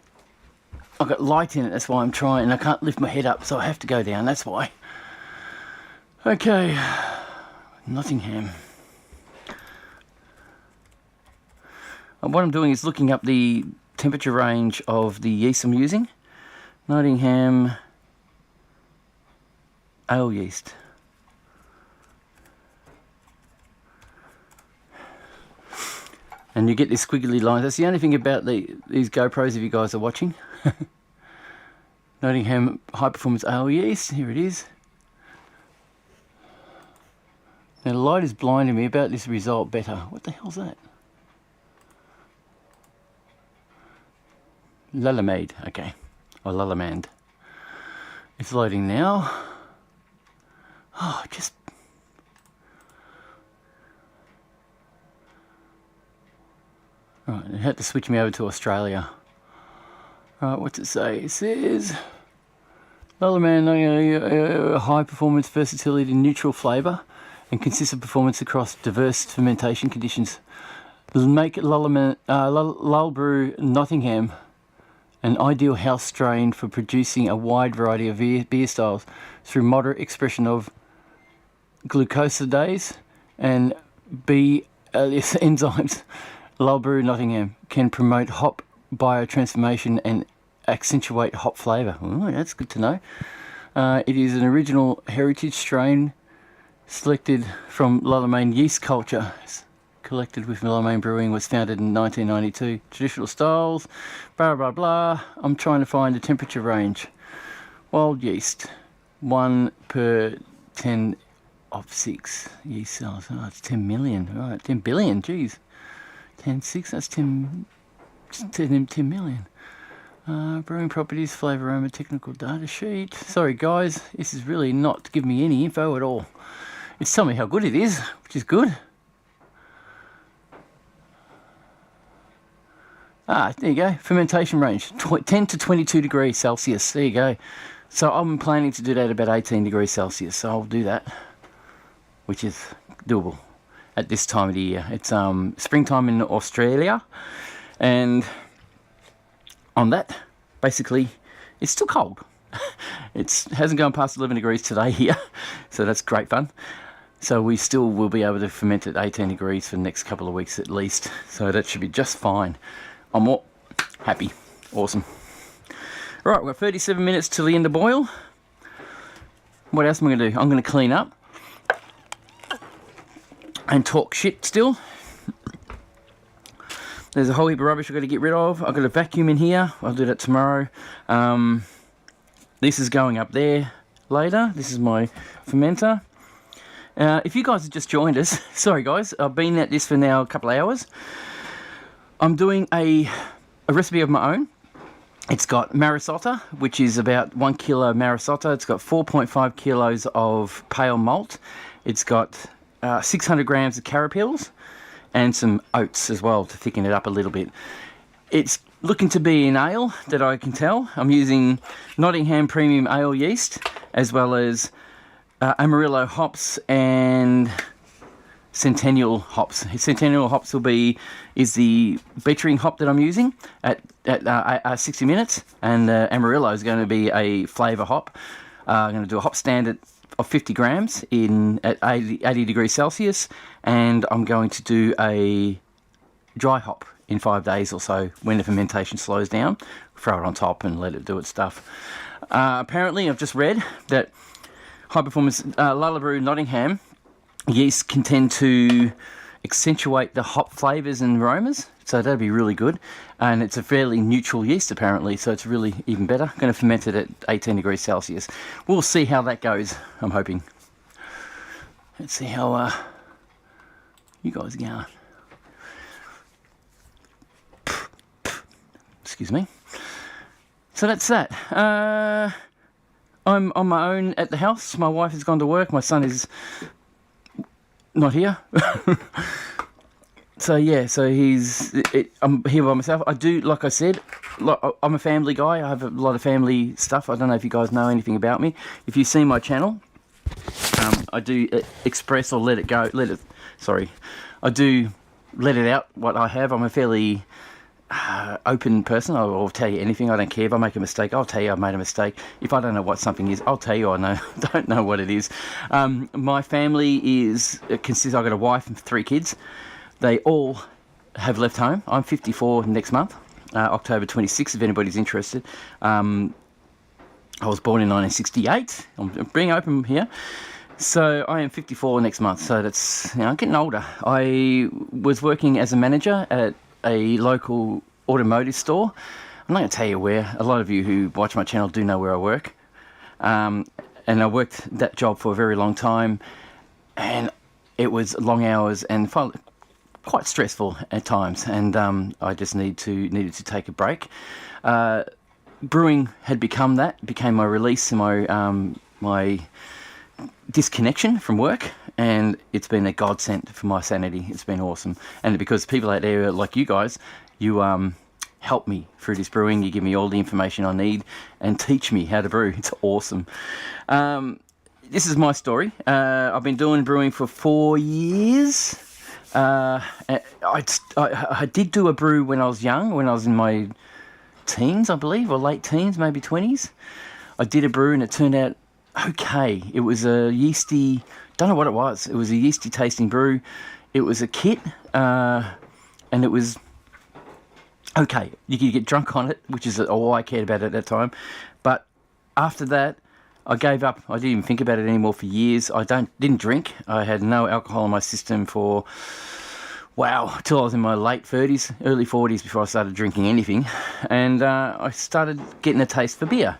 I've got light in it, that's why I'm trying. I can't lift my head up, so I have to go down, that's why. Okay, Nottingham. And what I'm doing is looking up the temperature range of the yeast I'm using. Nottingham Ale Yeast. And you get this squiggly line. That's the only thing about these GoPros if you guys are watching. Nottingham High Performance Ale Yeast. Here it is. Now the light is blinding me about this result better. What the hell's that? Lulamade. Okay. Or Lulamand. It's loading now. Oh, just... Right, it had to switch me over to Australia. Right, what's it say? It says Lulamand, high performance, versatility, neutral flavour, and consistent performance across diverse fermentation conditions. Make Lull-Brew Nottingham an ideal house strain for producing a wide variety of beer styles through moderate expression of glucosidase and B enzymes. Lull-Brew Nottingham can promote hop biotransformation and accentuate hop flavour. Oh, that's good to know. It is an original heritage strain selected from Lulamane yeast culture. collected with Main Brewing, was founded in 1992. Traditional styles, blah, blah, blah. I'm trying to find the temperature range. Wild yeast, 1 per 10 of 6 yeast cells. Oh, it's 10 million, right, 10 billion, geez. 10.6, that's 10 million. Brewing properties, flavour, aroma, technical data sheet. Sorry guys, this is really not giving me any info at all. It's telling me how good it is, which is good. There you go. Fermentation range, 10 to 22 degrees Celsius. There you go. So I'm planning to do that about 18 degrees Celsius. So I'll do that, which is doable at this time of the year. It's springtime in Australia, and on that, basically, it's still cold. It hasn't gone past 11 degrees today here, so that's great fun. So we still will be able to ferment at 18 degrees for the next couple of weeks at least. So that should be just fine. I'm all happy. Awesome. Right, we've got 37 minutes till the end of boil. What else am I going to do? I'm going to clean up and talk shit still. There's a whole heap of rubbish I've got to get rid of. I've got a vacuum in here. I'll do that tomorrow. This is going up there later. This is my fermenter. If you guys have just joined us, sorry guys, I've been at this for now a couple of hours. I'm doing a recipe of my own. It's got Marisota, which is about 1 kilo Marisota. It's got 4.5 kilos of pale malt. It's got 600 grams of carapils and some oats as well to thicken it up a little bit. It's looking to be an ale that I can tell. I'm using Nottingham Premium Ale Yeast, as well as Amarillo Hops and Centennial Hops. Centennial Hops is the bittering hop that I'm using at 60 minutes, and Amarillo is going to be a flavour hop. I'm going to do a hop stand of 50 grams at 80 degrees Celsius, and I'm going to do a dry hop in 5 days or so when the fermentation slows down. Throw it on top and let it do its stuff. Apparently, I've just read that high performance Brew Nottingham yeast can tend to accentuate the hop flavours and aromas, so that'd be really good. And it's a fairly neutral yeast apparently, so it's really even better. I'm going to ferment it at 18 degrees Celsius. We'll see how that goes, I'm hoping. Let's see how you guys are going. Excuse me. So that's that. I'm on my own at the house. My wife has gone to work. My son is not here. So yeah, I'm here by myself. I do, like I said, I'm a family guy. I have a lot of family stuff. I don't know if you guys know anything about me. If you see my channel, I do express or let it go. I do let it out what I have. I'm a fairly open person. I'll tell you anything. I don't care if I make a mistake. I'll tell you I've made a mistake. If I don't know what something is, I'll tell you I don't know what it is. My family consists. I've got a wife and 3 kids. They all have left home. I'm 54 next month, October 26th, if anybody's interested. I was born in 1968. I'm being open here. So I am 54 next month. So that's, I'm getting older. I was working as a manager at a local automotive store. I'm not going to tell you where. A lot of you who watch my channel do know where I work. And I worked that job for a very long time. And it was long hours and quite stressful at times. And I just needed to take a break. Brewing had became my release and my disconnection from work, and it's been a godsend for my sanity. It's been awesome, and because people out there like you guys, you help me through this brewing. You give me all the information I need and teach me how to brew. It's awesome. This is my story. I've been doing brewing for 4 years. I did do a brew when I was young, when I was in my teens, I believe, or late teens, maybe 20s. I did a brew and it turned out okay. It was a yeasty, don't know what it was. It was a yeasty tasting brew. It was a kit, and it was okay. You could get drunk on it, which is all I cared about at that time. But after that, I gave up. I didn't even think about it anymore for years. I didn't drink. I had no alcohol in my system for wow, till I was in my late 30s, early 40s before I started drinking anything. And I started getting a taste for beer.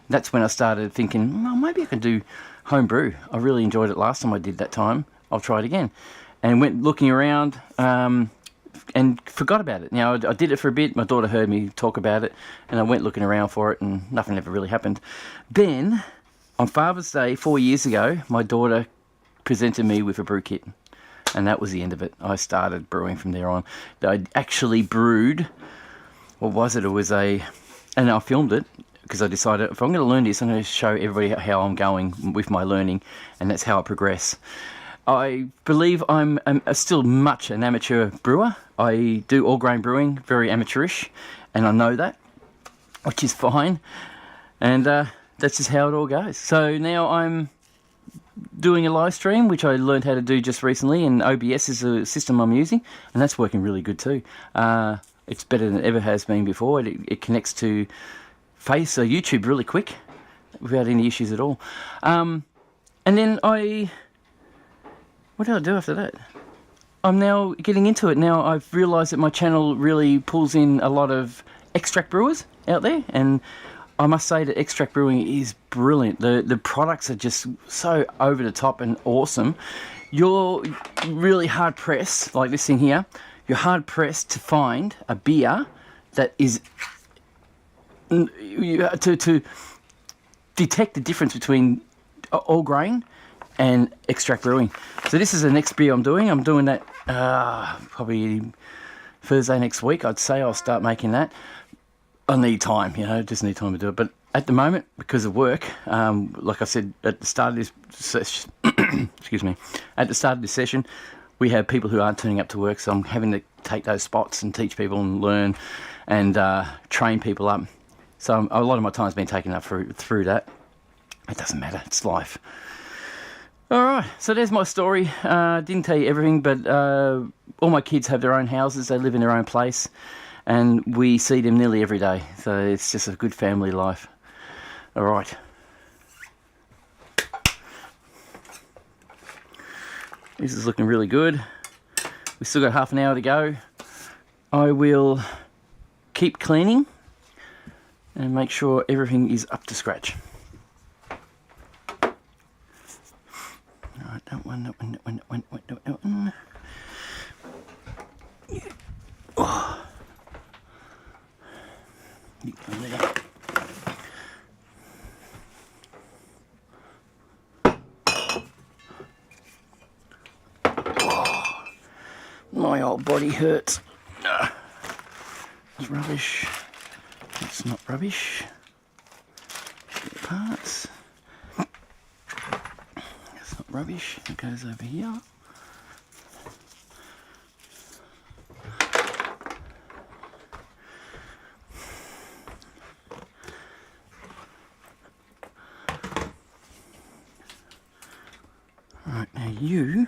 That's when I started thinking, well, maybe I can do home brew. I really enjoyed it last time I did that time. I'll try it again. And went looking around and forgot about it. Now, I did it for a bit. My daughter heard me talk about it, and I went looking around for it, and nothing ever really happened. Then, on Father's Day 4 years ago, my daughter presented me with a brew kit. And that was the end of it. I started brewing from there on. I actually brewed, what was it? It was and I filmed it because I decided if I'm going to learn this, I'm going to show everybody how I'm going with my learning, and that's how I progress. I believe I'm still much an amateur brewer. I do all grain brewing, very amateurish, and I know that, which is fine. And that's just how it all goes. So now I'm doing a live stream, which I learned how to do just recently, and OBS is a system I'm using, and that's working really good too. It's better than it ever has been before. It connects to YouTube really quick without any issues at all. And then what did I do after that? I'm now getting into it. Now I've realised that my channel really pulls in a lot of extract brewers out there, and I must say that extract brewing is brilliant. The products are just so over the top and awesome. You're really hard pressed, like this thing here, you're hard pressed to find a beer that is to detect the difference between all grain and extract brewing. So this is the next beer I'm doing. I'm doing that probably Thursday next week. I'd say I'll start making that. I need time, just need time to do it. But at the moment, because of work, like I said at the start of this session, excuse me, at the start of this session, we have people who aren't turning up to work, so I'm having to take those spots and teach people and learn and train people up. So a lot of my time's been taken up through that. It doesn't matter, it's life. All right, so there's my story. Didn't tell you everything, but all my kids have their own houses. They live in their own place. And we see them nearly every day, so it's just a good family life. All right. This is looking really good. We've still got half an hour to go. I will keep cleaning and make sure everything is up to scratch. All right, that one. Yeah. Oh. My old body hurts. It's rubbish. It's not rubbish. Parts. It's not rubbish. It goes over here. Right, now you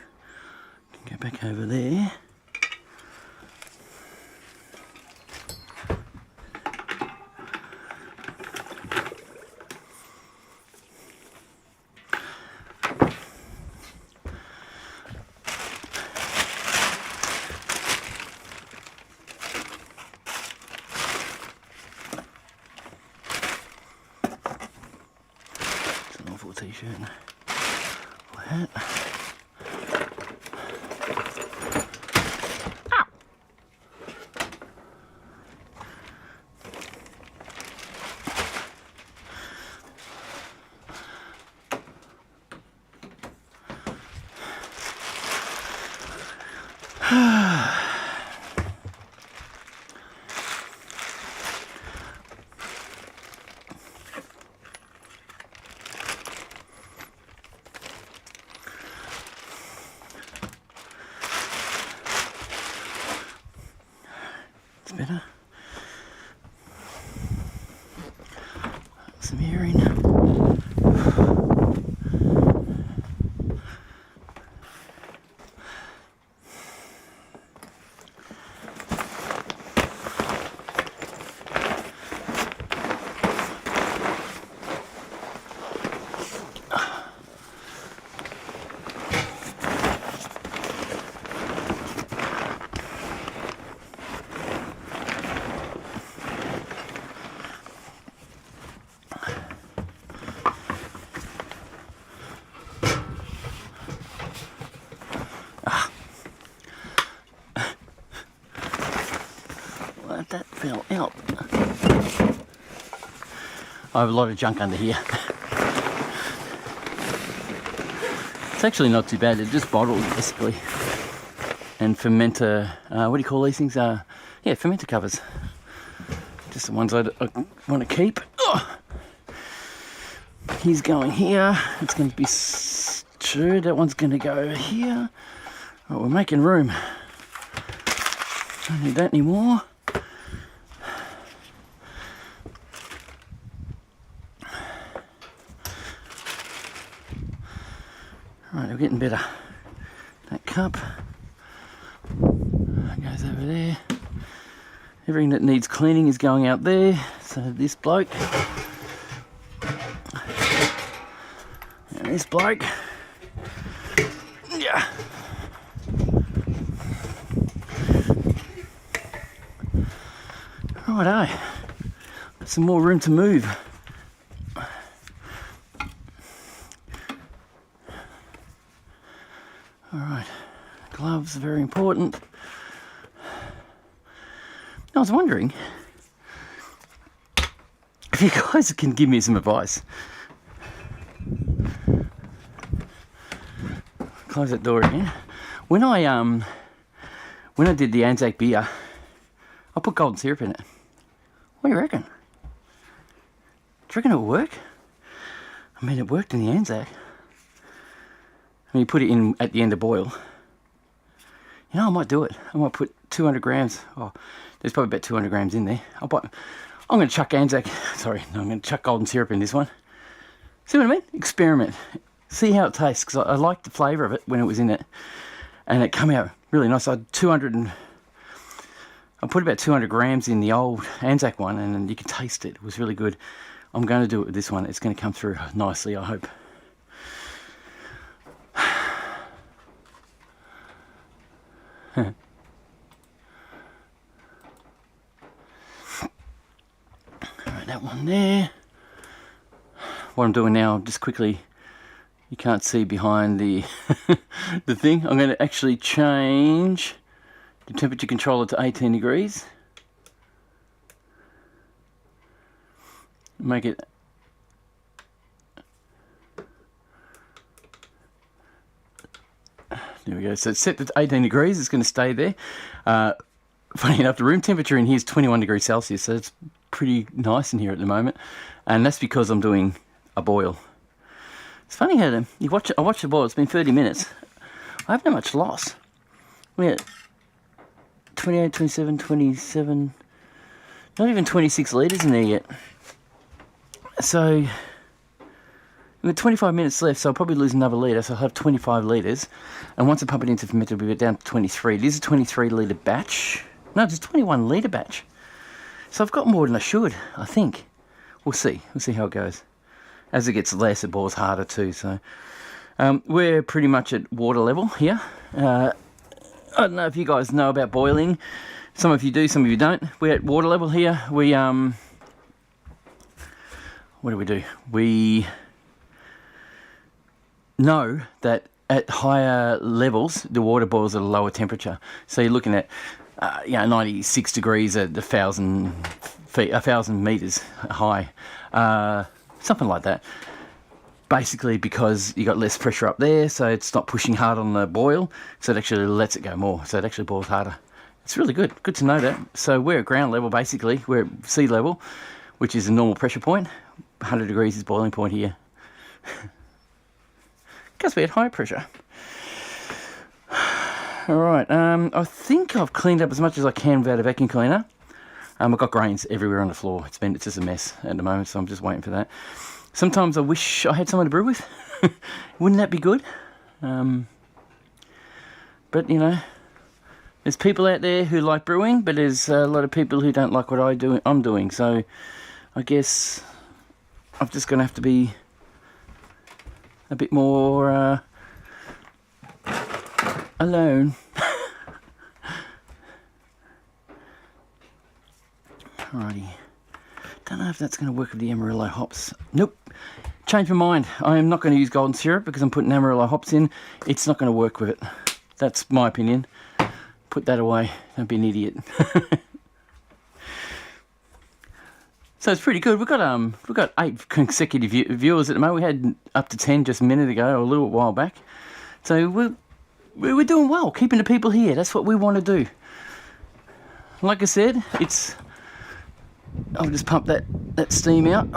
can go back over there. It's an awful t-shirt. That. It's better. Some air in. help. I have a lot of junk under here. It's actually not too bad. They're just bottled, basically. And fermenter, what do you call these things? Yeah, fermenter covers. Just the ones I want to keep. Oh. He's going here. It's going to be true. That one's going to go over here. Oh, we're making room. Don't need that anymore. Right, we're getting better. That cup goes over there. Everything that needs cleaning is going out there. So this bloke and this bloke, yeah. Righto, got some more room to move. Alright, gloves are very important. I was wondering if you guys can give me some advice. Close that door again. When I did the Anzac beer, I put golden syrup in it. What do you reckon? Do you reckon it'll work? I mean, it worked in the Anzac. I mean, you put it in at the end of boil. You know, I might do it. I might put 200 grams. Oh, there's probably about 200 grams in there. I'm going to chuck Anzac. Sorry, no, I'm going to chuck golden syrup in this one. See what I mean? Experiment. See how it tastes, because I liked the flavour of it when it was in it. And it came out really nice. I put about 200 grams in the old Anzac one, and you can taste it. It was really good. I'm going to do it with this one. It's going to come through nicely, I hope. Alright, that one there. What I'm doing now, just quickly, you can't see behind the the thing. I'm going to actually change the temperature controller to 18 degrees. Make it there we go. So it's set to 18 degrees. It's going to stay there. Funny enough, the room temperature in here is 21 degrees Celsius, so it's pretty nice in here at the moment. And that's because I'm doing a boil. It's funny how I watch the boil. It's been 30 minutes. I haven't had much loss. We're at 28, 27, 27, not even 26 litres in there yet. So we've got 25 minutes left, so I'll probably lose another litre, so I'll have 25 litres. And once I pump it into the fermenter, we'll be down to 23. This is a 23 litre batch. No, it's a 21 litre batch. So I've got more than I should, I think. We'll see. We'll see how it goes. As it gets less, it boils harder too. So we're pretty much at water level here. I don't know if you guys know about boiling. Some of you do, some of you don't. We're at water level here. We what do? We know that at higher levels, the water boils at a lower temperature. So you're looking at 96 degrees at 1,000 feet, 1,000 meters high, something like that. Basically because you got less pressure up there, so it's not pushing hard on the boil, so it actually lets it go more, so it actually boils harder. It's really good. Good to know that. So we're at ground level, basically. We're at sea level, which is a normal pressure point. 100 degrees is boiling point here. Because we're at high pressure. Alright, I think I've cleaned up as much as I can without a vacuum cleaner. I've got grains everywhere on the floor. It's just a mess at the moment, so I'm just waiting for that. Sometimes I wish I had someone to brew with. Wouldn't that be good? But, you know, there's people out there who like brewing, but there's a lot of people who don't like what I'm doing. So I guess I'm just going to have to be a bit more alone. Alrighty. Don't know if that's going to work with the Amarillo hops. Nope. Changed my mind. I am not going to use golden syrup because I'm putting Amarillo hops in. It's not going to work with it. That's my opinion. Put that away. Don't be an idiot. So it's pretty good. We've got 8 consecutive viewers at the moment. We had up to 10 just a minute ago, or a little while back. So we're doing well, keeping the people here. That's what we want to do. Like I said, I'll just pump that steam out.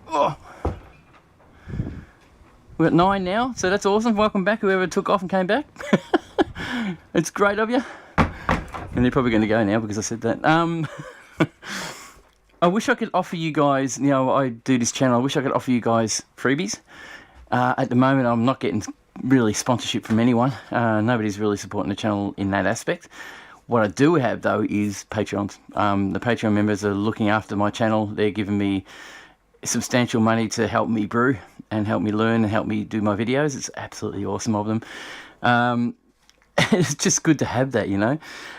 Oh. We've got 9 now, so that's awesome. Welcome back, whoever took off and came back. It's great of you. And they're probably going to go now because I said that. I wish I could offer you guys, I do this channel, I wish I could offer you guys freebies. At the moment, I'm not getting really sponsorship from anyone. Nobody's really supporting the channel in that aspect. What I do have, though, is Patreons. The Patreon members are looking after my channel. They're giving me substantial money to help me brew and help me learn and help me do my videos. It's absolutely awesome of them. It's just good to have that,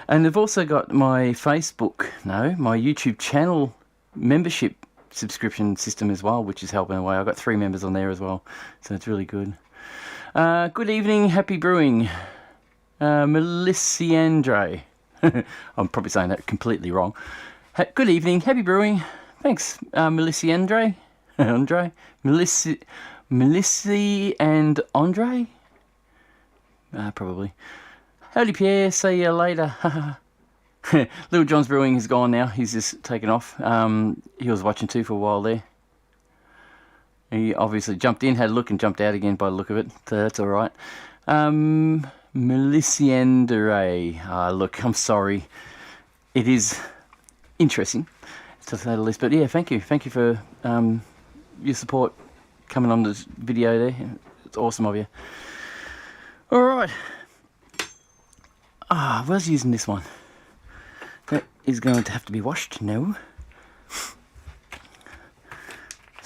And they've also got my my YouTube channel membership subscription system as well, which is helping away. I've got 3 members on there as well, so it's really good. Good evening, happy brewing. Melissa. I'm probably saying that completely wrong. Good evening, happy brewing. Thanks, Melissa Andre. Melissa and Andre? Probably. Howdy, Pierre. See you later. Little John's Brewing is gone now. He's just taken off. He was watching too for a while there. He obviously jumped in, had a look, and jumped out again by the look of it. So that's all right. Melissa. Look, I'm sorry. It is interesting, to say the least. But yeah, thank you. Thank you for your support coming on this video there. It's awesome of you. All right. I was using this one. That is going to have to be washed now.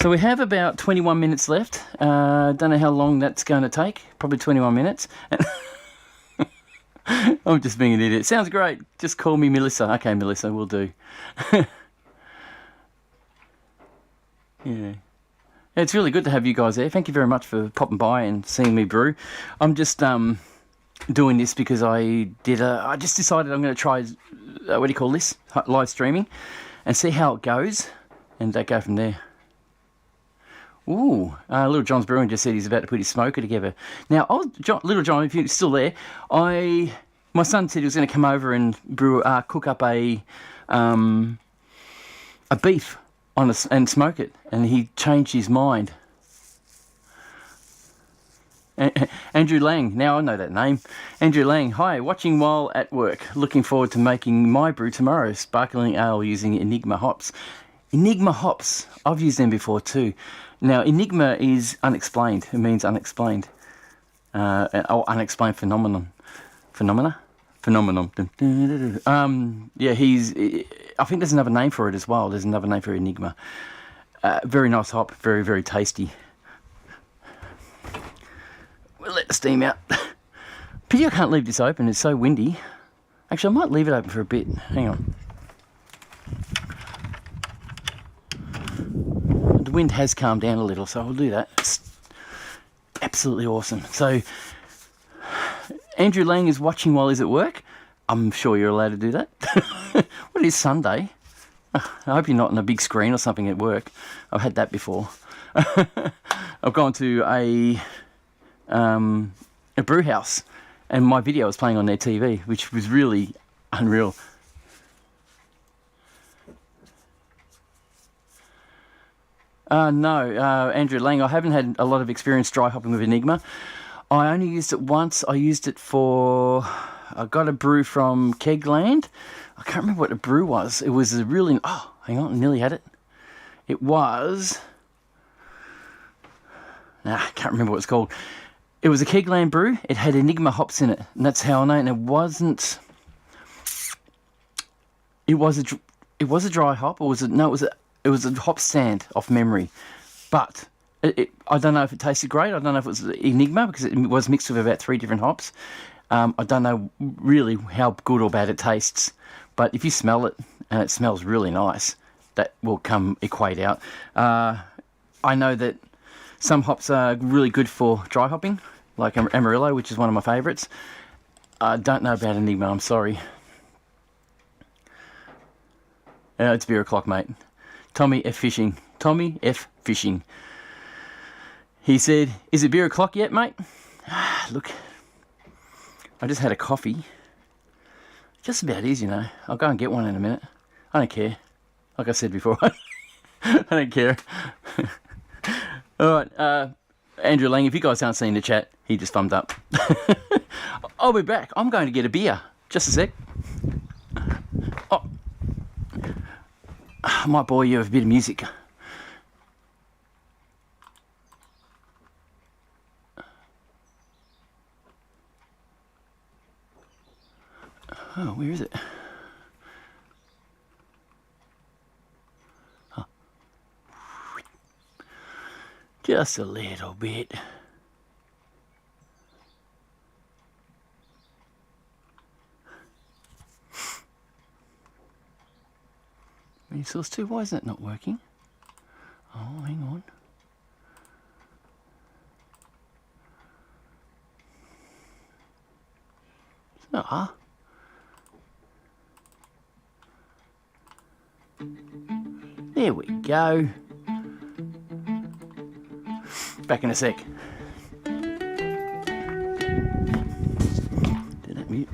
So we have about 21 minutes left. Don't know how long that's going to take. Probably 21 minutes. I'm just being an idiot. Sounds great. Just call me Melissa. Okay, Melissa, we'll do. Yeah. It's really good to have you guys there. Thank you very much for popping by and seeing me brew. I'm just doing this because I just decided I'm going to try, live streaming and see how it goes and go from there. Ooh, Little John's Brewing just said he's about to put his smoker together. Now, Little John, if you're still there, my son said he was going to come over and cook up a beef and smoke it, and he changed his mind. Andrew Lang, now I know that name. Andrew Lang, hi, watching while at work. Looking forward to making my brew tomorrow. Sparkling ale using Enigma hops. Enigma hops, I've used them before too. Now, Enigma is unexplained. It means unexplained. Unexplained phenomenon. Phenomenon. Yeah, I think there's another name for it as well. There's another name for Enigma. Very nice hop. Very, very tasty. We'll let the steam out. Pity I can't leave this open. It's so windy. Actually, I might leave it open for a bit. Hang on. The wind has calmed down a little, so I'll do that. It's absolutely awesome. So, Andrew Lang is watching while he's at work. I'm sure you're allowed to do that. What is Sunday? I hope you're not on a big screen or something at work. I've had that before. I've gone to a brew house, and my video was playing on their TV, which was really unreal. No, Andrew Lang, I haven't had a lot of experience dry hopping with Enigma. I only used it once. I used it I got a brew from Kegland. I can't remember what the brew was. It was a really... Oh, hang on, I nearly had it. It was... I can't remember what it's called. It was a Kegland brew. It had Enigma hops in it, and that's how I know. And it wasn't... It was a dry hop, or was it... No, it was a hop stand off memory. But I don't know if it tasted great. I don't know if it was Enigma, because it was mixed with about 3 different hops. I don't know really how good or bad it tastes. But if you smell it, and it smells really nice, that will equate out. I know that some hops are really good for dry hopping, like Amarillo, which is one of my favourites. I don't know about Enigma, I'm sorry. It's beer o'clock, mate. Tommy F. Fishing. Tommy F. Fishing. He said, is it beer o'clock yet, mate? Look, I just had a coffee. Just about is, you know. I'll go and get one in a minute. I don't care. Like I said before, I don't care. All right, Andrew Lang, if you guys aren't seeing the chat, he just thumbed up. I'll be back. I'm going to get a beer. Just a sec. Oh, I might bore you with a bit of music. Oh, where is it? Oh. Just a little bit. Resource 2, why is that not working? Oh, hang on. Ah. There we go. Back in a sec. Did that mute?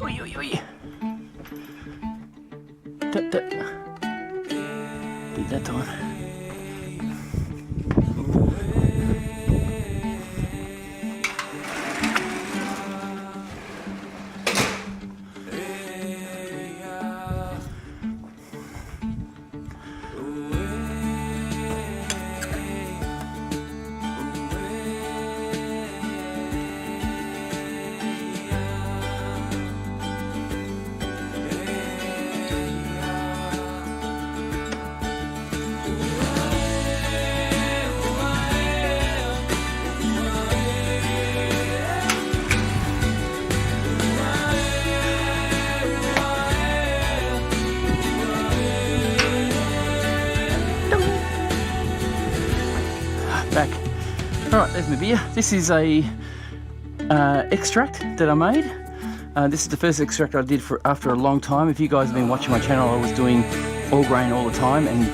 Oi, oi, oi. Did that time. Back. Alright, there's my beer. This is a extract that I made. This is the first extract I did after a long time. If you guys have been watching my channel, I was doing all grain all the time and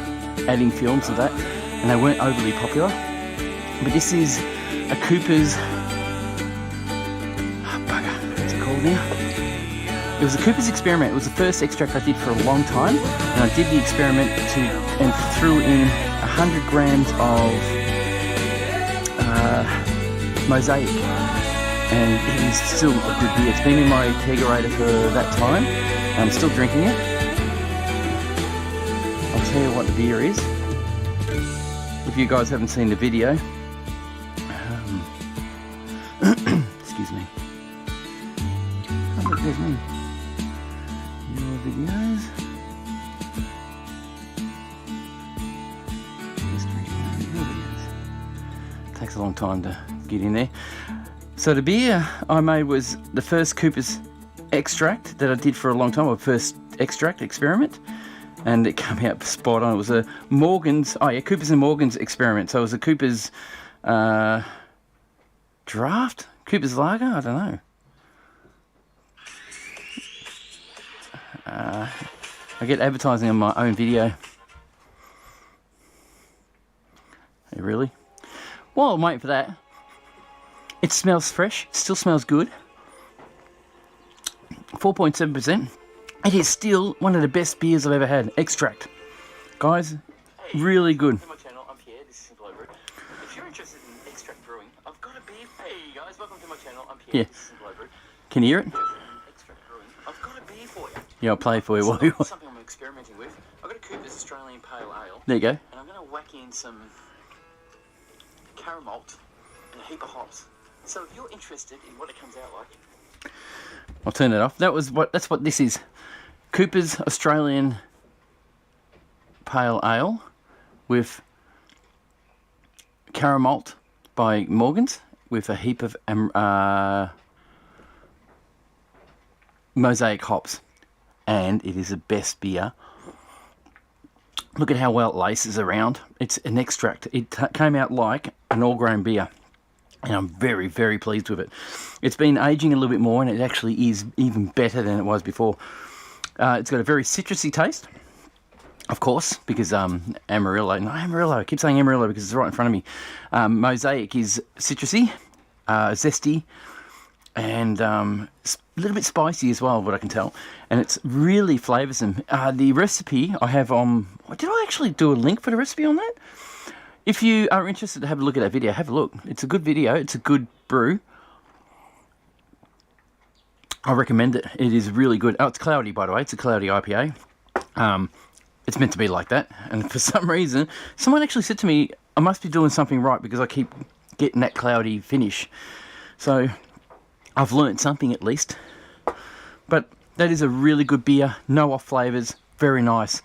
adding films of that, and they weren't overly popular. But this is a Cooper's... Oh, bugger, what's it called now? It was a Cooper's experiment. It was the first extract I did for a long time, and I did the experiment and threw in 100 grams of Mosaic, and it is still a good beer. It's been in my kegerator for that time, and I'm still drinking it. I'll tell you what the beer is, if you guys haven't seen the video. Excuse me. Oh, look, there's me. Your videos. Takes a long time to get in there. So the beer I made was the first Cooper's extract that I did for a long time, or first extract experiment, and it came out spot on. It was a Morgan's, Cooper's and Morgan's experiment. So it was a Cooper's draft, Cooper's lager, I don't know. I get advertising on my own video. Hey, really? While I'm waiting for that, it smells fresh, still smells good. 4.7%. It is still one of the best beers I've ever had. Extract. Guys, hey, really good. To my channel, I'm Pierre, this is Simple Brew. If you're interested in extract brewing, I've got a beer. Hey guys, welcome to my channel, I'm Pierre, this is Simple Brew. Can you hear it? Extract brewing, I've got a beer for you. Yeah, I'll play it for you while you... Something I'm experimenting with. I've got a Cooper's Australian Pale Ale. There you go. And I'm going to whack in some caramel and a heap of hops. So if you're interested in what it comes out like, I'll turn it off. That's what this is. Cooper's Australian Pale Ale with caramel by Morgan's with a heap of Mosaic hops, and it is the best beer. Look at how well it laces around. It's an extract. It came out like an all-grain beer, and I'm very, very pleased with it. It's been aging a little bit more, and it actually is even better than it was before. It's got a very citrusy taste. of course, because Amarillo, I keep saying Amarillo because it's right in front of me. Mosaic is citrusy, zesty, and a little bit spicy as well, what I can tell. And it's really flavoursome. The recipe I have on... Did I actually do a link for the recipe on that? If you are interested to have a look at that video, have a look. It's a good video. It's a good brew. I recommend it. It is really good. Oh, it's cloudy, by the way. It's a cloudy IPA. It's meant to be like that. And for some reason, someone actually said to me, I must be doing something right because I keep getting that cloudy finish. So I've learnt something at least. But that is a really good beer. No off flavours. Very nice.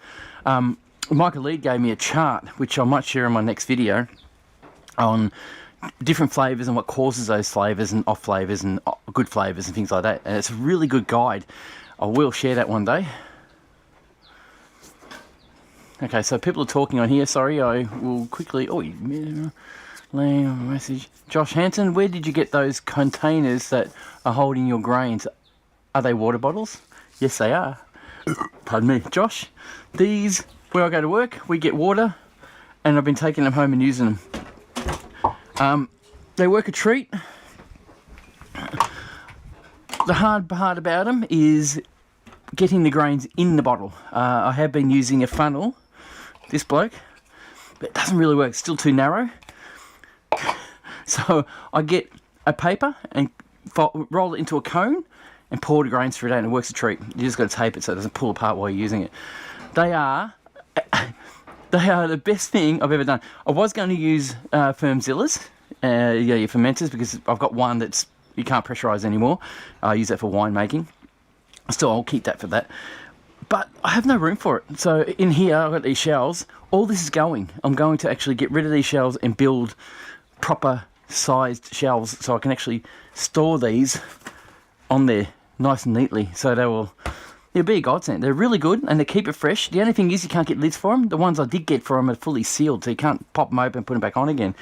Michael Lead gave me a chart, which I might share in my next video, on different flavours and what causes those flavours and off flavours and good flavours and things like that. And it's a really good guide. I will share that one day. Okay, so people are talking on here. Sorry, I will quickly... Oh, message. Josh Hanson, where did you get those containers that are holding your grains? Are they water bottles? Yes, they are. Pardon me. Josh, these, where I go to work, we get water, and I've been taking them home and using them. They work a treat. The hard part about them is getting the grains in the bottle. I have been using a funnel, this bloke, but it doesn't really work. It's still too narrow. So I get a paper and roll it into a cone and pour the grains through that, and it works a treat. You just got to tape it so it doesn't pull apart while you're using it. They are the best thing I've ever done. I was going to use Firmzillas, your fermenters, because I've got one that's you can't pressurise anymore. I use that for wine making. Still, I'll keep that for that. But I have no room for it. So in here, I've got these shelves. All this is going. I'm going to actually get rid of these shelves and build proper sized shelves so I can actually store these on there nice and neatly. So it'll be a godsend. They're really good and they keep it fresh. The only thing is you can't get lids for them. The ones I did get for them are fully sealed, so you can't pop them open and put them back on again.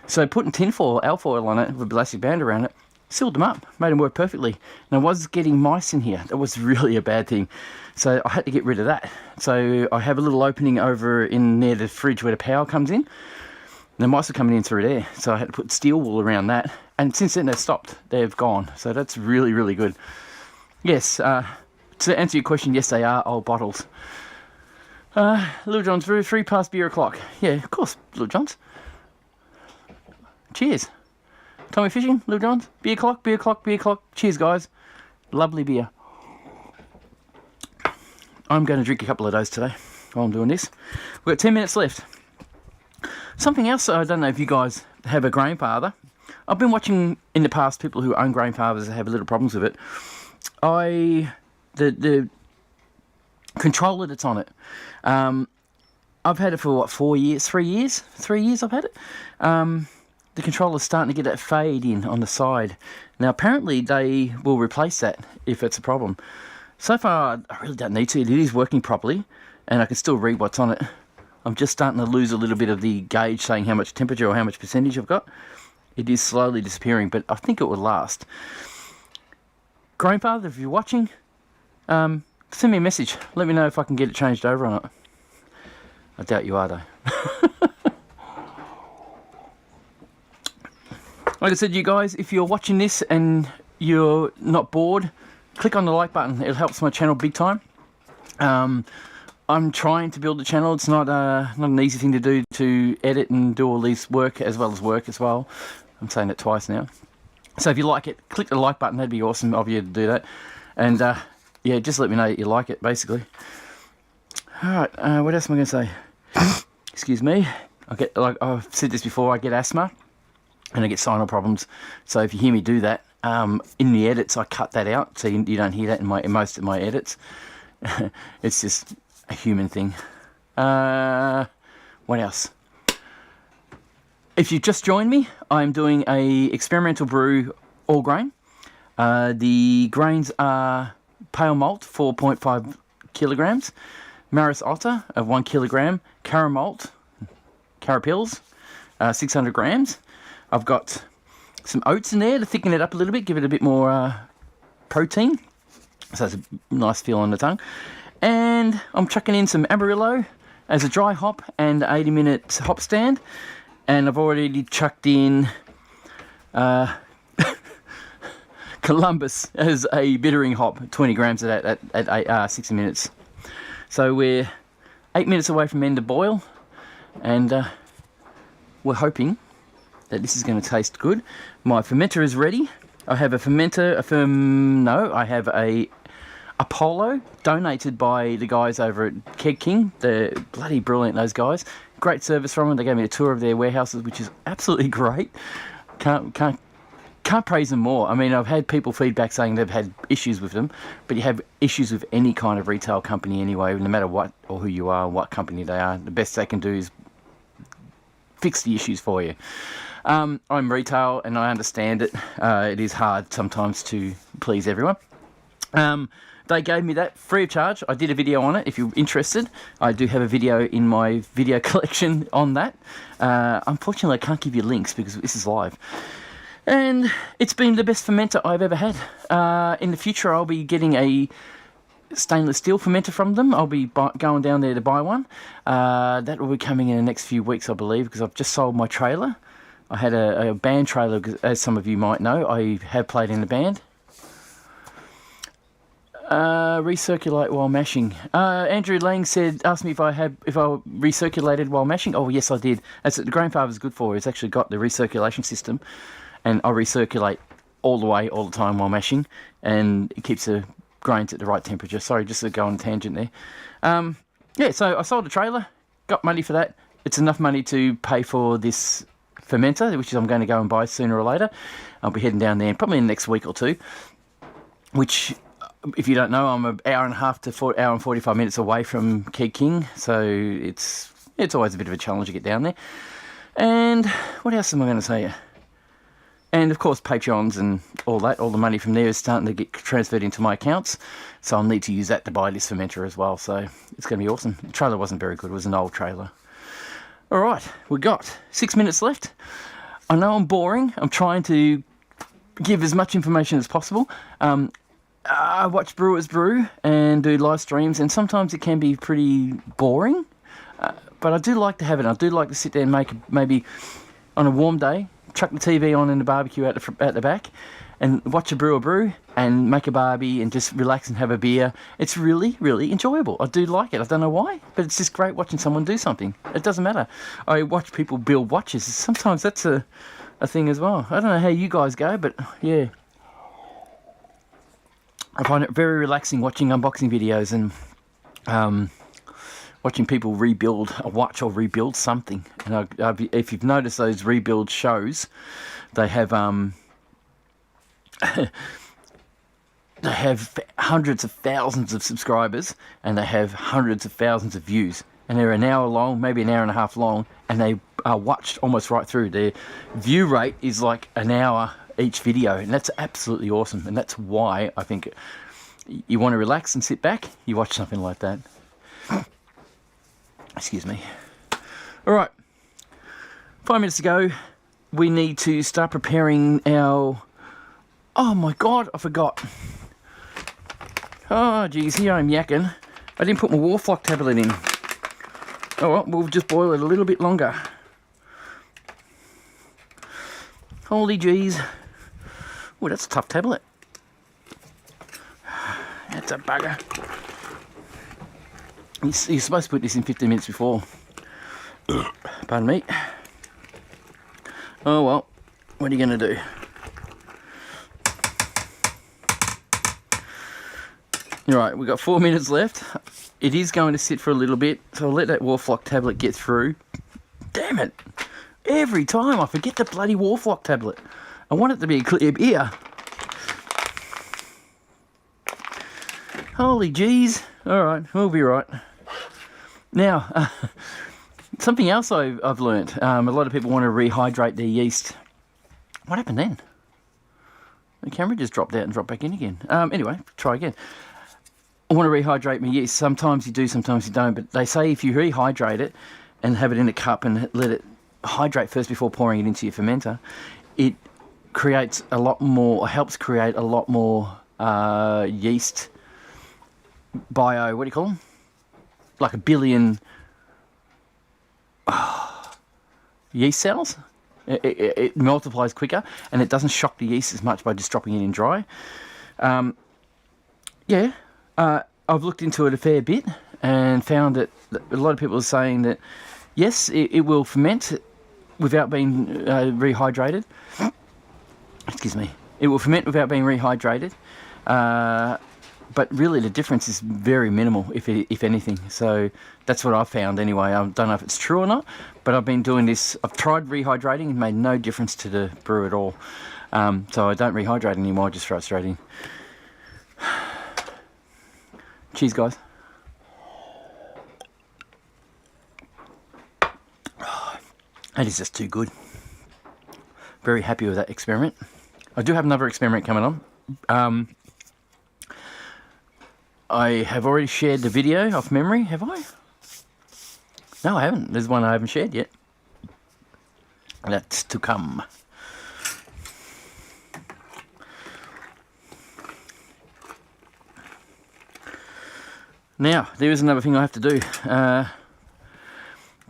So putting tinfoil, alfoil on it with a plastic band around it, sealed them up, made them work perfectly. And I was getting mice in here. That was really a bad thing. So I had to get rid of that. So I have a little opening over in near the fridge where the power comes in. And the mice are coming in through there. So I had to put steel wool around that. And since then they've stopped. They've gone. So that's really, really good. Yes, to answer your question, yes, they are old bottles. Little John's Brew, 3 past beer o'clock. Yeah, of course, Little John's. Cheers. Tommy Fishing, Little John's. Beer clock, beer clock, beer clock. Cheers, guys. Lovely beer. I'm going to drink a couple of those today while I'm doing this. We've got 10 minutes left. Something else, I don't know if you guys have a grainfather. I've been watching in the past people who own grainfathers have little problems with it. The controller that's on it. I've had it for what, 4 years? 3 years? 3 years I've had it. The controller's starting to get that fade in on the side. Now apparently they will replace that if it's a problem. So far I really don't need to. It is working properly and I can still read what's on it. I'm just starting to lose a little bit of the gauge saying how much temperature or how much percentage I've got. It is slowly disappearing, but I think it will last. Grandfather, if you're watching, send me a message. Let me know if I can get it changed over or not. I doubt you are though. Like I said, you guys, if you're watching this and you're not bored, click on the like button. It helps my channel big time. I'm trying to build a channel. It's not an easy thing to do, to edit and do all these work as well. I'm saying it twice now. So if you like it, click the like button. That'd be awesome of you to do that. And yeah, just let me know that you like it, basically. All right, what else am I going to say? Excuse me. Like I've said this before, I get asthma and I get sinus problems. So if you hear me do that, in the edits, I cut that out so you don't hear that in most of my edits. It's just a human thing. What else? If you've just joined me, I'm doing a experimental brew all grain. The grains are pale malt, 4.5 kilograms, Maris Otter of 1 kilogram, Cara malt, Cara Pills, 600 grams. I've got some oats in there to thicken it up a little bit, give it a bit more protein. So it's a nice feel on the tongue. And I'm chucking in some Amarillo as a dry hop and 80-minute hop stand. And I've already chucked in Columbus as a bittering hop, 20 grams of that at 60 minutes. So we're 8 minutes away from end of boil, and we're hoping that this is going to taste good. My fermenter is ready. I have a fermenter, I have a Apollo donated by the guys over at Keg King. They're bloody brilliant, those guys. Great service from them. They gave me a tour of their warehouses, which is absolutely great. Can't praise them more. I mean, I've had people feedback saying they've had issues with them, but you have issues with any kind of retail company anyway, no matter what or who you are, what company they are. The best they can do is fix the issues for you. I'm retail and I understand it. It is hard sometimes to please everyone. They gave me that free of charge. I did a video on it. If you're interested, I do have a video in my video collection on that. Unfortunately, I can't give you links because this is live. And it's been the best fermenter I've ever had. In the future, I'll be getting a stainless steel fermenter from them. I'll be going down there to buy one. That will be coming in the next few weeks, I believe, because I've just sold my trailer. I had a band trailer, as some of you might know. I have played in the band. Recirculate while mashing. Andrew Lang asked me if I recirculated while mashing. Oh yes, I did. That's what the grandfather's good for. It's actually got the recirculation system, and I recirculate all the way, all the time while mashing, and it keeps the grains at the right temperature. Sorry, just to go on a tangent there. Yeah, so I sold a trailer, got money for that. It's enough money to pay for this fermenter, which I'm going to go and buy sooner or later. I'll be heading down there probably in the next week or two, which, if you don't know, I'm an hour and a half to hour and 45 minutes away from Keg King, so it's always a bit of a challenge to get down there. And what else am I going to say? And of course, Patreons and all that, all the money from there is starting to get transferred into my accounts, so I'll need to use that to buy this fermenter as well, so it's going to be awesome. The trailer wasn't very good, it was an old trailer. Alright, we got 6 minutes left. I know I'm boring, I'm trying to give as much information as possible. I watch Brewers Brew and do live streams, and sometimes it can be pretty boring, but I do like to have it. I do like to sit there and make, maybe on a warm day, chuck the TV on and the barbecue out the back, and watch a brewer brew and make a barbie and just relax and have a beer. It's really, really enjoyable. I do like it. I don't know why, but it's just great watching someone do something. It doesn't matter. I watch people build watches. Sometimes that's a thing as well. I don't know how you guys go, but yeah. I find it very relaxing watching unboxing videos and watching people rebuild a watch or rebuild something. And if you've noticed those rebuild shows, they have they have hundreds of thousands of subscribers and they have hundreds of thousands of views. And they're an hour long, maybe an hour and a half long, and they are watched almost right through. Their view rate is like an hour each video, and that's absolutely awesome. And that's why I think you want to relax and sit back, you watch something like that. Excuse me. All right, 5 minutes to go. We need to start preparing our... Oh my god, I forgot. Oh geez, here I'm yakking. I didn't put my Warflock tablet in. Oh well, we'll just boil it a little bit longer. Holy jeez. Oh, that's a tough tablet. That's a bugger. You're supposed to put this in 15 minutes before. Pardon me. Oh well, what are you going to do? Alright, we've got 4 minutes left. It is going to sit for a little bit, so I'll let that Warflock tablet get through. Damn it! Every time I forget the bloody Warflock tablet. I want it to be a clear beer. Holy jeez. Alright, we'll be right. Now, something else I've learnt. A lot of people want to rehydrate their yeast. What happened then? The camera just dropped out and dropped back in again. Anyway, try again. I want to rehydrate my yeast. Sometimes you do, sometimes you don't. But they say if you rehydrate it and have it in a cup and let it hydrate first before pouring it into your fermenter, it creates a lot more, or helps create a lot more yeast bio, what do you call them? Like a billion yeast cells. It multiplies quicker, and it doesn't shock the yeast as much by just dropping it in dry. I've looked into it a fair bit and found that a lot of people are saying that yes, it will ferment without being rehydrated. Excuse me. It will ferment without being rehydrated. But really the difference is very minimal, if anything. So that's what I've found anyway. I don't know if it's true or not, but I've been doing this. I've tried rehydrating and made no difference to the brew at all. So I don't rehydrate anymore, I just throw it straight in. Cheers, guys. That is just too good. Very happy with that experiment. I do have another experiment coming on. I have already shared the video off memory, have I? No, I haven't. There's one I haven't shared yet. That's to come. Now, there is another thing I have to do.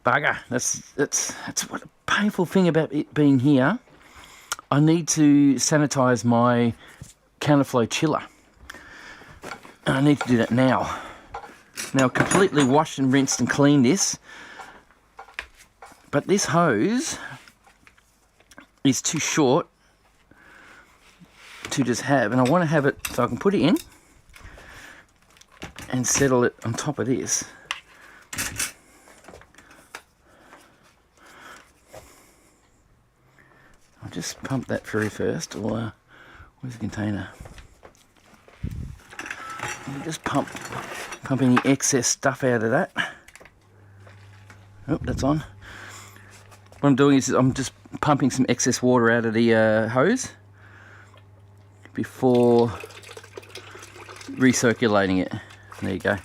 Bugger. That's what a painful thing about it being here. I need to sanitize my counterflow chiller. And I need to do that now. Now, completely washed and rinsed and cleaned this. But this hose is too short to just have. And I want to have it so I can put it in and settle it on top of this. I'll just pump that through first. Or where's the container? I'll just pump any excess stuff out of that. Oh, that's on. What I'm doing is I'm just pumping some excess water out of the hose before recirculating it. There you go.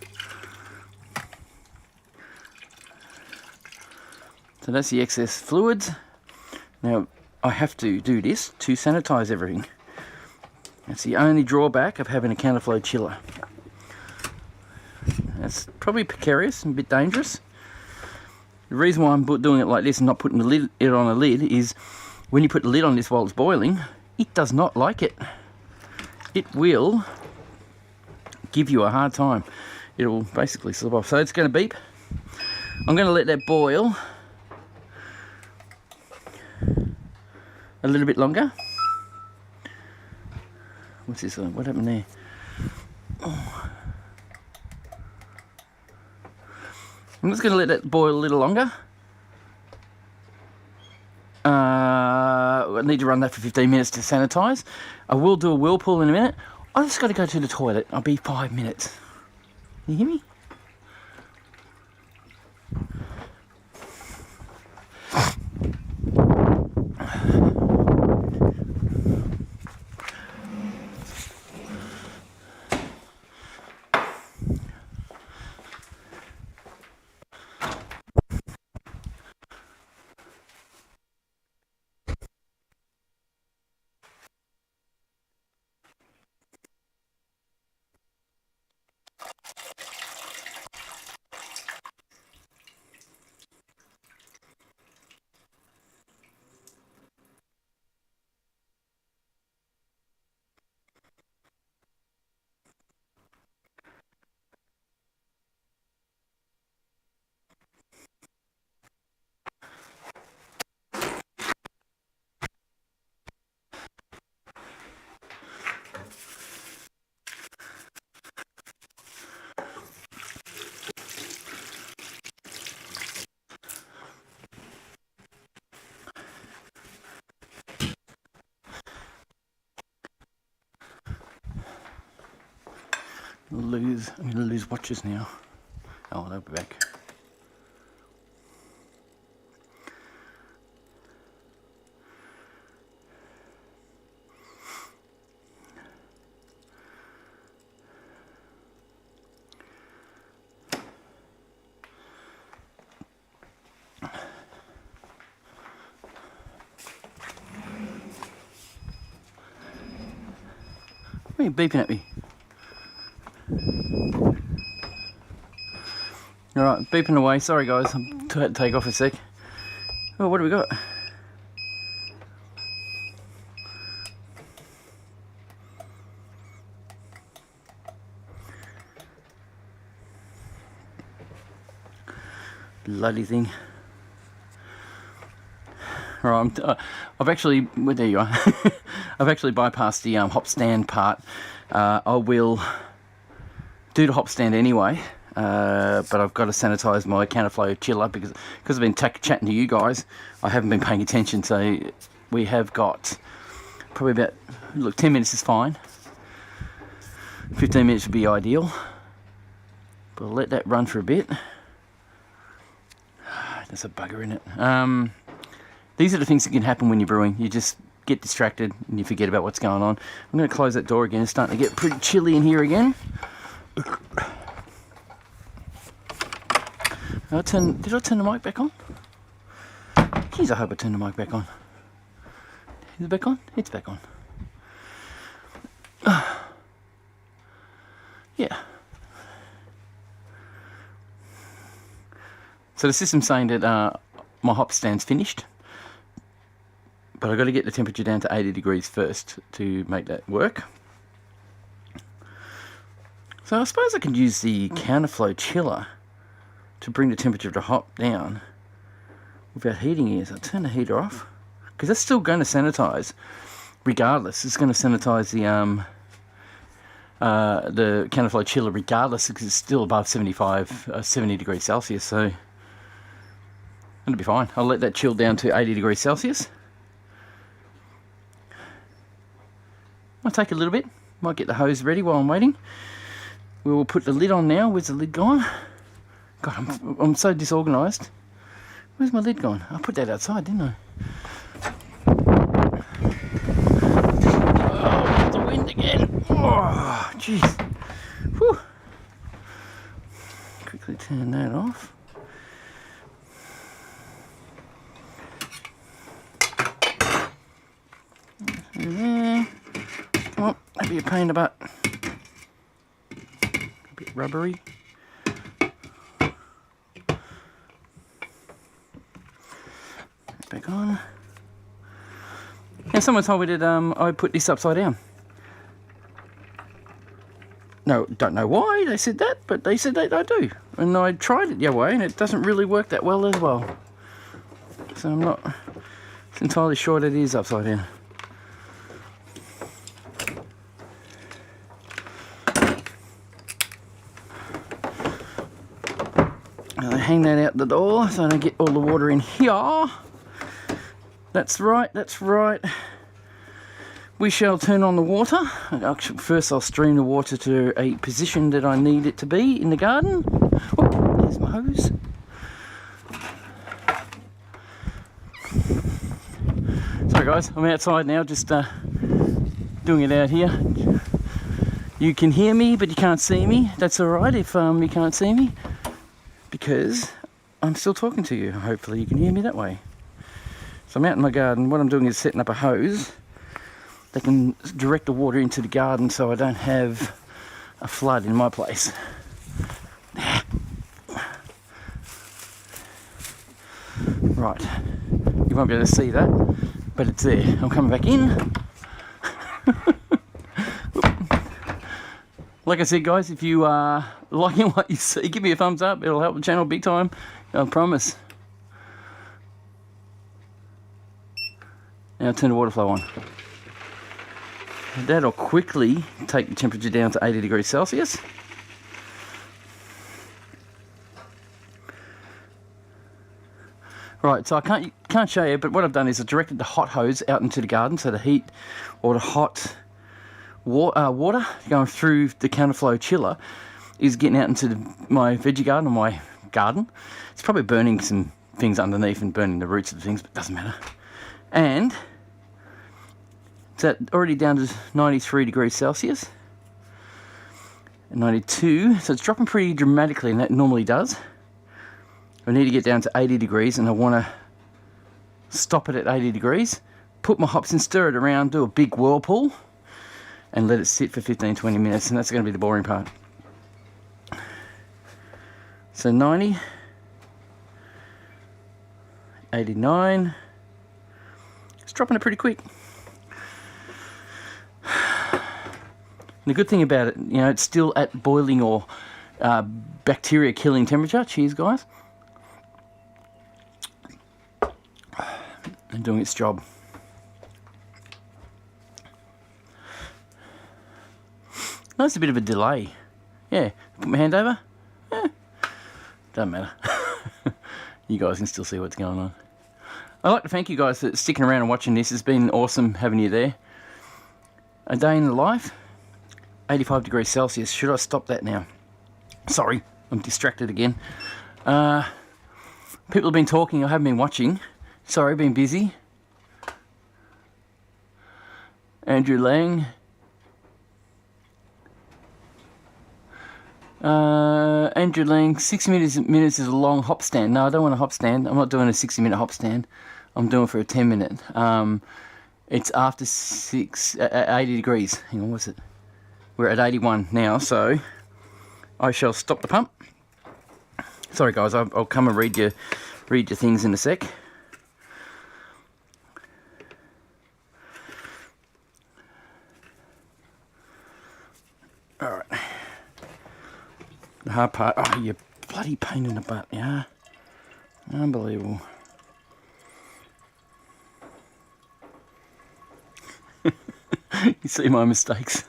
So that's the excess fluids. Now I have to do this to sanitize everything. That's the only drawback of having a counterflow chiller. That's probably precarious and a bit dangerous. The reason why I'm doing it like this and not putting it on a lid is when you put the lid on this while it's boiling, it does not like it. It will give you a hard time. It will basically slip off. So it's going to beep. I'm going to let that boil a little bit longer. What's this? What happened there? Oh. I'm just going to let that boil a little longer. I need to run that for 15 minutes to sanitize. I will do a whirlpool in a minute. I just got to go to the toilet. I'll be 5 minutes. You hear me? I'm going to lose watches now. Oh, they'll be back. Why are you beeping at me? Alright, beeping away. Sorry guys, I had to take off a sec. Oh, what do we got? Bloody thing. Right, I've actually, well, there you are. I've actually bypassed the hop stand part. I will do the hop stand anyway, but I've got to sanitize my counterflow chiller because I've been chatting to you guys. I haven't been paying attention, so we have got probably about, look, 10 minutes is fine. 15 minutes would be ideal, but I'll let that run for a bit. There's a bugger in it. These are the things that can happen when you're brewing. You just get distracted and you forget about what's going on. I'm going to close that door again. It's starting to get pretty chilly in here again. Did I turn the mic back on? Jeez, I hope I turned the mic back on. Is it back on? It's back on. Yeah. So the system's saying that my hop stand's finished, but I've got to get the temperature down to 80 degrees first to make that work. So I suppose I could use the counterflow chiller to bring the temperature of the hop down without heating it. I'll turn the heater off, because that's still going to sanitize regardless. It's going to sanitize the counterflow chiller regardless, because it's still above 70 degrees Celsius, so it'll be fine. I'll let that chill down to 80 degrees Celsius. I'll take a little bit. Might get the hose ready while I'm waiting. We will put the lid on now. Where's the lid gone? God, I'm so disorganised. Where's my lid gone? I put that outside, didn't I? Oh, the wind again. Oh, jeez. Whew. Quickly turn that off. There. Come on, that'd be a pain in the butt. A bit rubbery. Back on. Now someone told me that I put this upside down. No, don't know why they said that, but they said that I do. And I tried it the other way and it doesn't really work that well as well. So I'm not entirely sure that it is upside down. Hang that out the door so I don't get all the water in here. That's right, that's right. We shall turn on the water. Actually, first I'll stream the water to a position that I need it to be in the garden. Oh, there's my hose. Sorry guys, I'm outside now, just doing it out here. You can hear me, but you can't see me. That's alright if you can't see me, because I'm still talking to you. Hopefully you can hear me that way. So I'm out in my garden. What I'm doing is setting up a hose that can direct the water into the garden so I don't have a flood in my place. Right, you won't be able to see that, but it's there. I'm coming back in. Like I said guys, if you are liking what you see, give me a thumbs up. It'll help the channel big time, I promise. Now turn the water flow on. That'll quickly take the temperature down to 80 degrees Celsius. Right, so I can't show you, but what I've done is I've directed the hot hose out into the garden, so the heat or the hot water going through the counterflow chiller is getting out into my veggie garden, or my garden. It's probably burning some things underneath and burning the roots of the things, but it doesn't matter. And it's already down to 93 degrees Celsius and 92, so it's dropping pretty dramatically, and that normally does. I need to get down to 80 degrees, and I want to stop it at 80 degrees, put my hops in, stir it around, do a big whirlpool, and let it sit for 15-20 minutes, and that's going to be the boring part. So 90, 89. It's dropping it pretty quick. The good thing about it, you know, it's still at boiling or bacteria killing temperature. Cheers, guys. And doing its job. Notice a bit of a delay. Yeah, put my hand over. Doesn't matter. You guys can still see what's going on. I'd like to thank you guys for sticking around and watching this. It's been awesome having you there. A day in the life, 85 degrees Celsius. Should I stop that now? Sorry, I'm distracted again. People have been talking, I haven't been watching. Sorry, been busy. Andrew Lang. Andrew Lang, 60 minutes is a long hop stand. No, I don't want a hop stand. I'm not doing a 60-minute hop stand. I'm doing for a 10-minute. It's after 80 degrees. Hang on, what's it? We're at 81 now, so I shall stop the pump. Sorry, guys, I'll come and read your things in a sec. All right. The hard part. Oh, you bloody pain in the butt, yeah. Unbelievable. You see my mistakes.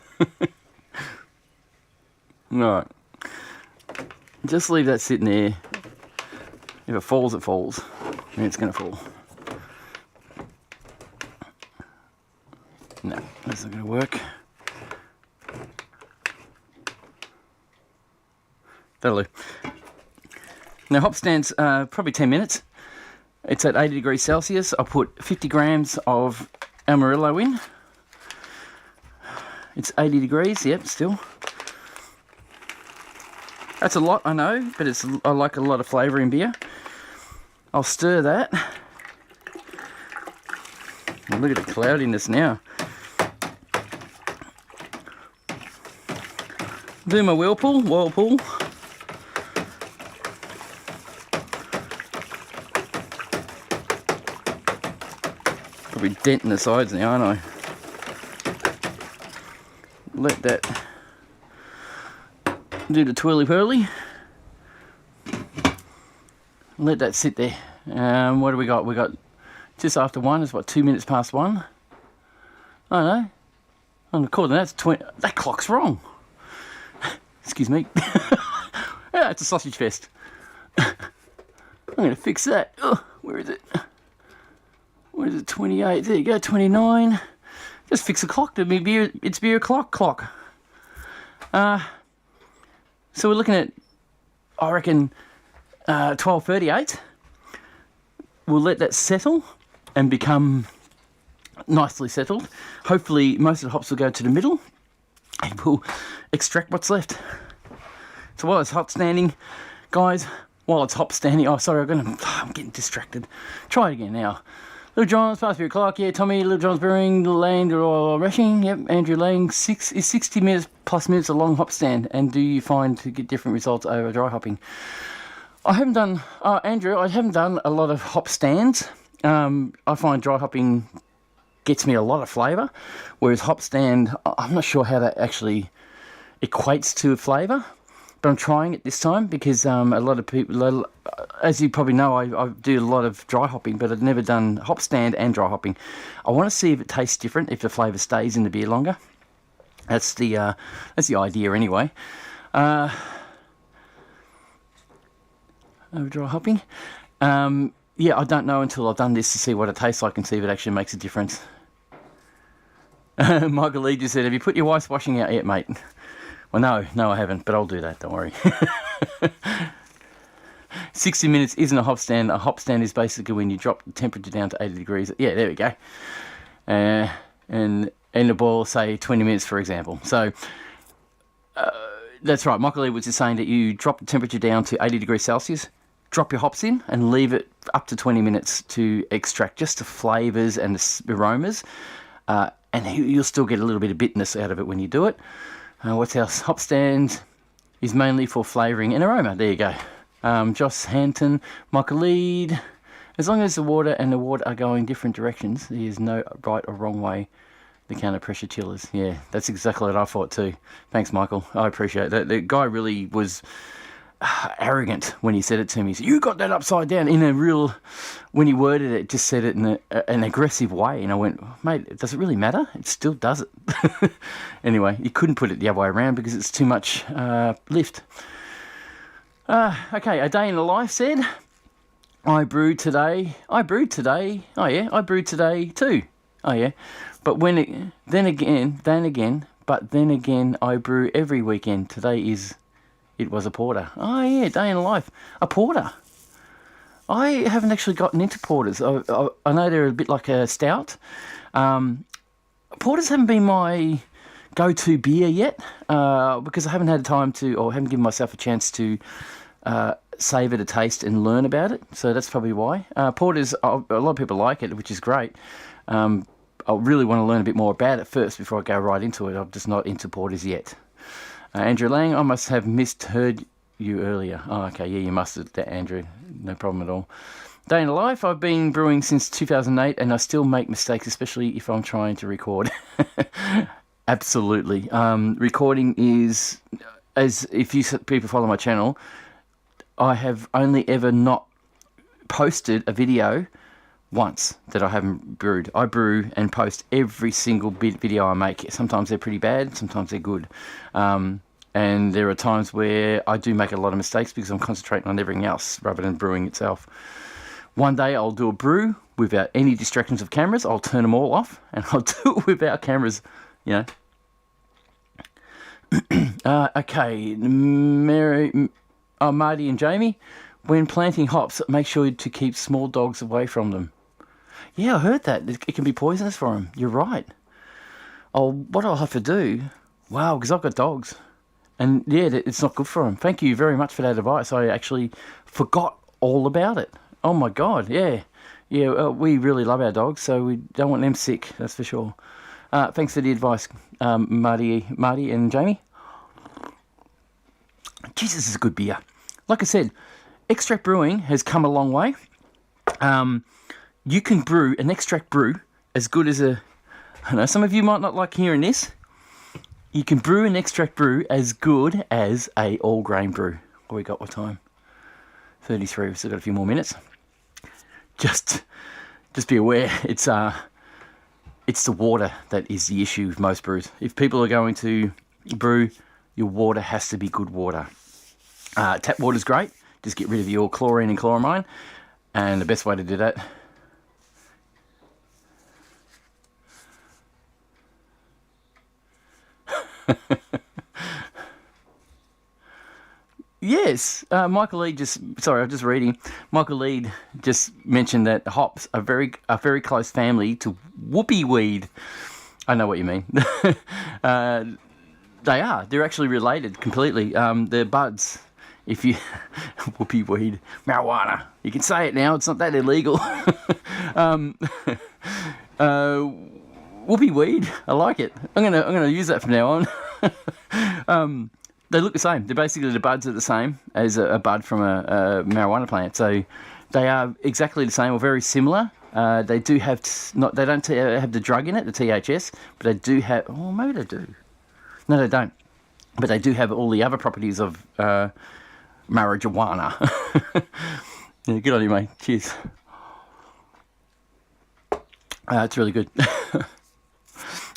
Alright. Just leave that sitting there. If it falls, it falls. And it's going to fall. No, that's not going to work. That'll do. Now, hop stand's probably 10 minutes. It's at 80 degrees Celsius. I put 50 grams of Amarillo in. It's 80 degrees, yep, still. That's a lot, I know, but I like a lot of flavour in beer. I'll stir that. Oh, look at the cloudiness now. Do my whirlpool. Probably denting the sides now, aren't I? Let that do the twirly-whirly. Let that sit there. What do we got? We got just after 1. It's what, 2 minutes past 1? I don't know. I'm recording that's 20. That clock's wrong. Excuse me. Yeah, it's a sausage fest. I'm going to fix that. Oh, where is it? Where is it? 28. There you go. 29. Just fix the clock to be beer. It's beer clock. So we're looking at, I reckon, 12:38. We'll let that settle and become nicely settled. Hopefully, most of the hops will go to the middle, and we'll extract what's left. So while it's hot standing, guys, oh, sorry, I'm getting distracted. Try it again now. Little John's past 3 o'clock, yeah. Tommy, Little John's Brewing, Land or Rushing, yep. Andrew Lang, 60 minutes plus minutes a long hop stand. And do you find to get different results over dry hopping? I haven't done, Andrew, I haven't done a lot of hop stands. I find dry hopping gets me a lot of flavour, whereas hop stand, I'm not sure how that actually equates to flavour. But I'm trying it this time because a lot of people, as you probably know, I do a lot of dry hopping, but I've never done hop stand and dry hopping. I want to see if it tastes different, if the flavour stays in the beer longer. That's the idea anyway. Over dry hopping. Yeah, I don't know until I've done this to see what it tastes like and see if it actually makes a difference. Michael Lee just said, have you put your wife's washing out yet, mate? Well, no, I haven't, but I'll do that, don't worry. 60 minutes isn't a hop stand. A hop stand is basically when you drop the temperature down to 80 degrees. Yeah, there we go. And the boil, say, 20 minutes, for example. So, that's right. Michael Lee was just saying that you drop the temperature down to 80 degrees Celsius, drop your hops in, and leave it up to 20 minutes to extract just the flavours and the aromas. And you'll still get a little bit of bitterness out of it when you do it. What's else? Hop stand is mainly for flavouring and aroma. There you go. Joss Hanton, Michael Lead. As long as the water and the water are going different directions, there is no right or wrong way. The counter pressure chillers. Yeah, that's exactly what I thought too. Thanks, Michael. I appreciate that. The guy really was arrogant when he said it to me. He said, "You got that upside down," in a real, when he worded it, just said it in an aggressive way. And I went, "Mate, does it really matter? It still does it." Anyway, you couldn't put it the other way around because it's too much lift. Okay, a day in the life said, I brewed today. Oh yeah, I brewed today too. Oh yeah. But then again, I brew every weekend. It was a porter. Oh yeah, day in the life. A porter. I haven't actually gotten into porters. I know they're a bit like a stout. Porters haven't been my go-to beer yet because I haven't had time to, or haven't given myself a chance to savour the taste and learn about it. So that's probably why. Porters, a lot of people like it, which is great. I really want to learn a bit more about it first before I go right into it. I'm just not into porters yet. Andrew Lang, I must have misheard you earlier. Oh, okay, yeah, you must have, Andrew. No problem at all. Day in the life, I've been brewing since 2008 and I still make mistakes, especially if I'm trying to record. Absolutely. Recording is, as if you people follow my channel, I have only ever not posted a video once that I haven't brewed. I brew and post every single video I make. Sometimes they're pretty bad, sometimes they're good. And there are times where I do make a lot of mistakes because I'm concentrating on everything else rather than brewing itself. One day I'll do a brew without any distractions of cameras. I'll turn them all off and I'll do it without cameras, you know. Okay, Marty and Jamie, when planting hops, make sure to keep small dogs away from them. Yeah, I heard that. It can be poisonous for them. You're right. Oh, what I'll have to do... Wow, because I've got dogs. And yeah, it's not good for them. Thank you very much for that advice. I actually forgot all about it. Oh my God, yeah. Yeah, we really love our dogs, so we don't want them sick, that's for sure. Thanks for the advice, Marty and Jamie. Jesus, this is a good beer. Like I said, extract brewing has come a long way. You can brew an extract brew as good as a... I know some of you might not like hearing this. You can brew an extract brew as good as a all grain brew. What we got? What time? 33. We've still got a few more minutes. Just be aware. It's the water that is the issue with most brews. If people are going to brew, your water has to be good water. Tap water's great. Just get rid of your chlorine and chloramine. And the best way to do that... Yes, Michael Lead I'm just reading. Michael Lead just mentioned that hops are a very close family to whoopee weed. I know what you mean. They are. They're actually related completely. They're buds. If you whoopee weed, marijuana. You can say it now. It's not that illegal. Whoopee weed. I like it. I'm gonna use that from now on. They look the same. They're basically, the buds are the same as a bud from a marijuana plant. So they are exactly the same or very similar. They do have they don't have the drug in it, the THS, but they do have. Oh, maybe they do. No, they don't. But they do have all the other properties of marijuana. Yeah, good on you, mate. Cheers. It's really good.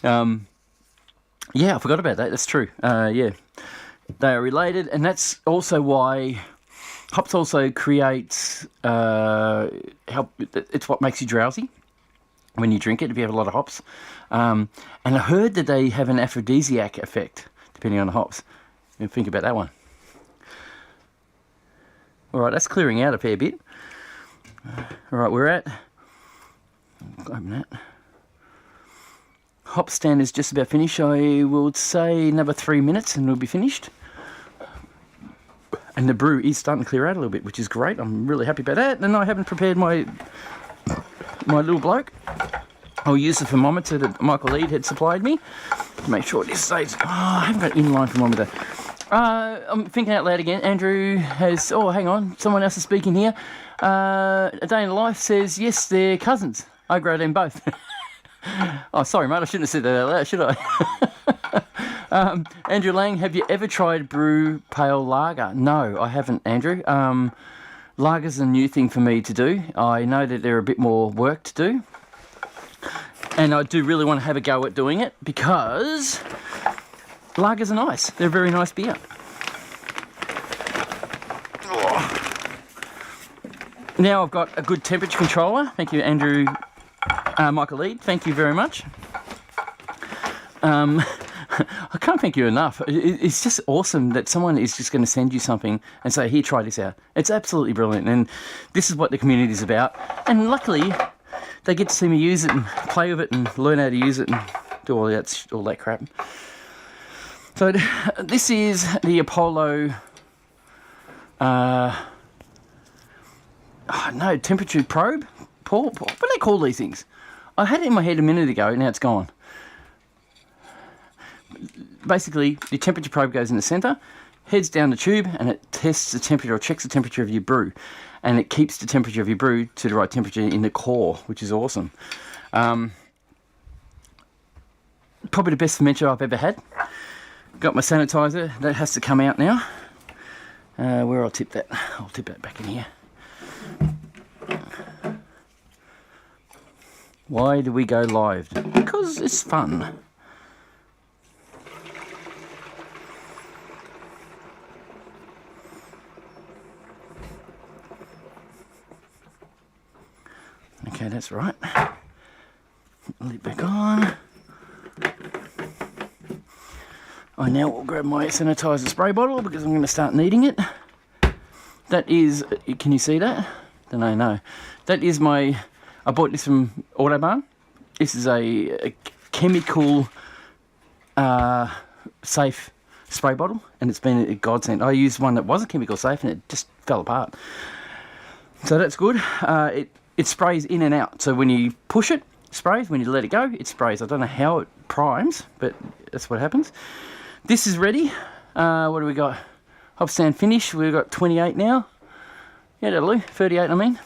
Yeah, I forgot about that. That's true. Yeah. They are related, and that's also why hops also creates it's what makes you drowsy when you drink it, if you have a lot of hops. And I heard that they have an aphrodisiac effect, depending on the hops. Think about that one. All right, that's clearing out a fair bit. All right, we're at... Open that. Hop stand is just about finished. I will say another 3 minutes and we'll be finished. And the brew is starting to clear out a little bit, which is great. I'm really happy about that. And I haven't prepared my little bloke. I'll use the thermometer that Michael Lead had supplied me to make sure this stays... Oh, I haven't got an inline thermometer. I'm thinking out loud again. Andrew has... Oh, hang on. Someone else is speaking here. A Day in Life says, yes, they're cousins. I grow them both. Oh, sorry, mate. I shouldn't have said that out loud, should I? Andrew Lang, have you ever tried Brew Pale Lager? No, I haven't, Andrew. Lager's a new thing for me to do. I know that they're a bit more work to do. And I do really want to have a go at doing it because... Lagers are nice. They're a very nice beer. Now I've got a good temperature controller. Thank you, Andrew, Michael Lead. Thank you very much. I can't thank you enough. It's just awesome that someone is just going to send you something and say, here, try this out. It's absolutely brilliant. And this is what the community is about. And luckily, they get to see me use it and play with it and learn how to use it and do all that crap. So this is the Apollo, temperature probe? Paul, what do they call these things? I had it in my head a minute ago, now it's gone. Basically, the temperature probe goes in the centre, heads down the tube, and it tests the temperature or checks the temperature of your brew. And it keeps the temperature of your brew to the right temperature in the core, which is awesome. Probably the best fermenter I've ever had. Got my sanitizer, that has to come out now. Where I'll tip that? I'll tip that back in here. Why do we go live? Because it's fun. Okay, that's right. Lid back on. I now will grab my sanitizer spray bottle because I'm going to start needing it. That is, can you see that? Don't know, no. That is my, I bought this from Autobarn. This is a chemical safe spray bottle, and it's been a godsend. I used one that wasn't chemical safe and it just fell apart. So that's good. It sprays in and out. So when you push it, it sprays. When you let it go, it sprays. I don't know how it primes, but that's what happens. This is ready. What do we got? Hop stand finish. We've got 28 now. Yeah, that'll do. 38, I mean.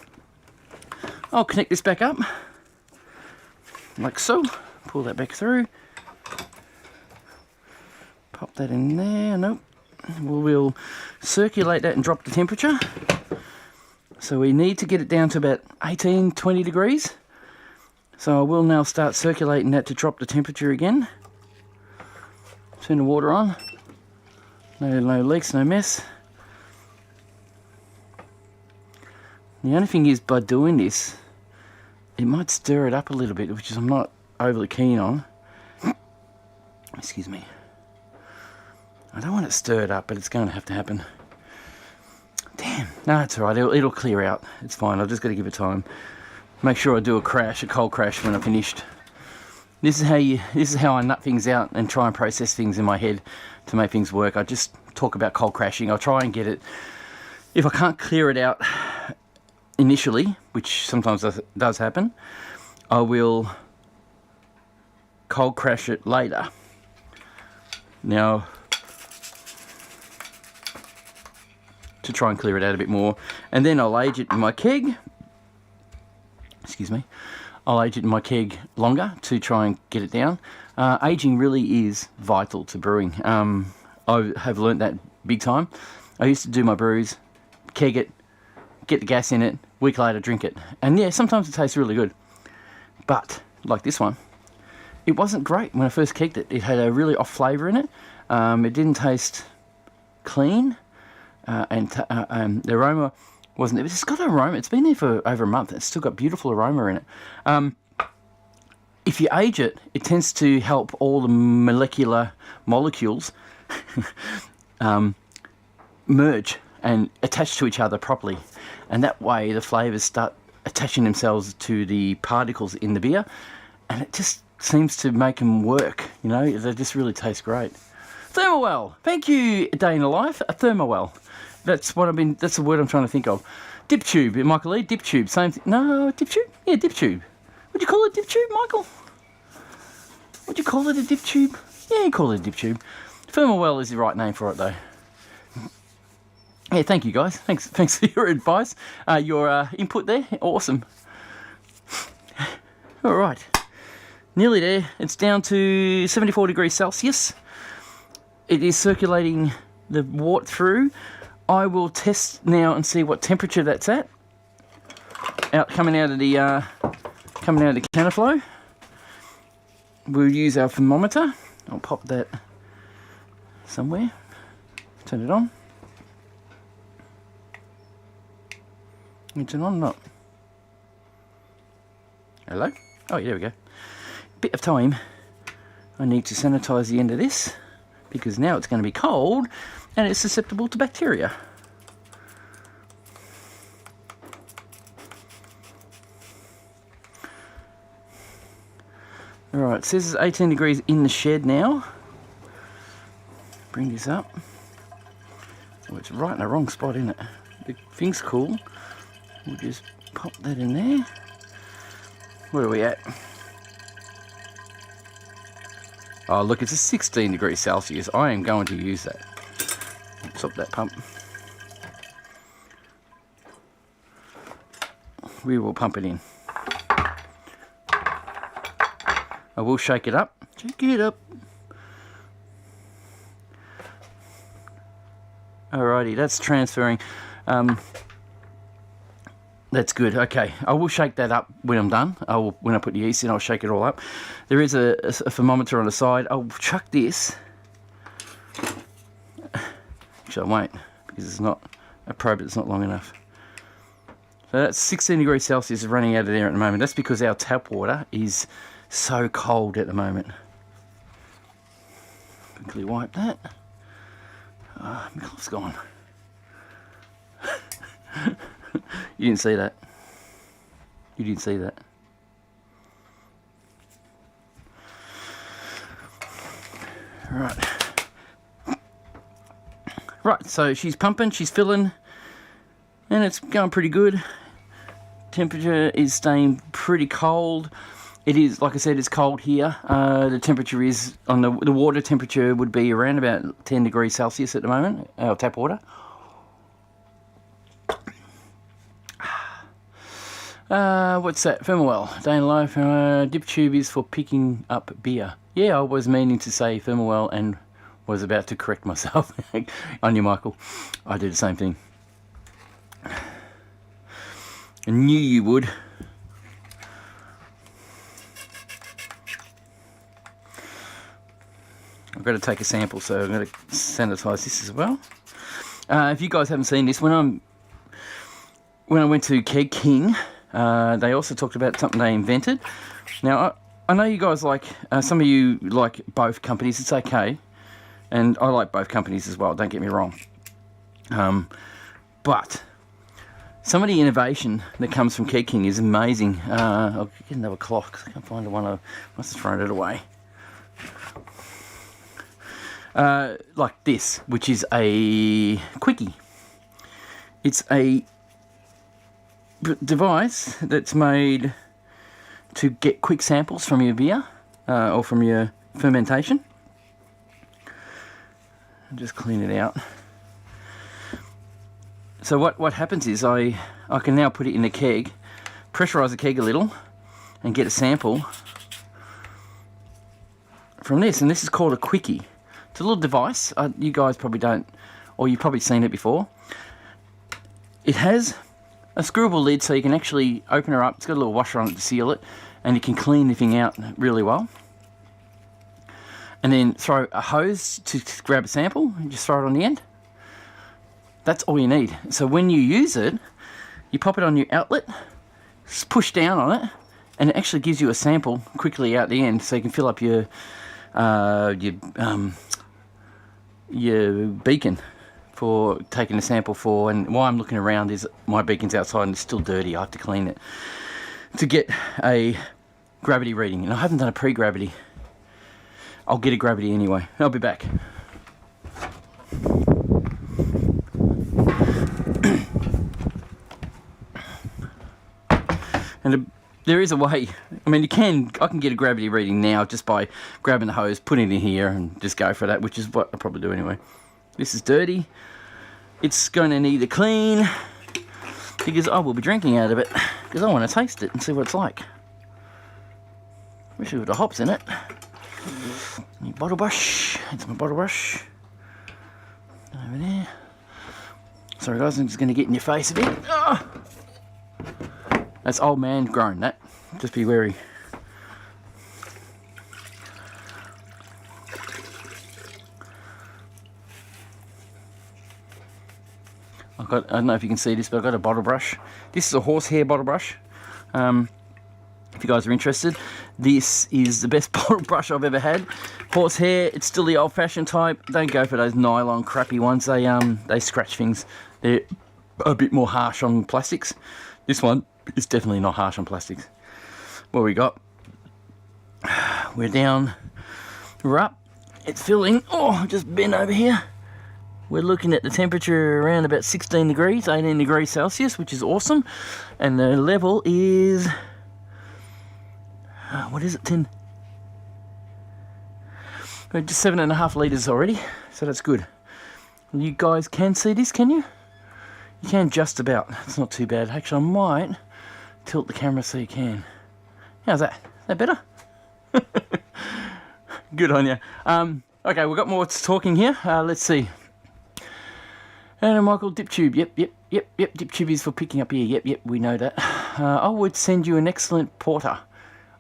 I'll connect this back up. Like so. Pull that back through. Pop that in there. Nope. We'll circulate that and drop the temperature. So we need to get it down to about 18, 20 degrees. So I will now start circulating that to drop the temperature again. Turn the water on. No leaks, no mess. The only thing is, by doing this, it might stir it up a little bit, which is I'm not overly keen on. Excuse me. I don't want it stirred up, but it's going to have to happen. Damn. No, it's alright. It'll clear out. It's fine. I've just got to give it time. Make sure I do a cold crash when I'm finished. This is how I nut things out and try and process things in my head to make things work. I just talk about cold crashing. I'll try and get it. If I can't clear it out initially, which sometimes does happen, I will cold crash it later. Now, to try and clear it out a bit more, and then I'll age it in my keg. Excuse me. I'll age it in my keg longer to try and get it down. Aging really is vital to brewing. I have learnt that big time. I used to do my brews, keg it, get the gas in it, week later drink it. And yeah, sometimes it tastes really good. But, like this one, it wasn't great when I first kegged it. It had a really off flavour in it. It didn't taste clean. And the aroma wasn't there. It's got an aroma. It's been there for over a month. It's still got beautiful aroma in it. If you age it, it tends to help all the molecular molecules merge and attach to each other properly. And that way the flavours start attaching themselves to the particles in the beer. And it just seems to make them work. You know, they just really taste great. Thermowell. Thank you, Day in the Life. A thermowell. That's the word I'm trying to think of. Dip tube, Michael Lee, dip tube, same thing. No, dip tube? Yeah, dip tube. Would you call it dip tube, Michael? Would you call it a dip tube? Yeah, you call it a dip tube. Thermowell is the right name for it, though. Yeah, thank you guys. Thanks for your advice, your input there. Awesome. All right, nearly there. It's down to 74 degrees Celsius. It is circulating the wort through. I will test now and see what temperature that's at. Coming out of the counterflow. We'll use our thermometer. I'll pop that somewhere. Turn it on. Is it on or not? Hello? Oh, yeah, there we go. Bit of time. I need to sanitize the end of this because now it's going to be cold and it's susceptible to bacteria. Alright, it says it's 18 degrees in the shed now. Bring this up. Oh, it's right in the wrong spot, isn't it? The thing's cool. We'll just pop that in there. Where are we at? Oh, look, it's a 16 degrees Celsius. I am going to use that. Stop that pump. We will pump it in. I will shake it up. Shake it up. Alrighty, that's transferring. That's good. Okay, I will shake that up when I'm done. When I put the yeast in, I'll shake it all up. There is a thermometer on the side. I'll chuck this. Actually, I won't because it's not a probe. It's not long enough. So that's 16 degrees Celsius running out of there at the moment. That's because our tap water is so cold at the moment. Quickly wipe that. Oh, my cloth's gone. You didn't see that. You didn't see that. Right. Right, so she's pumping, she's filling, and it's going pretty good. Temperature is staying pretty cold. It is, like I said, it's cold here. The temperature is, on the water temperature would be around about 10 degrees Celsius at the moment, our tap water. What's that? Thermowell. Day in life. Dip tube is for picking up beer. Yeah, I was meaning to say Thermowell and was about to correct myself. On you, Michael. I did the same thing. I knew you would. I've got to take a sample, so I'm going to sanitize this as well. If you guys haven't seen this, when I went to Keg King, they also talked about something they invented. Now, I know you guys like, some of you like both companies. It's okay. And I like both companies as well, don't get me wrong. But some of the innovation that comes from Keg King is amazing. I'll get another clock. I can't find the one. I must have thrown it away. Like this, which is a quickie. It's a device that's made to get quick samples from your beer or from your fermentation. Just clean it out. So what happens is I can now put it in the keg, pressurize the keg a little, and get a sample from this. And this is called a quickie. It's a little device. You guys probably don't, or you've probably seen it before. It has a screwable lid, so you can actually open her up. It's got a little washer on it to seal it, and you can clean the thing out really well. And then throw a hose to grab a sample and just throw it on the end. That's all you need. So when you use it, you pop it on your outlet, push down on it, and it actually gives you a sample quickly out the end, so you can fill up your beacon for taking a sample for. And why I'm looking around is my beacon's outside and it's still dirty. I have to clean it to get a gravity reading, and I haven't done a pre-gravity. I'll get a gravity anyway. I'll be back. And there is a way. I mean, I can get a gravity reading now just by grabbing the hose, putting it in here, and just go for that, which is what I'll probably do anyway. This is dirty. it's going to need a clean because I will be drinking out of it because I want to taste it and see what it's like. Wish we got the hops in it. Bottle brush. It's my bottle brush. Over there. Sorry guys, I'm just going to get in your face a bit. Oh! That's old man grown, that. Just be wary. I don't know if you can see this, but I've got a bottle brush. This is a horsehair bottle brush. If you guys are interested, this is the best bottle brush I've ever had. Horsehair, it's still the old-fashioned type. Don't go for those nylon crappy ones. They scratch things. They're a bit more harsh on plastics. This one is definitely not harsh on plastics. What we got? We're down. We're up. It's filling. Oh, just bend over here. We're looking at the temperature around about 16 degrees, 18 degrees Celsius, which is awesome. And the level is, what is it, 10? We're just 7.5 litres already, so that's good. You guys can see this, can you? You can just about. It's not too bad. Actually, I might tilt the camera so you can. How's that? Is that better? Good on you. Okay, we've got more talking here. Let's see. And Michael, dip tube. Yep. Dip tube is for picking up here. Yep, we know that. I would send you an excellent porter.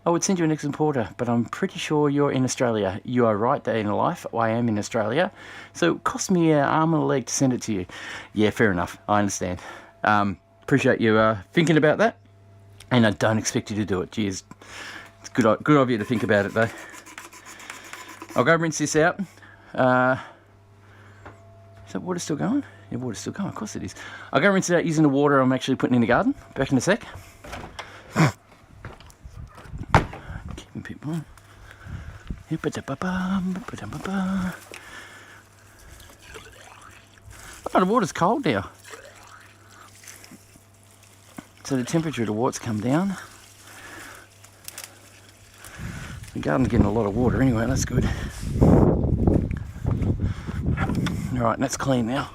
But I'm pretty sure you're in Australia. You are right, day in a life. I am in Australia. So it cost me an arm and a leg to send it to you. Yeah, fair enough. I understand. Appreciate you thinking about that. And I don't expect you to do it. Geez. It's good of you to think about it, though. I'll go rinse this out. Is that water still going? Yeah, water's still going. Of course it is. I'll go rinse it out using the water I'm actually putting in the garden. Back in a sec. Keeping people on. Oh, the water's cold now. So the temperature of the water's come down. The garden's getting a lot of water anyway, that's good. Alright, that's clean now.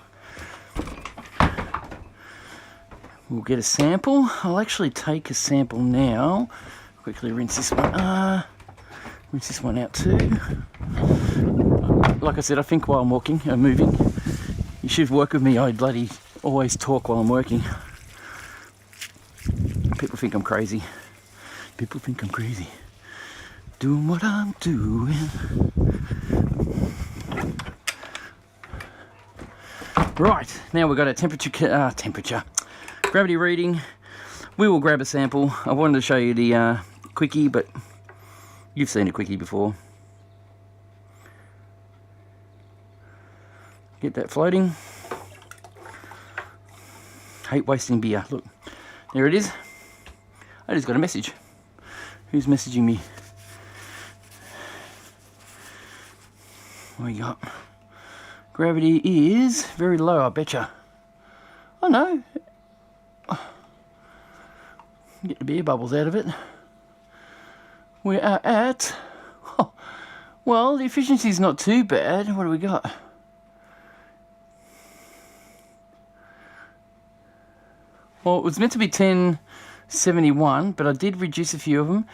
We'll get a sample. I'll actually take a sample now. Quickly rinse this one. Rinse this one out too. Like I said, I think while I'm walking and moving, you should work with me. I bloody always talk while I'm working. People think I'm crazy. Doing what I'm doing. Right, now we've got a temperature. Gravity reading. We will grab a sample. I wanted to show you the quickie, but you've seen a quickie before. Get that floating. Hate wasting beer. Look, there it is. I just got a message. Who's messaging me? What we got? Gravity is very low, I betcha. Oh no. Get the beer bubbles out of it. We are at... Oh, well, the efficiency is not too bad. What do we got? Well, it was meant to be 1071, but I did reduce a few of them.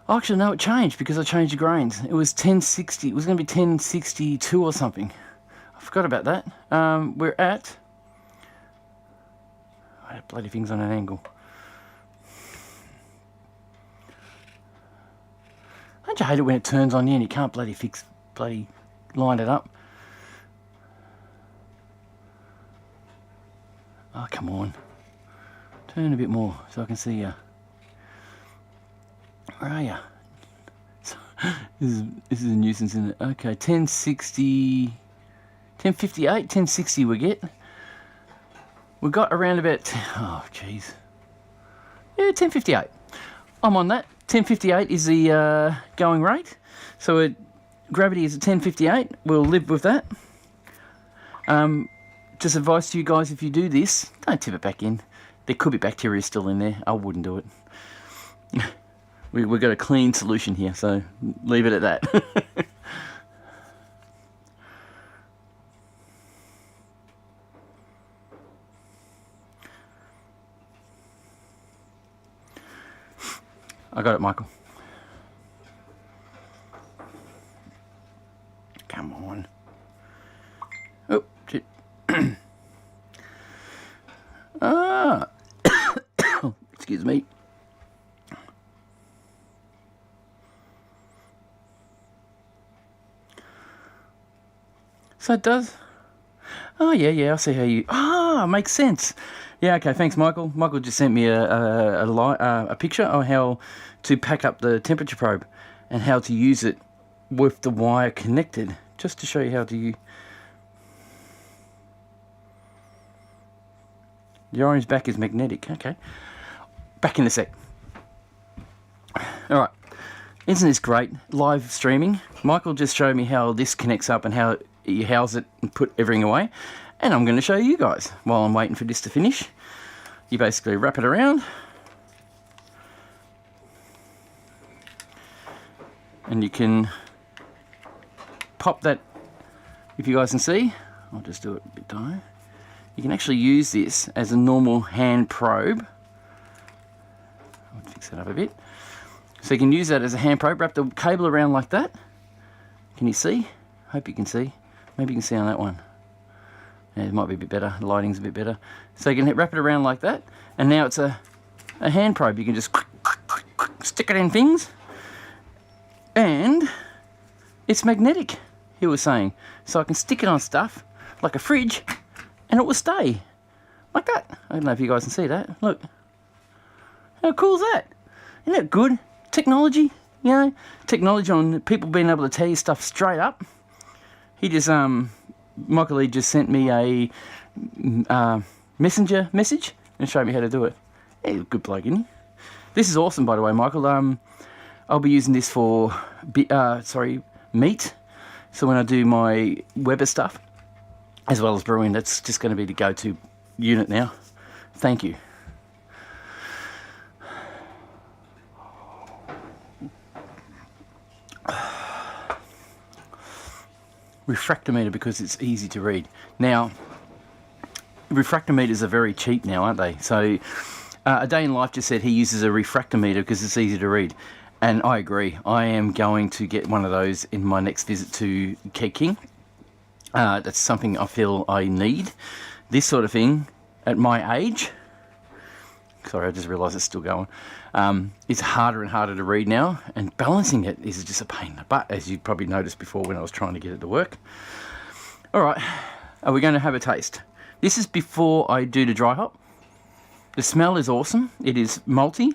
Oh, actually, no, it changed because I changed the grains. It was 1060. It was going to be 1062 or something. I forgot about that. We're at... Oh, that bloody thing's on an angle. Don't you hate it when it turns on you and you can't bloody line it up? Oh, come on. Turn a bit more so I can see you. Where are you? This is a nuisance, isn't it? Okay, 1060... 1058, 1060 we get. We got around about... Oh, jeez. Yeah, 1058. I'm on that. 1058 is the going rate. So gravity is at 1058. We'll live with that. Just advice to you guys, if you do this, don't tip it back in. There could be bacteria still in there. I wouldn't do it. We've got a clean solution here, so leave it at that. I got it, Michael. Come on. Oh, shit. Excuse me. So it does. Oh, yeah, I see how you... makes sense. Yeah, okay, thanks, Michael. Michael just sent me a picture of how to pack up the temperature probe and how to use it with the wire connected, just to show you how to use... The orange back is magnetic, okay. Back in a sec. Alright, isn't this great? Live streaming. Michael just showed me how this connects up and how you house it and put everything away. And I'm going to show you guys while I'm waiting for this to finish. You basically wrap it around. And you can pop that, if you guys can see. I'll just do it a bit down. You can actually use this as a normal hand probe. I'll fix that up a bit. So you can use that as a hand probe, wrap the cable around like that. Can you see? Hope you can see. Maybe you can see on that one. Yeah, it might be a bit better. The lighting's a bit better. So you can wrap it around like that. And now it's a hand probe. You can just stick it in things. And it's magnetic, he was saying. So I can stick it on stuff, like a fridge, and it will stay. Like that. I don't know if you guys can see that. Look. How cool is that? Isn't that good? Technology, you know? Technology on people being able to tell you stuff straight up. He just, Michael Lee just sent me a messenger message and showed me how to do it. He's a good bloke, isn't he? This is awesome, by the way, Michael. I'll be using this for, meat. So when I do my Weber stuff, as well as brewing, that's just going to be the go-to unit now. Thank you. Refractometer, because it's easy to read. Now, refractometers are very cheap now, aren't they? So, A Day in Life just said he uses a refractometer because it's easy to read. And I agree. I am going to get one of those in my next visit to King. That's something I feel I need. This sort of thing, at my age... Sorry, I just realised it's still going. It's harder and harder to read now, and balancing it is just a pain in the butt, as you probably noticed before when I was trying to get it to work. All right, are we going to have a taste? This is before I do the dry hop. The smell is awesome. It is malty.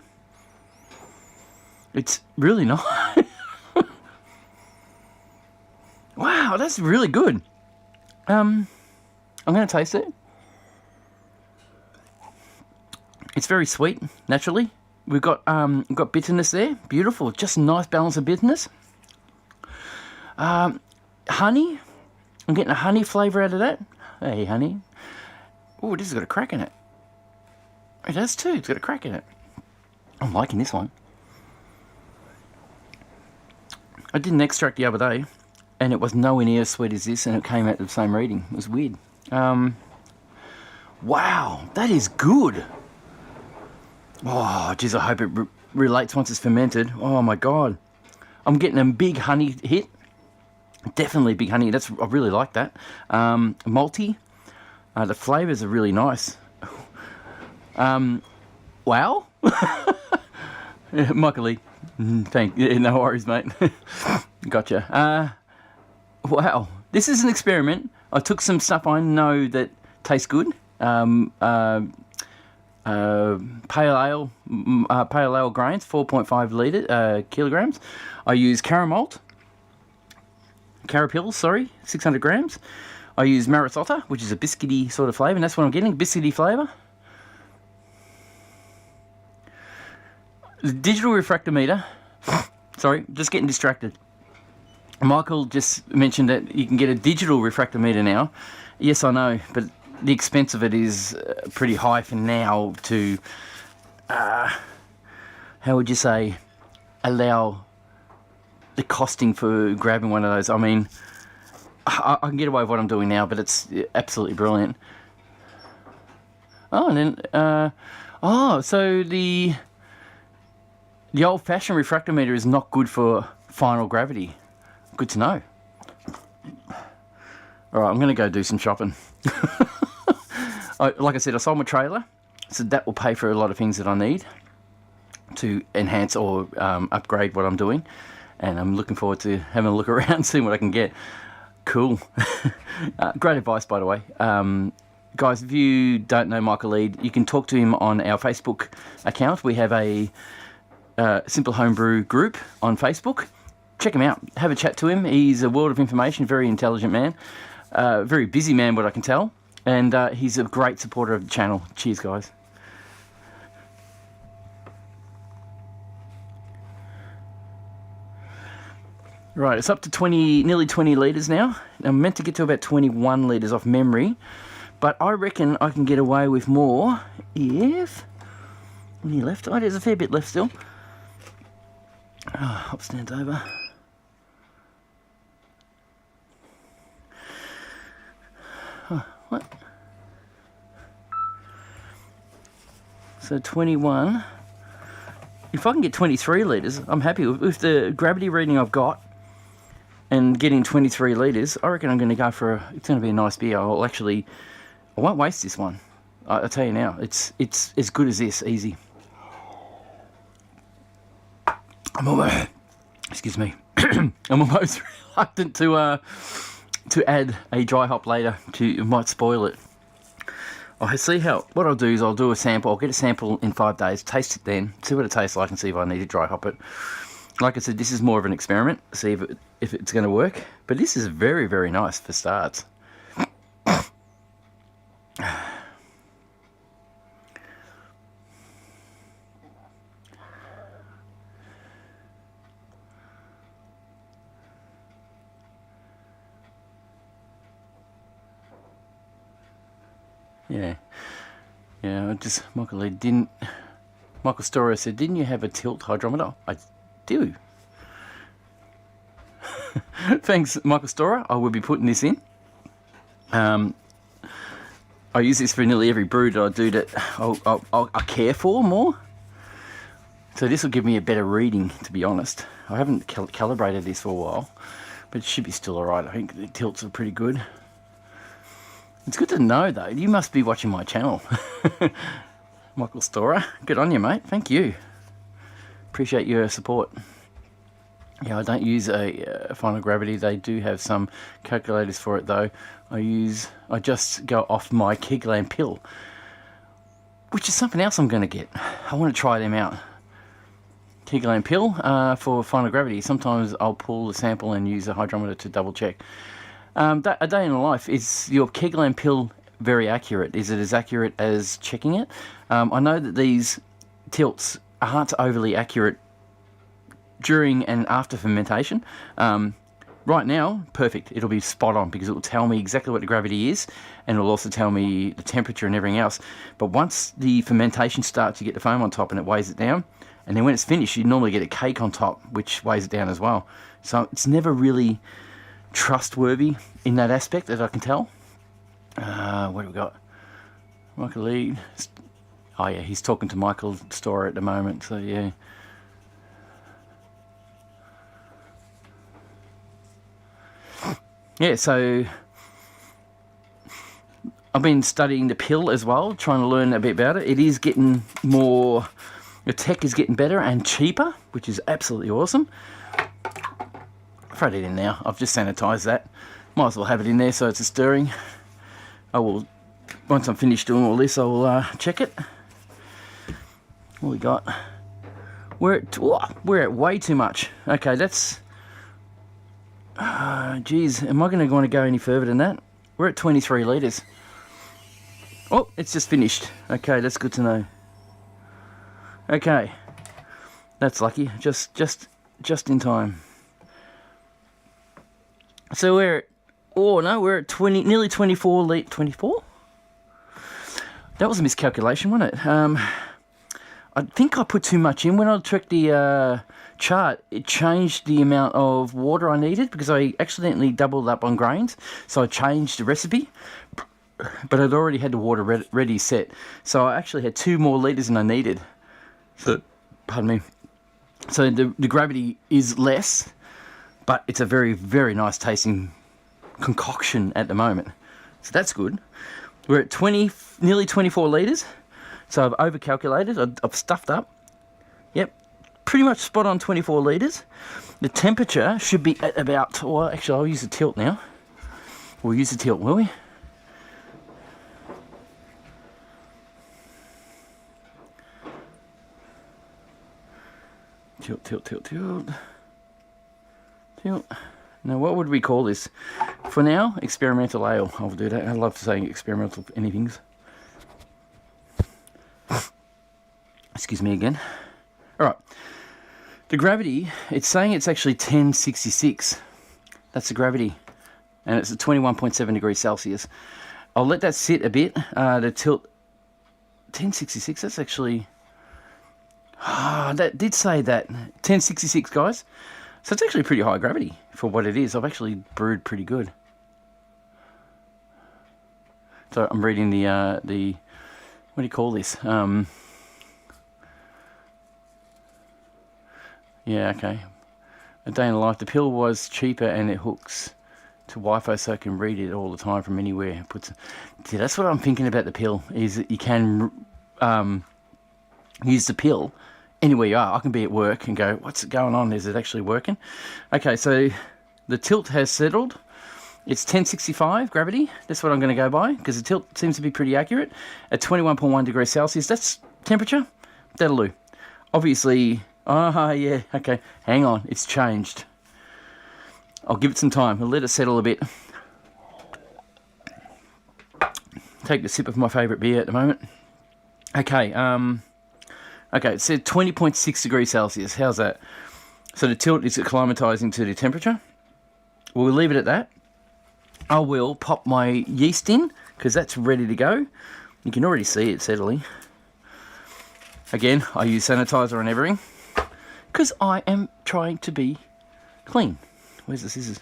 It's really nice. Wow, that's really good. I'm going to taste it. It's very sweet, naturally. We've got bitterness there. Beautiful. Just a nice balance of bitterness. Honey. I'm getting a honey flavour out of that. Hey, honey. Oh, this has got a crack in it. It has too. It's got a crack in it. I'm liking this one. I did an extract the other day, and it was nowhere near as sweet as this, and it came out the same reading. It was weird. Wow, that is good. Oh, geez, I hope it relates once it's fermented. Oh, my God. I'm getting a big honey hit. Definitely big honey. I really like that. Malty. The flavours are really nice. Wow. Michael Lee. No worries, mate. Gotcha. Wow. This is an experiment. I took some stuff I know that tastes good. Pale ale grains, 4.5 kilograms. I use carapils, 600 grams. I use marisotta, which is a biscuity sort of flavour, and that's what I'm getting, biscuity flavour. The digital refractometer, sorry, just getting distracted. Michael just mentioned that you can get a digital refractometer now. Yes, I know, but the expense of it is pretty high for now to, how would you say, allow the costing for grabbing one of those. I mean, I can get away with what I'm doing now, but it's absolutely brilliant. Oh, and then, so the The old-fashioned refractometer is not good for final gravity. Good to know. All right, I'm going to go do some shopping. Like I said, I sold my trailer, so that will pay for a lot of things that I need to enhance or upgrade what I'm doing. And I'm looking forward to having a look around, seeing what I can get. Cool. Great advice, by the way. Guys, if you don't know Michael Lead, you can talk to him on our Facebook account. We have a Simple Homebrew group on Facebook. Check him out. Have a chat to him. He's a world of information, very intelligent man. Very busy man, what I can tell. And he's a great supporter of the channel. Cheers, guys. Right, it's up to nearly 20 litres now. I'm meant to get to about 21 litres off memory. But I reckon I can get away with more if... Any left? Oh, there's a fair bit left still. Oh, hop stands over. Oh, what? So 21. If I can get 23 litres, I'm happy. With the gravity reading I've got and getting 23 litres, I reckon I'm going to go for it's going to be a nice beer. I won't waste this one. I'll tell you now, it's as good as this, easy. Excuse me. I'm almost reluctant to add a dry hop later. It might spoil it. I'll see what I'll do is I'll do a sample. I'll get a sample in 5 days, taste it then, see what it tastes like, and see if I need to dry hop it. Like I said, this is more of an experiment. See if it's going to work. But this is very, very nice for starts. Yeah, Michael Storer said, didn't you have a tilt hydrometer? I do. Thanks, Michael Storer. I will be putting this in. I use this for nearly every brew that I do that I care for more. So this will give me a better reading, to be honest. I haven't calibrated this for a while, but it should be still alright. I think the tilts are pretty good. It's good to know, though. You must be watching my channel. Michael Storer. Good on you, mate. Thank you. Appreciate your support. Yeah, I don't use a final gravity. They do have some calculators for it, though. I just go off my Kegland pill, which is something else I'm going to get. I want to try them out. Kegland pill for final gravity. Sometimes I'll pull the sample and use a hydrometer to double check. A day in the life, is your Kegland pill very accurate? Is it as accurate as checking it? I know that these tilts aren't overly accurate during and after fermentation. Right now, perfect. It'll be spot on because it will tell me exactly what the gravity is, and it'll also tell me the temperature and everything else. But once the fermentation starts, you get the foam on top and it weighs it down. And then when it's finished, you normally get a cake on top, which weighs it down as well. So it's never really trustworthy in that aspect, as I can tell. What do we got? Michael Lee. Oh yeah, he's talking to Michael Storer at the moment, so yeah. Yeah, so I've been studying the pill as well, trying to learn a bit about it. It is getting more, the tech is getting better and cheaper, which is absolutely awesome. Throw it in now. I've just sanitised that. Might as well have it in there so it's a stirring. I will, once I'm finished doing all this, I will check it. What we got? We're at way too much. Okay, that's... geez, am I going to want to go any further than that? We're at 23 litres. Oh, it's just finished. Okay, that's good to know. Okay, that's lucky. Just in time. So we're at, we're at nearly 24 litres. 24? That was a miscalculation, wasn't it? I think I put too much in. When I checked the chart, it changed the amount of water I needed because I accidentally doubled up on grains. So I changed the recipe, but I'd already had the water ready set. So I actually had 2 more litres than I needed. So, pardon me. So the gravity is less, but it's a very, very nice tasting concoction at the moment. So that's good. We're at nearly 24 litres. So I've overcalculated. I've stuffed up. Yep, pretty much spot on 24 litres. The temperature should be at about, well, actually I'll use the tilt now. We'll use the tilt, will we? Tilt, tilt, tilt, tilt. Tilt. Now, what would we call this? For now, experimental ale. I'll do that. I love saying experimental anythings. Excuse me again. All right. The gravity, it's saying it's actually 1066. That's the gravity. And it's at 21.7 degrees Celsius. I'll let that sit a bit. The tilt, 1066, that's actually... that did say that. 1066, guys. So it's actually pretty high gravity for what it is. I've actually brewed pretty good. So I'm reading the what do you call this? Yeah, okay. A day in the life. The pill was cheaper and it hooks to Wi-Fi so I can read it all the time from anywhere. See, that's what I'm thinking about the pill, is that you can use the pill anywhere you are. I can be at work and go, what's going on? Is it actually working? Okay, so the tilt has settled. It's 1065 gravity. That's what I'm going to go by, because the tilt seems to be pretty accurate. At 21.1 degrees Celsius, that's temperature. That'll do. Obviously, yeah, okay. Hang on, it's changed. I'll give it some time. I'll let it settle a bit. Take a sip of my favourite beer at the moment. Okay, okay, it said 20.6 degrees Celsius. How's that? So the tilt is acclimatizing to the temperature. We'll leave it at that. I will pop my yeast in, because that's ready to go. You can already see it settling. Again, I use sanitizer on everything, because I am trying to be clean. Where's the scissors?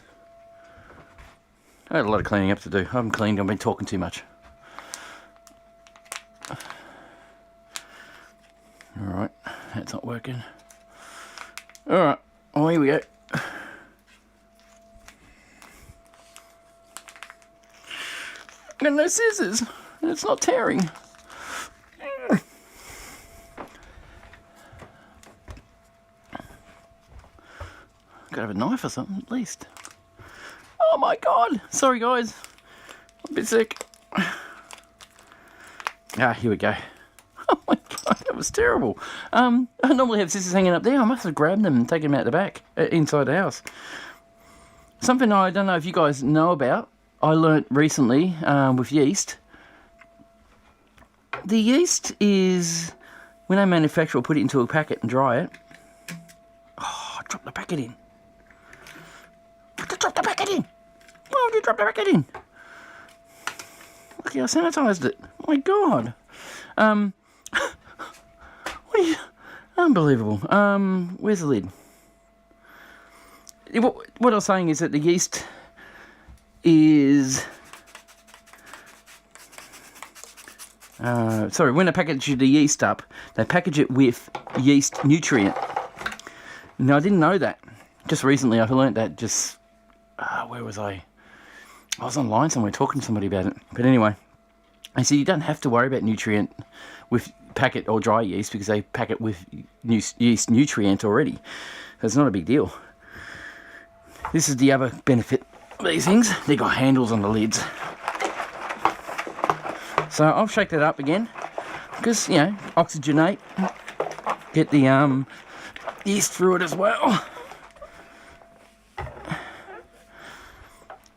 I had a lot of cleaning up to do. I haven't cleaned, I've been talking too much. Alright, that's not working. Alright, oh, here we go. I've got no scissors, and it's not tearing. Gotta have a knife or something, at least. Oh my god! Sorry, guys. I'm a bit sick. Ah, here we go. Oh my god, that was terrible. I normally have scissors hanging up there. I must have grabbed them and taken them out the back, inside the house. Something I don't know if you guys know about, I learnt recently with yeast. The yeast is, when they manufacture or put it into a packet and dry it. Oh, I dropped the packet in. Drop the packet in. Why would you drop the packet in? Look, I sanitized it. Oh my god. What are you? Unbelievable. Where's the lid? What I was saying is that the yeast is... sorry, when they package the yeast up, they package it with yeast nutrient. Now, I didn't know that. Just recently, I learnt that just... where was I? I was online somewhere talking to somebody about it. But anyway, I said you don't have to worry about nutrient with packet or dry yeast, because they pack it with yeast nutrient already. So it's not a big deal. This is the other benefit of these things. They've got handles on the lids. So I'll shake that up again, because, you know, oxygenate, get the yeast through it as well.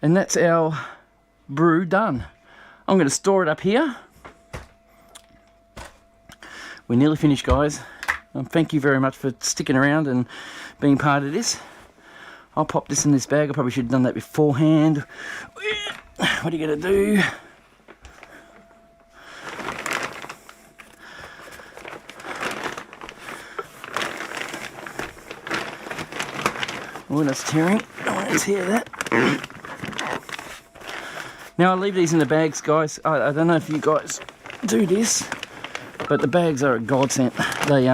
And that's our brew done. I'm going to store it up here. We're nearly finished, guys. Thank you very much for sticking around and being part of this. I'll pop this in this bag. I probably should have done that beforehand. What are you going to do? Oh, that's tearing. Let's hear that. Now, I leave these in the bags, guys. I don't know if you guys do this, but the bags are a godsend. They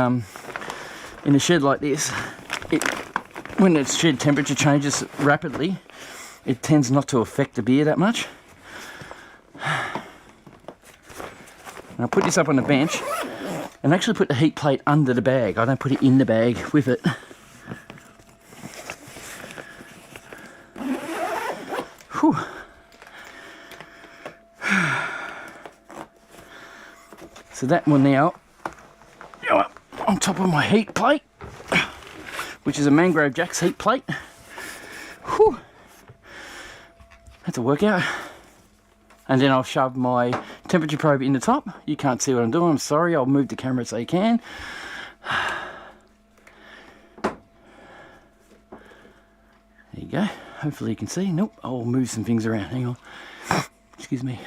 in a shed like this, when its shed temperature changes rapidly, it tends not to affect the beer that much. And I put this up on the bench and actually put the heat plate under the bag. I don't put it in the bag with it. Whew. So that will now go up on top of my heat plate, which is a Mangrove Jack's heat plate. Whew. That's a workout. And then I'll shove my temperature probe in the top. You can't see what I'm doing, I'm sorry. I'll move the camera so you can. There you go. Hopefully you can see. Nope, I'll move some things around. Hang on. Excuse me.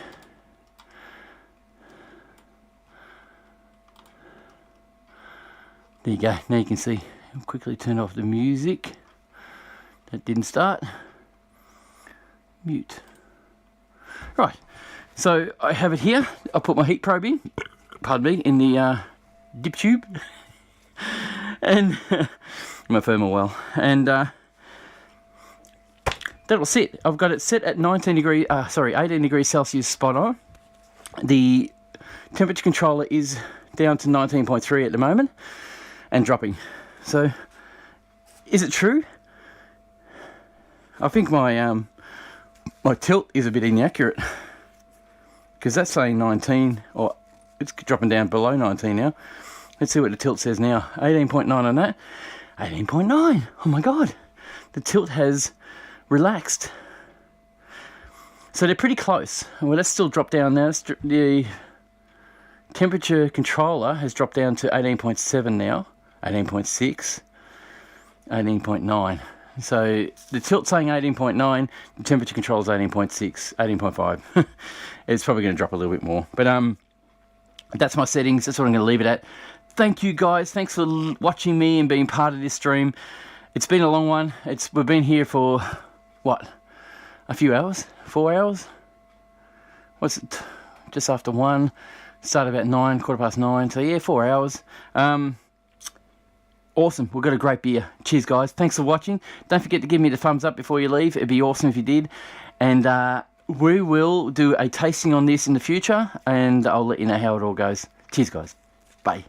There you go. Now you can see. I'll quickly turn off the music. That didn't start. Mute. Right. So I have it here. I'll put my heat probe in. Pardon me. In the dip tube. And my thermal well. And that'll sit. I've got it set at 18 degrees Celsius spot on. The temperature controller is down to 19.3 at the moment and dropping. So is it true? I think my my tilt is a bit inaccurate because that's saying 19, or it's dropping down below 19 now. Let's see what the tilt says now. 18.9 on that. 18.9. Oh my god. The tilt has relaxed. So they're pretty close. Well, let's still drop down now. The temperature controller has dropped down to 18.7 now. 18.6. 18.9. So the tilt's saying 18.9, the temperature control is 18.6, 18.5. It's probably going to drop a little bit more. But that's my settings. That's what I'm going to leave it at. Thank you guys. Thanks for watching me and being part of this stream. It's been a long one. We've been here for, what, a few hours? 4 hours? What's it? Just after 1. Started about 9, 9:15. So yeah, 4 hours. Awesome, we've got a great beer. Cheers guys, thanks for watching. Don't forget to give me the thumbs up before you leave. It'd be awesome if you did. And we will do a tasting on this in the future, and I'll let you know how it all goes. Cheers guys, bye.